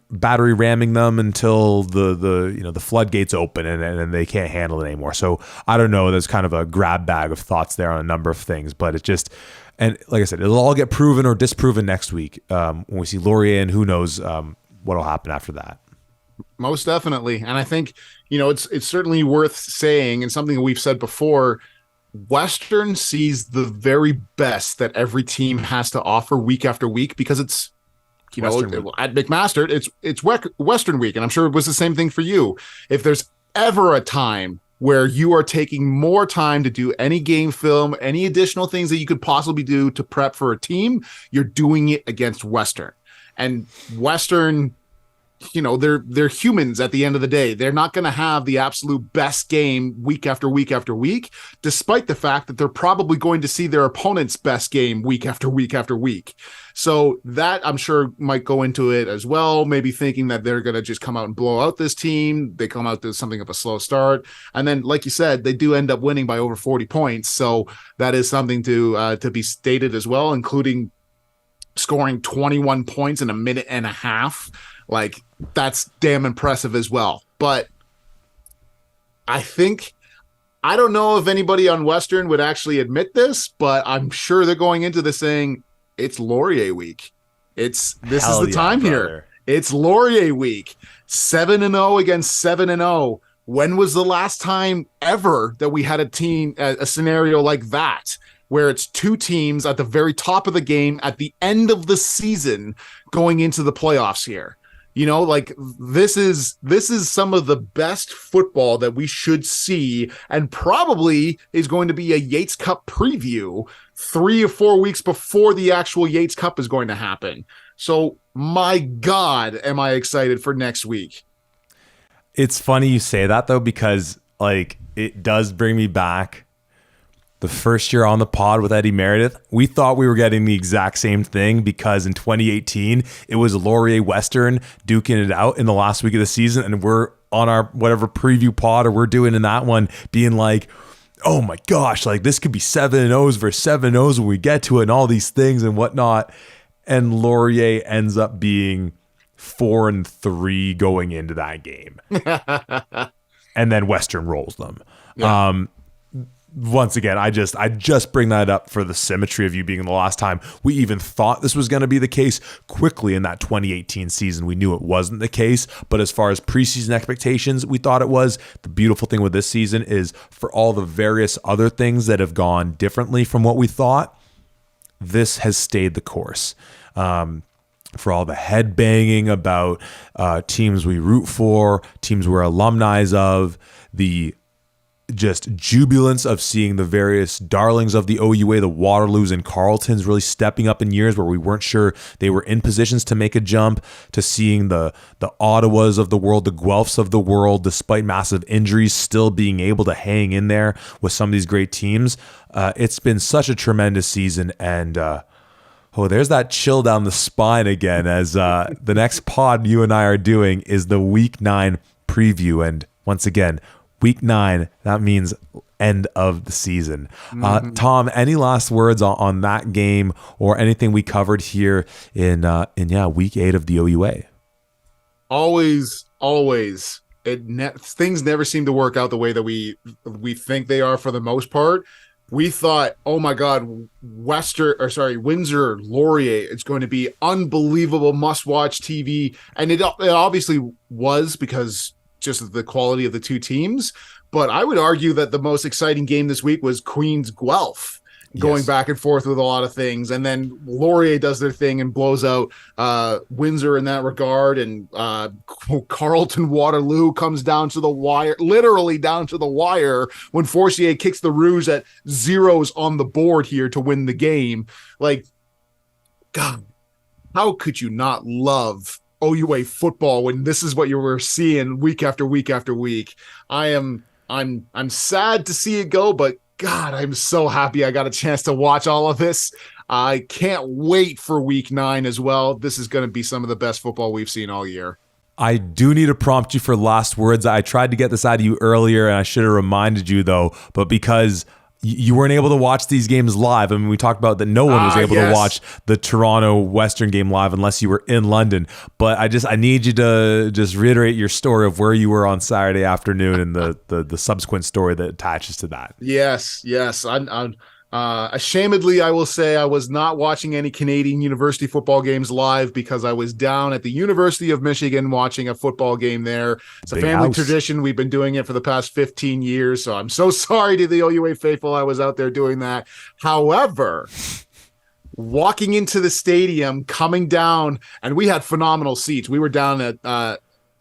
ramming them until the floodgates open and they can't handle it anymore. So I don't know. There's kind of a grab bag of thoughts there on a number of things, but it just, and like I said, it'll all get proven or disproven next week when we see Laurier, and who knows what'll happen after that. Most definitely. And I think, it's certainly worth saying, and something we've said before, Western sees the very best that every team has to offer week after week, because it's, at McMaster, it's Western week. And I'm sure it was the same thing for you. If there's ever a time where you are taking more time to do any game film, any additional things that you could possibly do to prep for a team, you're doing it against Western. And Western, they're humans at the end of the day. They're not going to have the absolute best game week after week after week, despite the fact that they're probably going to see their opponent's best game week after week after week. So that, I'm sure, might go into it as well, maybe thinking that they're going to just come out and blow out this team. They come out to something of a slow start. And then, like you said, they do end up winning by over 40 points. So that is something to be stated as well, including scoring 21 points in a minute and a half. Like, that's damn impressive as well. But I don't know if anybody on Western would actually admit this, but I'm sure they're going into this saying it's Laurier week. This is the time here. It's Laurier week. 7-0 against 7-0. When was the last time ever that we had a scenario like that, where it's two teams at the very top of the game at the end of the season going into the playoffs here? Like, this is some of the best football that we should see, and probably is going to be a Yates Cup preview 3 or 4 weeks before the actual Yates Cup is going to happen. So, my God, am I excited for next week. It's funny you say that, though, because like it does bring me back. The first year on the pod with Eddie Meredith, we thought we were getting the exact same thing, because in 2018, it was Laurier Western duking it out in the last week of the season. And we're on our whatever preview pod or we're doing in that one being like, oh my gosh, like this could be 7-0s versus 7-0s when we get to it and all these things and whatnot. And Laurier ends up being 4-3 going into that game. And then Western rolls them. Yeah. once again, I just bring that up for the symmetry of you being the last time we even thought this was going to be the case. Quickly in that 2018 season, we knew it wasn't the case, but as far as preseason expectations, we thought it was. The beautiful thing with this season is for all the various other things that have gone differently from what we thought, this has stayed the course. For all the headbanging about teams we root for, teams we're alumni of, the just jubilance of seeing the various darlings of the OUA, the Waterloos and Carltons really stepping up in years where we weren't sure they were in positions to make a jump, to seeing the Ottawas of the world, the Guelphs of the world, despite massive injuries, still being able to hang in there with some of these great teams. It's been such a tremendous season, and there's that chill down the spine again as the next pod you and I are doing is the Week 9 preview. And once again, Week 9, that means end of the season. Tom, any last words on that game or anything we covered here in Week 8 of the OUA? Always. Things never seem to work out the way that we think they are for the most part. We thought, oh my God, Windsor Laurier, it's going to be unbelievable must-watch TV. And it obviously was because just of the quality of the two teams. But I would argue that the most exciting game this week was Queens Guelph, going back and forth with a lot of things. And then Laurier does their thing and blows out Windsor in that regard. And Carlton Waterloo comes down to the wire, literally down to the wire, when Forcier kicks the Rouge at zeros on the board here to win the game. Like, God, how could you not love OUA football when this is what you were seeing week after week after week? I'm sad to see it go, but God, I'm so happy I got a chance to watch all of this. I can't wait for Week 9 as well. This is going to be some of the best football we've seen all year. I do need to prompt you for last words. I tried to get this out of you earlier, and I should have reminded you, though, but because you weren't able to watch these games live. I mean, we talked about that no one was able to watch the Toronto Western game live unless you were in London. But I need you to just reiterate your story of where you were on Saturday afternoon and the subsequent story that attaches to that. Yes. Ashamedly, I will say I was not watching any Canadian university football games live because I was down at the University of Michigan watching a football game there. It's a family tradition. We've been doing it for the past 15 years. So I'm so sorry to the OUA faithful. I was out there doing that. However, walking into the stadium, coming down, and we had phenomenal seats. We were down at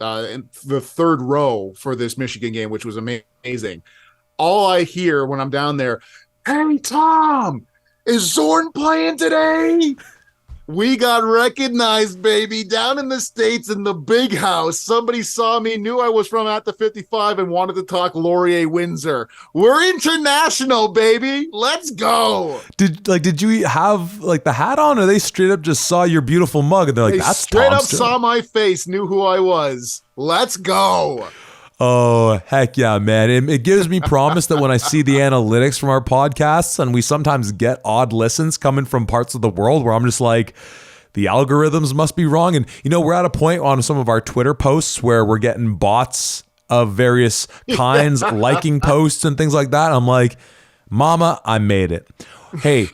in the third row for this Michigan game, which was amazing. All I hear when I'm down there, "Hey, Tom, is Zorn playing today?" We got recognized, baby, down in the States in the big house. Somebody saw me, knew I was from At the 55 and wanted to talk Laurier Windsor. We're international, baby. Let's go. Did you have like the hat on, or they straight up just saw your beautiful mug and they're like, "That's straight Tom up still." Saw my face, knew who I was. Let's go. Oh, heck yeah, man. It gives me promise that when I see the analytics from our podcasts, and we sometimes get odd listens coming from parts of the world where I'm just like, the algorithms must be wrong. And, we're at a point on some of our Twitter posts where we're getting bots of various kinds liking posts and things like that. I'm like, mama, I made it. Hey,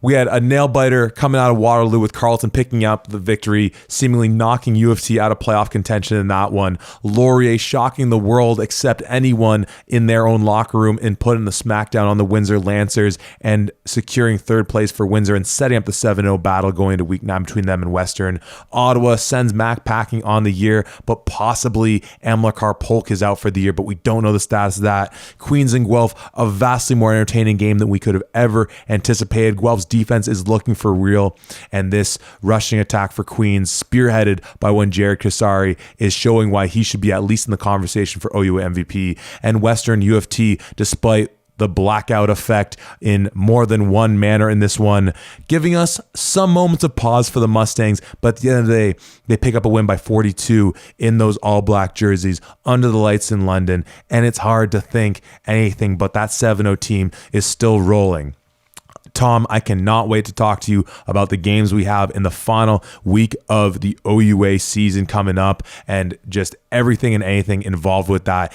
we had a nail biter coming out of Waterloo with Carlton picking up the victory, seemingly knocking U of T out of playoff contention in that one. Laurier shocking the world except anyone in their own locker room and putting the smackdown on the Windsor Lancers and securing third place for Windsor and setting up the 7-0 battle going into Week 9 between them and Western. Ottawa sends Mac packing on the year, but possibly Amilcar Polk is out for the year, but we don't know the status of that. Queens and Guelph, a vastly more entertaining game than we could have ever anticipated. Guelph's defense is looking for real, and this rushing attack for Queens, spearheaded by one Jared Kasari, is showing why he should be at least in the conversation for OU MVP. And Western U of T, despite the blackout effect in more than one manner in this one, giving us some moments of pause for the Mustangs, but at the end of the day, they pick up a win by 42 in those all-black jerseys under the lights in London, and it's hard to think anything but that 7-0 team is still rolling. Tom, I cannot wait to talk to you about the games we have in the final week of the OUA season coming up and just everything and anything involved with that.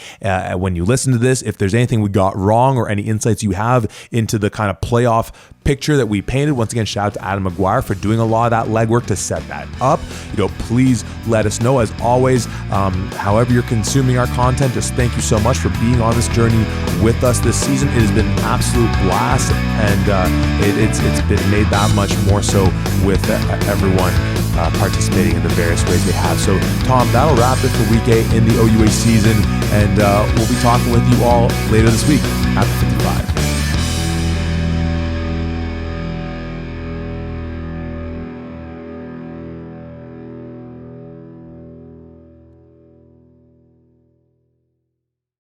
When you listen to this, if there's anything we got wrong or any insights you have into the kind of playoff picture that we painted, once again, shout out to Adam McGuire for doing a lot of that legwork to set that up. Please let us know. As always, however you're consuming our content, just thank you so much for being on this journey with us this season. It has been an absolute blast, and it's been made that much more so with everyone participating in the various ways they have. So, Tom, that'll wrap it for week 8 in the OUA season, and we'll be talking with you all later this week at the 55.